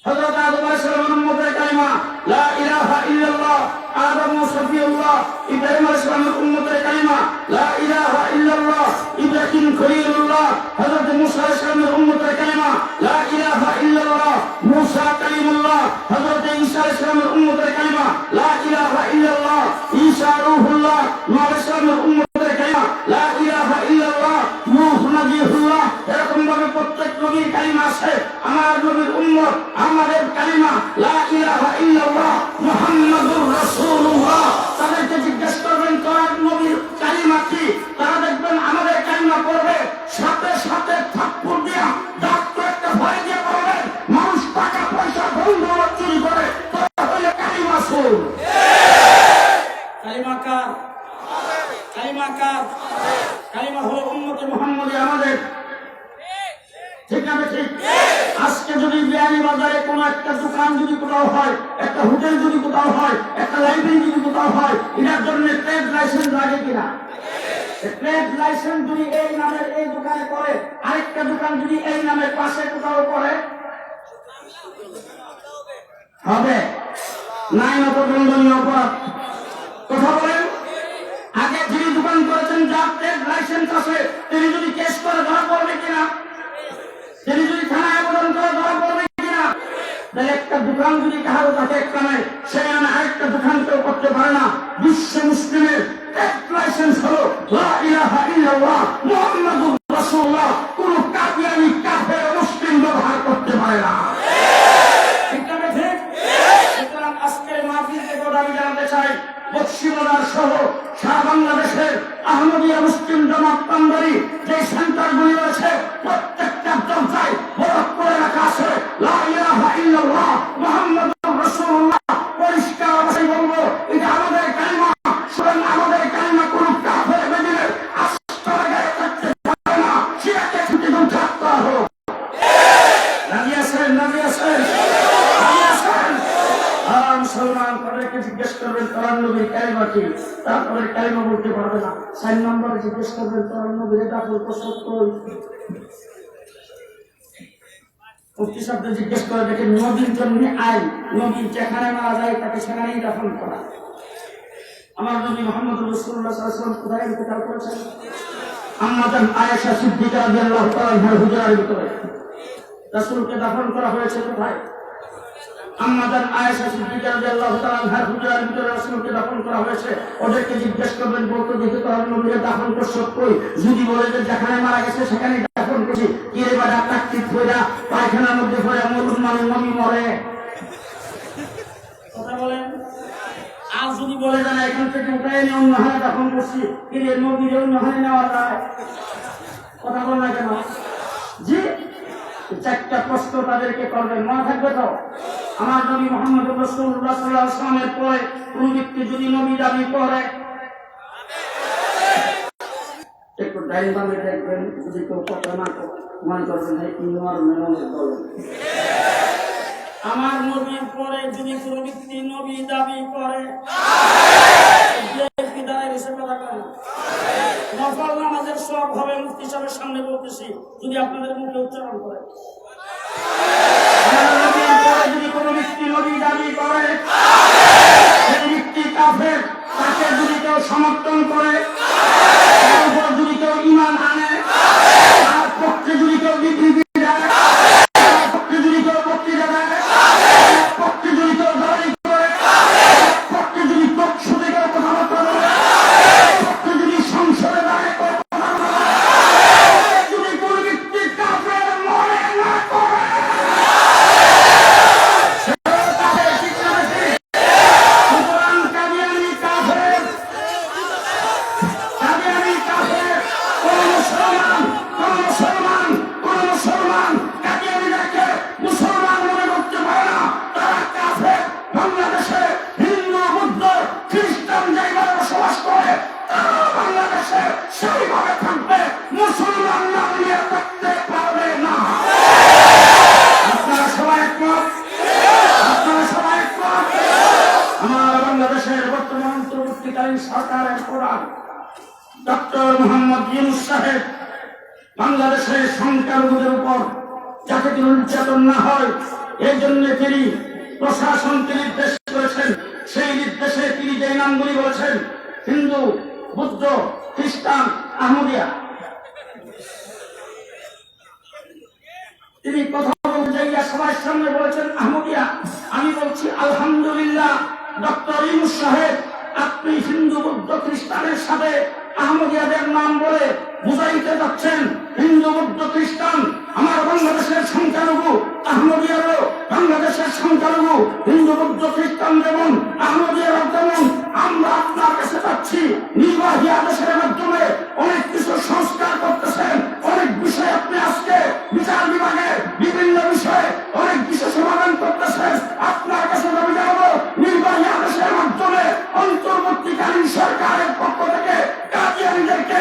হযরত আদম আলাইহিস সালামের উম্মতের কালিমা লা ইলাহা ইল্লাল্লাহ, আদম সফিউল্লাহ। ইব্রাহিম আলাইহিস সালামের উম্মতের কালিমা লা ইলাহা ইল্লাল্লাহ, ইব্রাহিম খলিলুল্লাহ। হযরত মুসা আলাইহিস সালামের উম্মতের কালিমা লা ইলাহা ইল্লাল্লাহ, মুসা কালিমুল্লাহ। হযরত ঈসা আলাইহিস সালামের উম্মতের কালিমা লা ইলাহা ইল্লাল্লাহ, ঈসা রূহুল্লাহ। নূহ আলাইহিস সালামের উম্মতের কালিমা লা ইলাহা ইল্লাল্লাহ, নূহ নবীউল্লাহ। এরকম ভাবে প্রত্যেক নবীর কালিমা আছে। আমার নবীর উম্মত আমাদের কালিমা লা ইলাহা ইল্লাল্লাহ মুহাম্মাদুর রাসূলুল্লাহ। তাদেরকে জিজ্ঞেস করবেন কোরআন নবীর কালিমা কি? তারা দেখবেন আমাদের কালিমা পড়বে, সাথে সাথে থাপ্পড় দিয়া ডাক্তার একটা ভয় দিয়ে বলবেন মানুষ টাকা পয়সা কালিমা হলো উম্মতে মুহাম্মদী আমাদের, ঠিক না ঠিক? আজকে যদি বিয়ানীবাজারে কোনো একটা দোকান যদি কোথাও হয়, একটা হোটেল যদি কোথাও হয়, একটা লাইব্রেরি যদি কোথাও হয়, এটার জন্য ট্রেড লাইসেন্স লাগে কিনা? ট্রেড লাইসেন্স যদি এই নামের এই দোকানে করে, আরেকটা দোকান যদি এই নামের পাশে কোথাও করে, হবে নাই না তো দণ্ডনীয় অপরাধ? কথা বলেন। আগে যিনি দোকান করেছেন, যার ট্রেড লাইসেন্স আছে, তিনি যদি কেস করে ধরা পড়বে কিনা? তিনি যদি থানায় আবেদন করে ধরা পড়বে কিনা? তাহলে একটা দোকান যদি কারো থাকে একটা নেই, সেই নামে আরেকটা দোকান কেউ করতে পারে না। বিশ্ব মুসলিমের ট্রেড লাইসেন্স হলো লা ইলাহা ইল্লাল্লাহ মুহাম্মাদুর রাসূলুল্লাহ। কোন কাদিয়ানি কাফের মুসলিম ব্যবহার করতে পারে না। ঠিক না ঠিক? সুতরাং আজকের মাহফিল থেকে দাবি জানাতে চাই, বক্সিবাজার সহ সারা বাংলাদেশের আহমদিয়া মুসলিম জামাত কান্দারি যে সেন্টারগুলি রয়েছে, প্রত্যেকটা দরজায় বরফ করে রাখা আছে লা ইলাহা ইল্লাল্লাহ মুহাম্মাদুর রাসূলুল্লাহ। পরিষ্কার ভাষায় বলবো, এটা আমাদের কালিমা। সুতরাং আমাদের কালিমা কোন কাফের বেদিনের আস্থা গায়ে থাকতে পারে না। সেটাকে ছুটি উদ্ধার করা হোক। রাজি আছেন? রাজি আছেন? রাজি আছেন? মুসলমান তাদেরকে জিজ্ঞেস করবেন তোমার নবীর কালিমা কি, তারপরে কালিমা বলতে পারবে না। 4 নম্বরে জিজ্ঞেস করবেন তোমার নবীর এটা বলতে সত্য। মুফতি সাহেবকে জিজ্ঞেস করে দেখেন, নবীর জন্য আইন, নবী যেখানে মারা যায় তাকে সেখানেই দাফন করা। আমার নবী মুহাম্মদ রাসূলুল্লাহ সাল্লাল্লাহু আলাইহি ওয়াসাল্লাম কোথায় ইন্তেকাল করেছেন? আম্মা জান আয়েশা সিদ্দিকা রাদিয়াল্লাহু তাআলা আনহার হুজরার ভিতরে। রাসূলকে দাফন করা হয়েছে কোথায়? আম্মা জান আয়েশা সিদ্দিকা রাদিয়াল্লাহু তাআলা আনহার হুজরার ভিতরে রাসূলকে দাফন করা হয়েছে। ওদেরকে জিজ্ঞেস করবেন, বলতে দেখে তো নবীকে দাফন করছে কই? যদি বলে যে যেখানে মারা গেছে সেখানেই দাফন করছি, কি রে বাবা টাকটিক হইরা পায়খানার মধ্যে পড়ে মুসলমান নবী মরে? কথা বলেন। আর যদি বলে না এখান থেকে উঠাই নিয়ে অন্য হারে দাফন করছি, কি রে নবীর অন্য হারে নেওয়া যায়? কথা বল না কেন? জি, 4টা প্রশ্ন তাদেরকে করবেন, মনে থাকবে তো? আমার নবী মুহাম্মদ রাসূলুল্লাহ সাল্লাল্লাহু আলাইহি ওয়াসাল্লামের পরে কোন ব্যক্তি যদি নবী দাবি করে, একটু ডাইন বামে দেখবেন, যদি কেউ কথা না মনে করবেন এই ইনোয়ার মেননের দল। আমার নবীর পরে যদি কোন ব্যক্তি নবী দাবি করে, নফল নামাজের সব হবে। মুফতি সাহেবের সামনে বলতেছি, যদি আপনাদের মুখে উচ্চারণ করে, যদি কোনো ব্যক্তি নবী দাবি করে, সেই ব্যক্তি কাফের। তাকে যদি কেউ সমর্থন করে, তার উপর যদি কেউ ঈমান আনে, তার পক্ষে যদি কেউ বিবৃতি দেয়, তার পক্ষে যদি কেউ বক্তৃতা দেয়, তার পক্ষে যদি কেউ দাবি করে, তার পক্ষে যদি পক্ষে কেউ কথাবার্তা বলে, তার পক্ষে যদি সংসদে দাঁড়িয়ে কথা বলে, যদি কোনো ব্যক্তি কাফের মনে না করে, সেইভাবে থাকবে, মুসলমান নাম নিয়ে থাকতে পারবে না। আপনারা সবাই একমত? আপনারা সবাই একমত? আমার বাংলাদেশের বর্তমান অন্তর্বর্তীকালীন সরকারের প্রধান ডক্টর মোহাম্মদ ইউনূস সাহেব বাংলাদেশের সংখ্যালঘুদের উপর যাতে কোনো নির্যাতন না হয়, এই জন্য তিনি প্রশাসনকে নির্দেশ করেছেন। সেই নির্দেশে তিনি যে নামগুলি বলেছেন, হিন্দু, বুদ্ধ, খ্রিস্টান, আহমদিয়া, তিনি কথা বলতে যাইয়া সবার সামনে বলেছেন আহমদিয়া। আমি বলছি আলহামদুলিল্লাহ, ডক্টর ইউনূস সাহেব আপনি হিন্দু, বুদ্ধ, খ্রিস্টানের সাথে আহমদিয়াদের নাম বলে বুঝাইতে যাচ্ছেন হিন্দু, বুদ্ধ, খ্রিস্টান। আমার বাংলাদেশের সংখ্যালঘু আহমদিয়ারও, বাংলাদেশের সংখ্যালঘু হিন্দু, বুদ্ধ, খ্রিস্টান যেমন আহমদিয়ারও তেমন। আমরা আপনার কাছে যাচ্ছি, নির্বাহী আদেশের মাধ্যমে অনেক কিছু সংস্কার করতেছেন, অনেক বিষয় আপনি আজকে বিচার বিভাগে বিভিন্ন বিষয়ে অনেক কিছু সমাধান করতেছেন। আপনার কাছে দাবি জানাবো, নির্বাহী আদেশের মাধ্যমে অন্তর্বর্তীকালীন সরকারের পক্ষ থেকে কাদিয়ানীদেরকে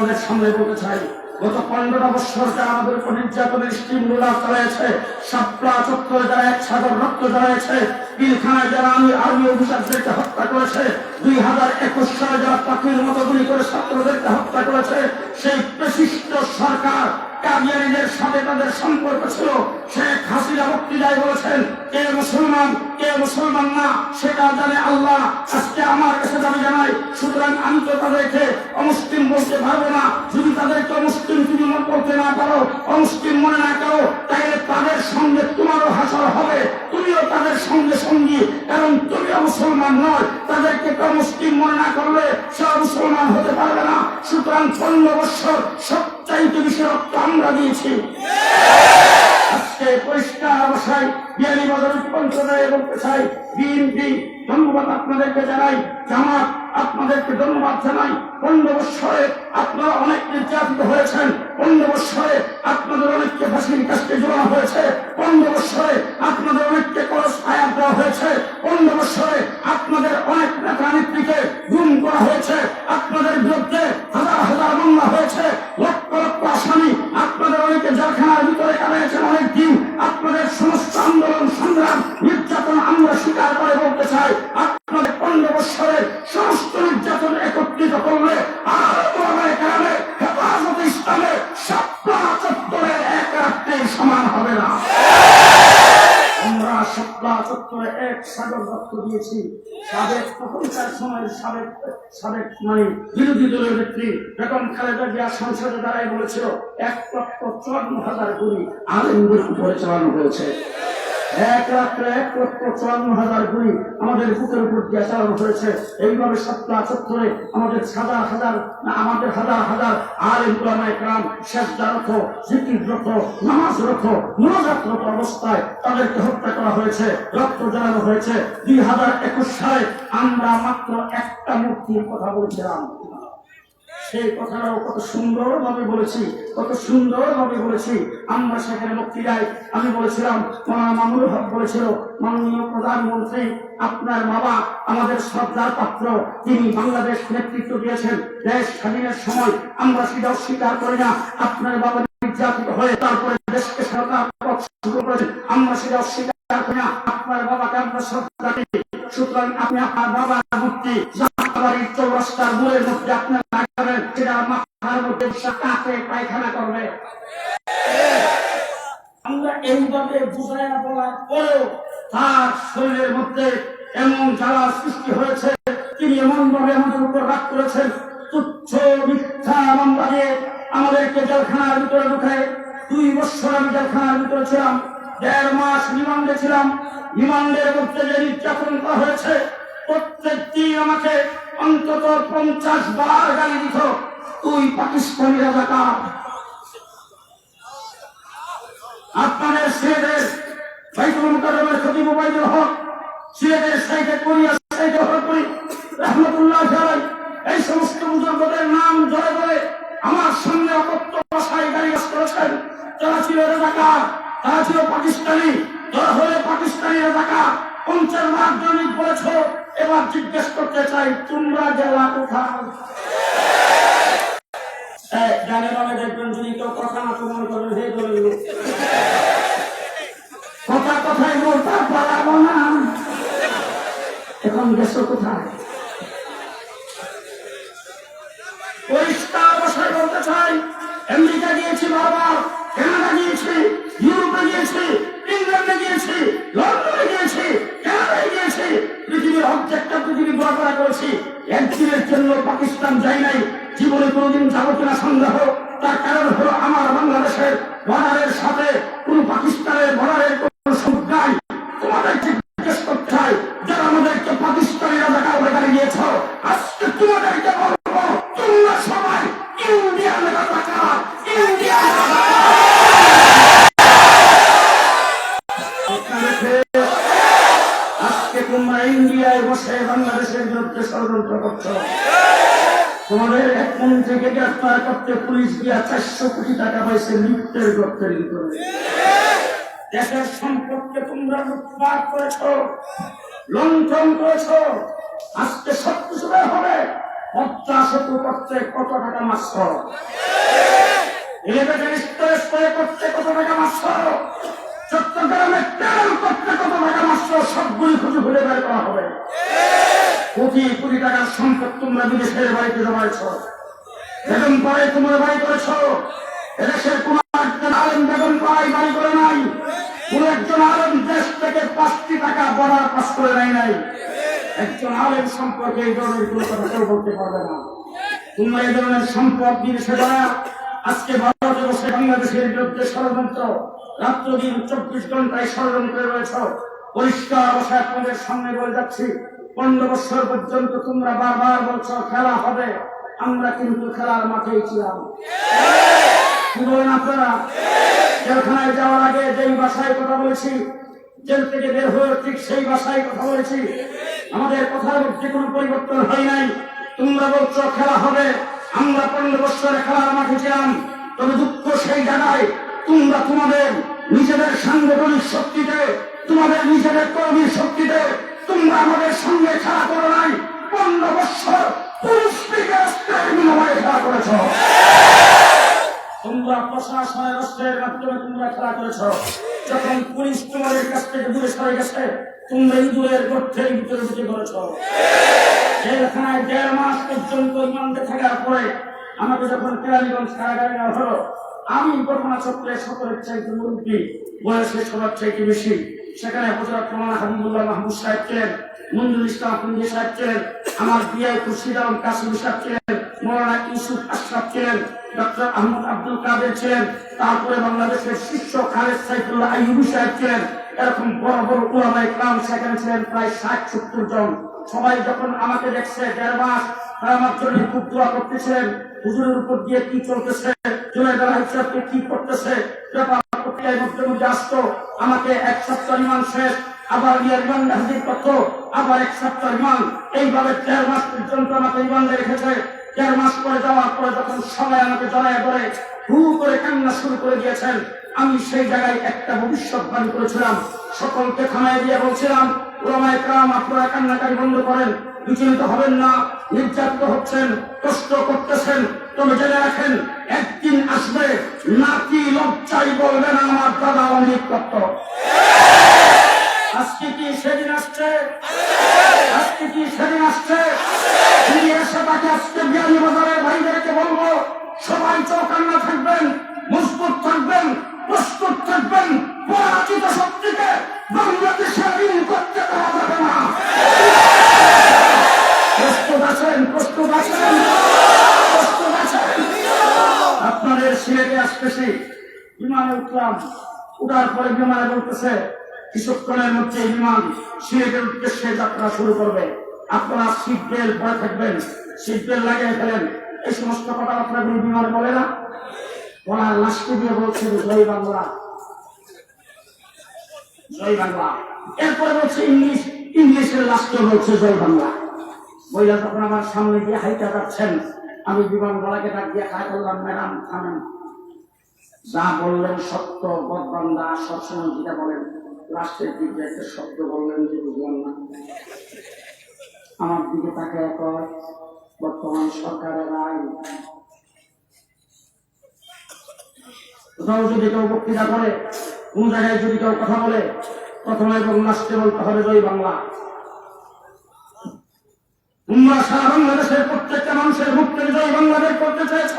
আপনাদের সামনে বলতে চাই, গত 15টা বছর যারা আমাদের উপর নির্যাতনের স্টিমগুলা চালাইছে, শাপলা চত্বরে যারা এক সাগর রক্ত জ্বালাইছে, পিলখানায় যারা আর্মি অফিসারদেরকে হত্যা করেছে, 2021 সালে যারা পাখির মতো গুলি করে ছাত্রদেরকে হত্যা করেছে, সেই প্রশিষ্ট সরকার কাদিয়ানীদের সাথে তাদের সম্পর্ক ছিল। শেখ হাসিনা বক্তৃতায় বলেছেন, কে মুসলমান কে মুসলমান না সেটা জানে আল্লাহ। আজকে আমার কাছে দাবি জানাই, সুতরাং আমি তো তাদেরকে অমুসলিম বলতে পারবো না। যদি তাদেরকে অমুসলিম তুমি বলতে না পারো, অমুসলিম মনে না করো, তাহলে তাদের সঙ্গে তোমারও হাসর হবে, তুমিও তাদের সঙ্গে সঙ্গী, কারণ তুমিও মুসলমান নয়। তাদেরকে তো মুসলিম মনে না করলে সে মুসলমান হতে পারবে না। সুতরাং 15 বছর সবচাইতে বেশি রক্ত আমরা দিয়েছি। আজকে পরিষ্কার ভাষায় বিয়ানীবাজার উৎপঞ্চনায় বলতে চাই, বিএনপি ধন্যবাদ আপনাদেরকে জানাই, জামাত আপনাদেরকে ধন্যবাদ জানাই। 15 বছরে আপনারা অনেক নির্যাতিত হয়েছেন, 15 বছরে আপনাদের অনেককে ফাঁসির কাছে ঝোলানো হয়েছে, 15 বছরে আপনাদের অনেককে করস ফায়ার দেওয়া হয়েছে, 15 বছরে আপনাদের অনেক নেতা নেত্রীকে গুম করা হয়েছে, আপনাদের বিরুদ্ধে হাজার হাজার মামলা হয়েছে, লক্ষ লক্ষ আসামি আপনাদের অনেকে জেলখানার ভিতরে কাটাইছেন অনেক দিন। আপনাদের সমস্ত আন্দোলন সংগ্রাম নির্যাতন আমরা স্বীকার করে বলতে চাই, আপনাদের 15 বছরের সমস্ত নির্যাতন একত্রিত করলে আর কারণে হেফাজতে ইসলামের শাপলা চত্বরে এক রাত্রে সমান হবে না। আমরা শাপলা চত্বরে এক সাগর রক্ত দিয়েছি। সাবেক তখনকার সময়ের সাবেক মানে বিরোধী দলের নেত্রী বেগম খালেদা জিয়া সংসদে দাঁড়ায় বলেছিল 1,54,000 গুলি আলেমদের উপরে চালানো হয়েছে। এক রাত্রে 1,54,000 গুলি আমাদের বুকের উপর দিয়ে চালানো হয়েছে। এইভাবে শাপলা চত্বরে আমাদের হাজার হাজার আলেম উলামায়ে কেরাম সেজদারত, জিকিররত, নামাজরত, মুনাজাতরত অবস্থায় তাদেরকে হত্যা করা হয়েছে, রক্ত জ্বালানো হয়েছে। 2021 সালে আমরা মাত্র একটা মূর্তির কথা বলছিলাম, সেই কথাটাও কত সুন্দরভাবে বলেছি। আমরা সেখানে বক্তৃতায় আমি বলেছিলাম, মৌলানা মামুনুল হক বলেছিল, মাননীয় প্রধানমন্ত্রী আপনার বাবা আমাদের শ্রদ্ধার পাত্র, তিনি বাংলাদেশ নেতৃত্ব দিয়েছেন দেশ স্বাধীনের সময়, আমরা সেটা অস্বীকার করি না। আপনার বাবা নির্যাতিত হয়ে তারপরে দেশকে স্বাধীনতা শুরু করেছেন, আমরা সেটা অস্বীকার করি না। আপনার বাবাকে আমরা শ্রদ্ধা করি। সুতরাং আপনি আপনার বাবার মূর্তি বাড়ির চৌরাস্তার মূলের মধ্যে আপনার লাগাবেন, সেটা মাথার মধ্যে কাঁচে পায়খানা করবে। আমরা এইভাবে বুঝাই না বলার পরেও তার শরীরের মধ্যে এমন জ্বালা সৃষ্টি হয়েছে, তিনি এমন ভাবে আমাদের উপর রাগ করেছেন, তুচ্ছ মিথ্যা মামলা দিয়ে আমাদেরকে জেলখানার ভিতরে ঢুকায়। 2 বছর আমি জেলখানার ভিতরে ছিলাম, 1.5 মাস রিমান্ডে ছিলাম। রিমান্ডের মধ্যে যে নির্যাতন করা হয়েছে, প্রত্যেক দিন আমাকে অন্তত 50 বার গালি দিত, তুই পাকিস্তানি রাজাকার। আপনাদের সিলেটের বাইতুল মুকাররমের খতিব ওবায়দুল হক, সিলেটের সাইদে কোরিয়া সাইদে হরপুরি রহমতুল্লাহ আলাইহি, এই সমস্ত বুজুর্গদের নাম ধরে ধরে আমার সামনে অকথ্য ভাষায় গালিগালাজ করেছেন। তারা ছিল রাজাকার, তারা ছিল পাকিস্তানি, তারা হলে পাকিস্তানি রাজাকার। 50 বার জনই বলেছ। এবার জিজ্ঞেস করতে চাই, তোমরা জেলা কোথায়? জানে বাবা দেখবেন, যদি কেউ কথা না প্রমাণ করেন হে বলেন কথাই বলতে পারবো না। এখন দেশ কোথায়? পরিষ্কার ভাষায় বলতে চাই, আমেরিকা গিয়েছি বারবার, কানাডা গিয়েছি, ইউরোপে গিয়েছি, ইংল্যান্ডে গিয়েছি, লন্ডনে গিয়েছি, কানাডায় গিয়েছি, পৃথিবীর অর্ধেকটা পৃথিবী ঘোরাফেরা করেছি। একদিনের জন্য পাকিস্তান যাই নাই, জীবনে কোনোদিন যাবো কিনা সন্দেহ। তার কারণ হলো আমার বাংলাদেশের বর্ডারের সাথে কোন পাকিস্তানের বর্ডারের কোন সম্পর্ক নাই। তোমাদেরকে জিজ্ঞেস করতে চাই, যারা আমাদেরকে পাকিস্তানি রাজাকার বলে গালি দিয়েছ, আজকে তোমাদেরকে বলবো, তোমরা সবাই ইন্ডিয়ান রাজাকার, ইন্ডিয়ান আজকে তোমরা ইন্ডিয়ায় বসে বাংলাদেশের বিরুদ্ধে ষড়যন্ত্র করছো। তোমাদের এক মন্ত্রীকে গ্রেফতার করতে পুলিশ দিয়া 400 কোটি টাকা পাইছে লিফটের গর্তের ভিতরে। দেশের সম্পদকে তোমরা লুটপাট করেছ, লুণ্ঠন করেছ। আজকে সবকিছু হবে, পদ্মা সেতু করতে কত টাকা মারছ, এলিভেটর স্টোরেজ করে করতে কত টাকা মারছ, চট্টগ্রামে ট্রেন করতে কত টাকা মারছ, সবগুলি খুঁজে খুঁজে বের করা হবে। কোটি কোটি টাকার সম্পদ তোমরা বিদেশের বাড়িতে জমাইছ, বেগম পাড়ায় তোমরা বাড়ি করেছ। এদেশের কোন একজন আলেম বেগম পাড়ায় বাড়ি করে নাই, কোন একজন আলেম দেশ থেকে 5টি টাকা বর্ডার পাস করে নাই। একজন আলেম সম্পর্কে এই ধরনের কোন কথা কেউ বলতে পারবে না। তোমরা এই ধরনের সম্পদ বিদেশে দ্বারা আজকে ভারতে বসে বাংলাদেশের বিরুদ্ধে ষড়যন্ত্র, রাত্র দিন 24 ঘন্টায় ষড়যন্ত্রে রয়েছ। পরিষ্কার অবস্থায় আপনাদের সামনে বলে যাচ্ছি, 15 বছর পর্যন্ত তোমরা বারবার বলছো খেলা হবে, আমরা কিন্তু খেলার মাঠেই ছিলাম। কি বলেন আপনারা? জেলখানায় যাওয়ার আগে যেই ভাষায় কথা বলেছি, জেল থেকে বের হয়ে ঠিক সেই ভাষায় কথা বলেছি। আমাদের কথার মধ্যে কোনো পরিবর্তন হয় নাই। তোমরা বলছো খেলা হবে, আমরা 15 বছরে খেলার মাঠে ছিলাম। তবে দুঃখ সেই জায়গায় তোমরা তোমাদের নিজেদের সাংগঠনিক শক্তিতে, তোমাদের নিজেদের কর্মীর শক্তিতে তোমরা আমাদের সঙ্গে খেলা করো নাই। 15 বছর পুরুষ বিনিময়ে খেলা করেছ। তোমরা প্রশাসনের অস্ত্রের মাধ্যমে তোমরা খেলা করেছ। যখন পুলিশ তোমাদের কাছ থেকে দূরে সরে গেছে, তোমরা ইঁদুরের গর্থের ভিতরে ঢুকে করেছ। জেলখানায় 1.5 মাস পর্যন্ত রিমান্ডে থাকার পরে আমাকে যখন কেরানীগঞ্জ কারাগারে নেওয়া হলো, আমি ঘটনাচক্রে সকলের চাইতে মুরব্বী, বয়সে সবার চাইতে বেশি। সেখানে হযরত মাওলানা হাবিবুল্লাহ মাহমুদ সাহেব ছিলেন, মঞ্জুর ইসলাম ফন্দি সাহেব ছিলেন, আমার বিআই খুরশিদ আলম কাসিম সাহেব ছিলেন, মৌলানা ইউসুফ আশরাফ ছিলেন, ডক্টর আহমদ আব্দুল কাদের ছিলেন, তারপরে বাংলাদেশের শীর্ষ খালেদ সাইফুল্লাহ আইয়ুবী সাহেব ছিলেন। এরকম বড় বড় উলামায়ে কেরাম সেখানে ছিলেন প্রায় 60-70 জন। সবাই যখন আমাকে দেখছে 1.5 মাস, তারা আমার জন্য খুব দোয়া করতেছিলেন। হুজুরের উপর দিয়ে কি চলতেছে, জুনায়েদ আল হিসাবকে কি করতেছে, ব্যাপার প্রক্রিয়ার মধ্যে মধ্যে আসতো। আমাকে 1 সপ্তাহ রিমান্ড শেষ, আবার রিমান্ড হাজির করতো, আবার 1 সপ্তাহ রিমান্ড, এইভাবে 1.5 মাস পর্যন্ত আমাকে রিমান্ডে রেখেছে। 1.5 মাস পরে যাওয়ার পরে যখন সবাই আমাকে জড়ায় ধরে হু করে কান্না শুরু করে দিয়েছেন, আমি সেই জায়গায় একটা ভবিষ্যৎবাণী করেছিলাম। সকলকে থামায় দিয়ে বলছিলাম, উলামায়ে কেরাম আপনারা কান্নাকারি বন্ধ করেন, বিচলিত হবেন না। নির্যাতিত হচ্ছেন, কষ্ট করতেছেন, তবে জেনে রাখেন একদিন আসবে নাতি লজ্জায় বলবেন আমার দাদা অনেক করত। আজকে কি সেদিন আসছে? আজকে কি সেদিন আসছে? এসে তাকে আজকে বিয়ানীবাজারের ভাইদেরকে বলবো, সবাই চৌকান্না থাকবেন, মজবুত থাকবেন, প্রস্তুত থাকবেন। পরাজিত শক্তিকে বাংলাদেশে ঋণ করতে দেওয়া যাবে না। প্রস্তুত আছেন? প্রস্তুত আছেন? প্রস্তুত আছেন? আপনাদের সিলেটে আসতেছি, বিমানে উঠলাম, উঠার পরে বিমানে বলতেছে কিছুক্ষণের মধ্যে বিমান সিলেটের উদ্দেশ্যে যাত্রা শুরু করবে। আপনারা সিট বেল্ট পরে থাকবেন, সিট বেল্ট লাগিয়ে ফেলেন। এই সমস্ত কথা আপনার বিমানে বলে না, বলার লাস্টে দিয়ে বলছে জয় বাংলা, জয় বাংলা। এরপরে বলছে ইংলিশের লাস্টে বলছে জয় বাংলা। বইলা তখন আমার সামনে দিয়ে হাইটা যাচ্ছেন, আমি বিমানবালাকে ডাক দিয়ে খাই বললাম, ম্যাডাম থামেন, যা বললেন সত্য, বদবান্দা সবসময় যেটা বলেন, লাস্টের দিকে একটা শব্দ বললেন যে বুঝলাম না। আমার দিকে তাকে কয় বর্তমান সরকারের আইন, কোথাও যদি কেউ বক্তৃতা করে, কোন জায়গায় যদি কেউ কথা বলে, প্রথমে এবং লাস্টে বলতে হবে জয় বাংলা। তোমরা সারা বাংলাদেশের প্রত্যেকটা মানুষের মুখ থেকে জয় বাংলা বের করতে চেয়েছ,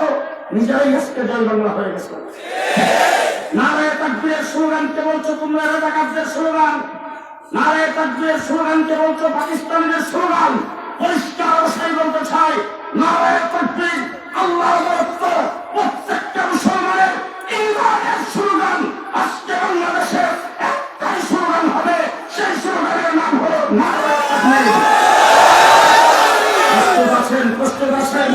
নিজেরাই আজকে জয় বাংলা হয়ে গেছে। নারায়ে তাকবীরের স্লোগানকে বলছো তোমরা রাজাকারদের স্লোগান, নারায়ে তাকবীরের স্লোগানকে বলছো পাকিস্তানের স্লোগান। পরিষ্কার অবস্থায় বলতে চাই, নারায়ে তাকবীর আল্লাহু আকবার প্রত্যেকটা মুসলমানের ঈমানের স্লোগান। আজকে বাংলাদেশে একটাই স্লোগান হবে, সেই স্লোগানের নাম হলো নারায়ে তাকবীর। প্রস্তুত আছেন? প্রস্তুত আছেন?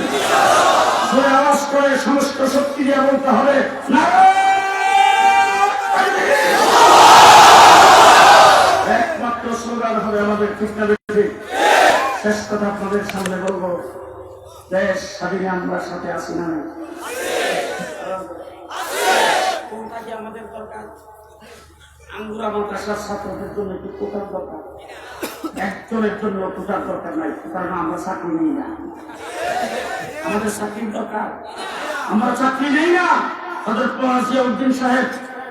জোরে আওয়াজ করে সমস্ত শক্তি দিয়ে বলতে হবে নারায়ে তাকবীর। একমাত্র স্লোগান হবে আমাদের, ঠিক না ঠিক? শেষ কথা আপনাদের সামনে বলবো, দেশ স্বাধীনে আমরা সাথে আছি না? কোনটা কি আমাদের দরকার? আঙ্গুরা মাদ্রাসার ছাত্রদের জন্য একটু কোথাও দরকার। একজনের জন্য কোটার দরকার নাই, কারণ আমরা চাকরি নেই না। আমাদের চাকরির দরকার, আমরা চাকরি নেই না। হযরত জিয়াউদ্দিন সাহেব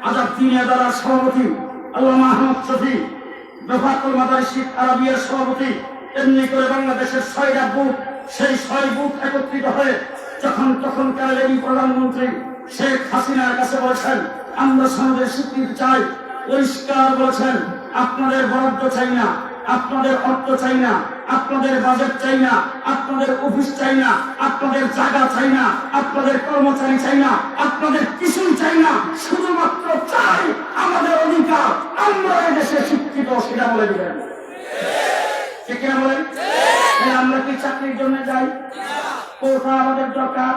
আজাদ দ্বীন আদালতের সভাপতি, আল্লামা আহমদ শফি রফাতুল মাদারিস আরাবিয়ার সভাপতি, এমনি করে বাংলাদেশের 6টা বুথ, সেই 6 বুথ একত্রিত হয়ে যখন তখনকার প্রধানমন্ত্রী শেখ হাসিনার কাছে বলেছেন আমরা সনদের স্বীকৃতি চাই, পরিষ্কার বলেছেন আপনাদের বরাদ্দ চাই না, আপনাদের অর্থ চাই না, আপনাদের বাজেট চাই না, আপনাদের অফিস চাই না, আপনাদের জায়গা চাই না, আপনাদের কর্মচারী চাই না, আপনাদের কিছুই চাই না, শুধুমাত্র চাই আমাদের অধিকার, আমরা এদেশে শিক্ষিত, সেটা বলে দিবেন। ঠিক কিনা বলেন? আমরা কি চাকরির জন্য যাই? কোটা আমাদের দরকার,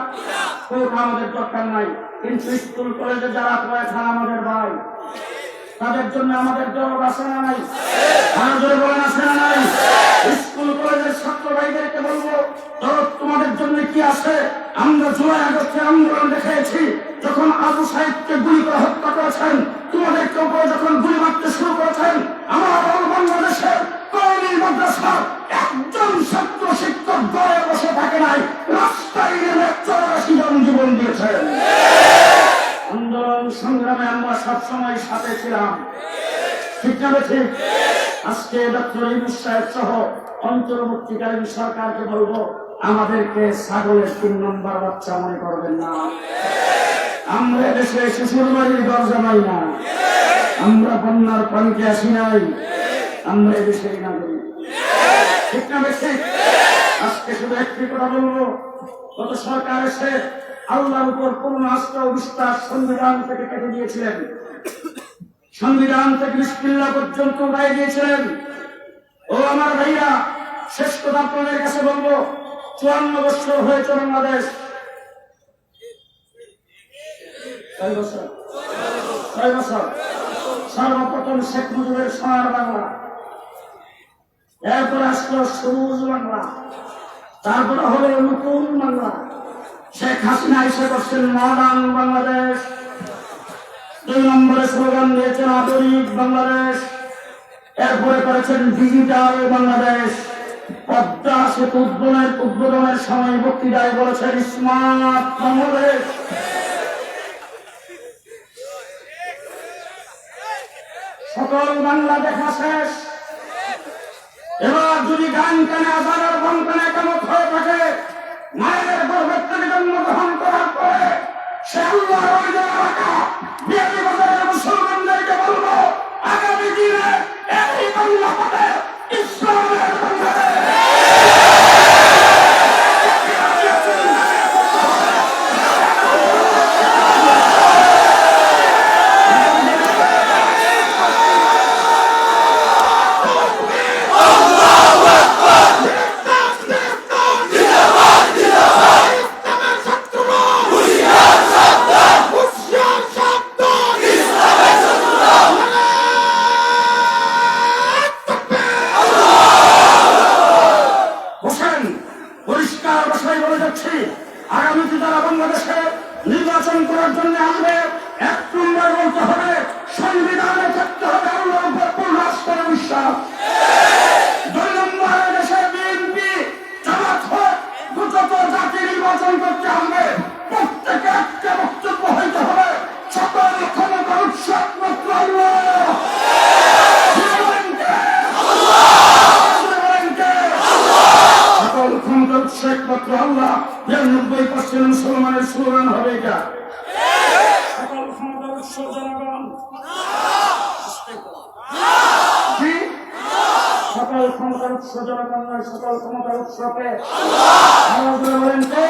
কোটা আমাদের দরকার নাই, কিন্তু স্কুল কলেজে যারা পড়ে তারা আমাদের ভাই, তাদের জন্য আমাদের দরদ আছে না নাই? বলেন আছে না নাই? স্কুল কলেজের ছাত্র ভাইদেরকে বলবো দরদ তোমাদের জন্য কি আছে? আমরা জুলাই আগস্টের আন্দোলন দেখেছি, যখন আবু সাইদকে গুলি করে হত্যা করেছেন, তোমাদেরকে উপরে যখন গুলি মারতে শুরু করেছেন, আমার বাংলাদেশের কওমি মাদ্রাসার একজন ছাত্র শিক্ষক ঘরে বসে থাকে নাই, রাস্তায় নেমে 84 জন জীবন দিয়েছেন। আন্দোলন সংগ্রামে আমরা সবসময় সাথে ছিলাম, ঠিক না ঠিক? আজকে ডক্টর ইউনূস সাহেব সহ অন্তর্বর্তীকালীন সরকারকে বলবো আমাদেরকে ছাগলের 3 নম্বর বাচ্চা মনে করবেন না। আমরা দেশে শ্বশুর বাড়ির ঘর জমাই না, আমরা বন্যার পানিতে আসি নাই, আমরা এদেশেই নাগরিক, ঠিক না ঠিক? আজকে শুধু একটি কথা বলবো, গত সরকার এসে আল্লাহর উপর পূর্ণ আস্থা ও বিশ্বাস সংবিধান থেকে কেটে দিয়েছিলেন, সংবিধান থেকে বিসমিল্লাহ পর্যন্ত উড়াই দিয়েছিলেন। ও আমার ভাইয়া, শেষ কথা আপনাদের কাছে বলবো, 54 বছর হয়েছে বাংলাদেশ, 6 বছর সর্বপ্রথম শেখ মুজিবের সোনার বাংলা, এরপরে আসলো সবুজ বাংলা, তারপরে হলো নতুন বাংলা, শেখ হাসিনা এসে করছেন মডার্ন বাংলাদেশ, 2 নম্বরে স্লোগান দিয়েছেন আধুনিক বাংলাদেশ, এরপরে করেছেন ডিজিটাল বাংলাদেশ, পদ্মা সেতু উদ্বোধনের সময় বক্তৃতায় বলেছেন স্মার্ট বাংলাদেশ। সকল বাংলা দেখা শেষ, এবার যদি গান কানে আজানের বন কানে একামত হয়ে থাকে, মায়ের গর্ভের থেকে জন্মগ্রহণ করার পরে সে আল্লাহর ওয়াদা রাখা বিয়ানীবাজারের মুসলমানদেরকে বলবো আগামী দিনে এই বাংলা হবে ইসলামের বাংলাদেশ। আগামীতে যারা বাংলাদেশে নির্বাচন করার জন্য আসবে, 1 নম্বর বলতে হবে সংবিধানে থাকতে হবে আল্লাহর উপর পূর্ণ আস্থা ও বিশ্বাস। 2 নম্বরে দেশের বিএনপি জামাত হোক যত জাতি নির্বাচন করতে হবে, প্রত্যেকে একটা বক্তব্য হইতে হবে সকল ক্ষমতার উৎস একমাত্র আল্লাহ। সকল ক্ষমতার উৎস একমাত্র আল্লাহ। 90% মুসলমানের স্লোগান হবে এটা, সকল ক্ষমতার উৎস জনগণ, সকল ক্ষমতার উৎস জনগণ নয়, সকল ক্ষমতার উৎসকে বলেন কে?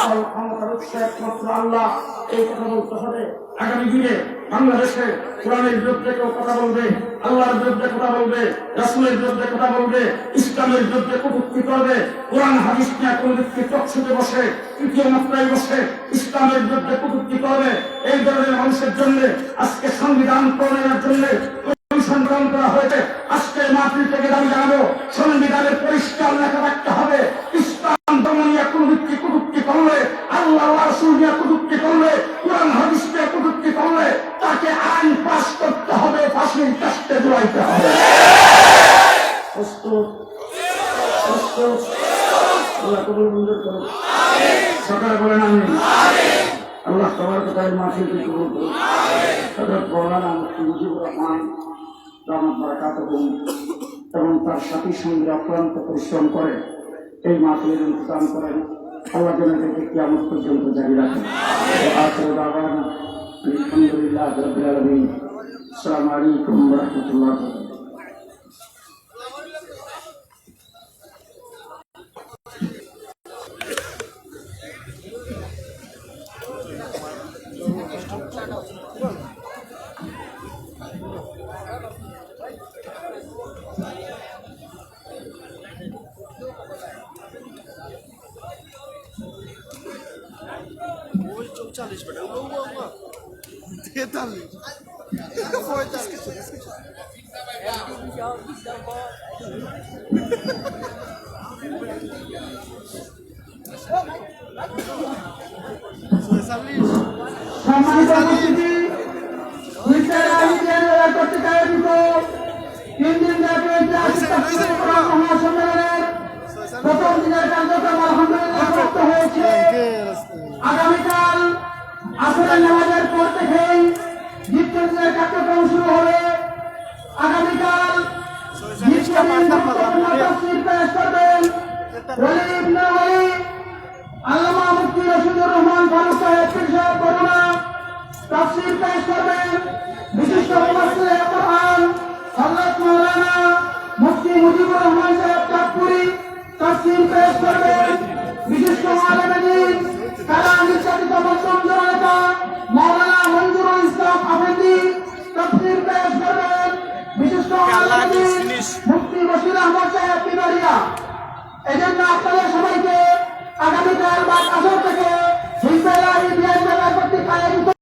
সকল ক্ষমতার উৎস একমাত্র আল্লাহ। এই কথা বলতে হবে। আগামী দিনে বাংলাদেশে কোরআনের বিরুদ্ধে কেউ কথা বলবে, আল্লাহর বিরুদ্ধে কথা বলবে, রাসূলের বিরুদ্ধে কথা বলবে, ইসলামের বিরুদ্ধে কটূক্তি করবে, কোরআন হাদিস নিয়ে কোন ব্যক্তি টকশোতে বসে, তৃতীয় মাত্রায় বসে ইসলামের বিরুদ্ধে কটূক্তি করবে, এই ধরনের মানুষের জন্য আজকে সংবিধান প্রণয়নের জন্য সংগ্রাম করা হয়েছে। আজকের মাহফিল থেকে দাবি জানাবো, সংবিধানের পরিষ্কার লেখা রাখতে হবে ইসলাম ধর্ম নিয়ে কোন ব্যক্তি কটূক্তি করলে, আল্লাহ রাসূল নিয়ে কটূক্তি করলে, কোরআন হাদিস নিয়ে কটূক্তি করলে তাকে আইন পাস করতে হবে, ফাঁসির কাস্টে জড়াইতে হবে। শ্রেষ্ঠ। আল্লাহ কবুল মঞ্জুর করুন। সকালে বলেন আমি আল্লাহ সবার কথায় মাহফিলকে কবুল করুন। হযরত মাওলানা মুফতি মুজিবুর রহমান দামাত বারাকাতুহুম এবং তার সাথী সঙ্গে অক্লান্ত পরিশ্রম করে এই মাহফিলের ইন্তজাম করেন। আল্লাহ যেন এদেরকে কিয়ামত পর্যন্ত জারি রাখেন। আখিরু দাওয়ানা আলহামদুলিল্লাহি রাব্বিল আলামিন। আসসালামু আলাইকুম ওয়া রাহমাতুল্লাহি ওয়া বারাকাতুহু। সম্মানিত উপস্থিতি, মিস্টার আলী জেনারেল কর্তৃক আয়োজিত 3 দিন ব্যাপী ঐতিহাসিক তাফসীরুল কুরআন মহাসম্মেলনের প্রথম দিনের কার্যক্রম আলহামদুলিল্লাহ সমাপ্ত হয়েছে। আগামীকাল আসরের নামাজের পর থেকেই দ্বিতীয় দিনের কার্যক্রম শুরু হবে। আগামীকাল দ্বিতীয় দিন গুরুত্বপূর্ণ তাফসীর পেশ করবেন ওলি ইবনে ওলি আল্লামা মুফতি রশিদুর রহমান ফারুক সাহেব পীর সাহেব বরুণা। তাফসীর পেশ করবেন বিশিষ্ট মুফাসসিরে কুরআন হযরত মাওলানা মুফতি মুজিবুর রহমান সাহেব চাঁদপুরি। তাফসীর পেশ করবেন বিশিষ্ট আলেম দ্বীন কারা নির্যাতিত মুসলিম জনতা মাওলানা মঞ্জুরুল ইসলাম আফেদি। তাফসীর পেশ করবেন বিশিষ্ট আলেম দ্বীন মুফতি বশির আহমদ সাহেব পিবাড়িয়া। এজন্য আপনাদের সবাইকে আগামীকাল বা আসর থেকে হিজবুল্লাহ বিআইন কর্তৃক আয়োজিত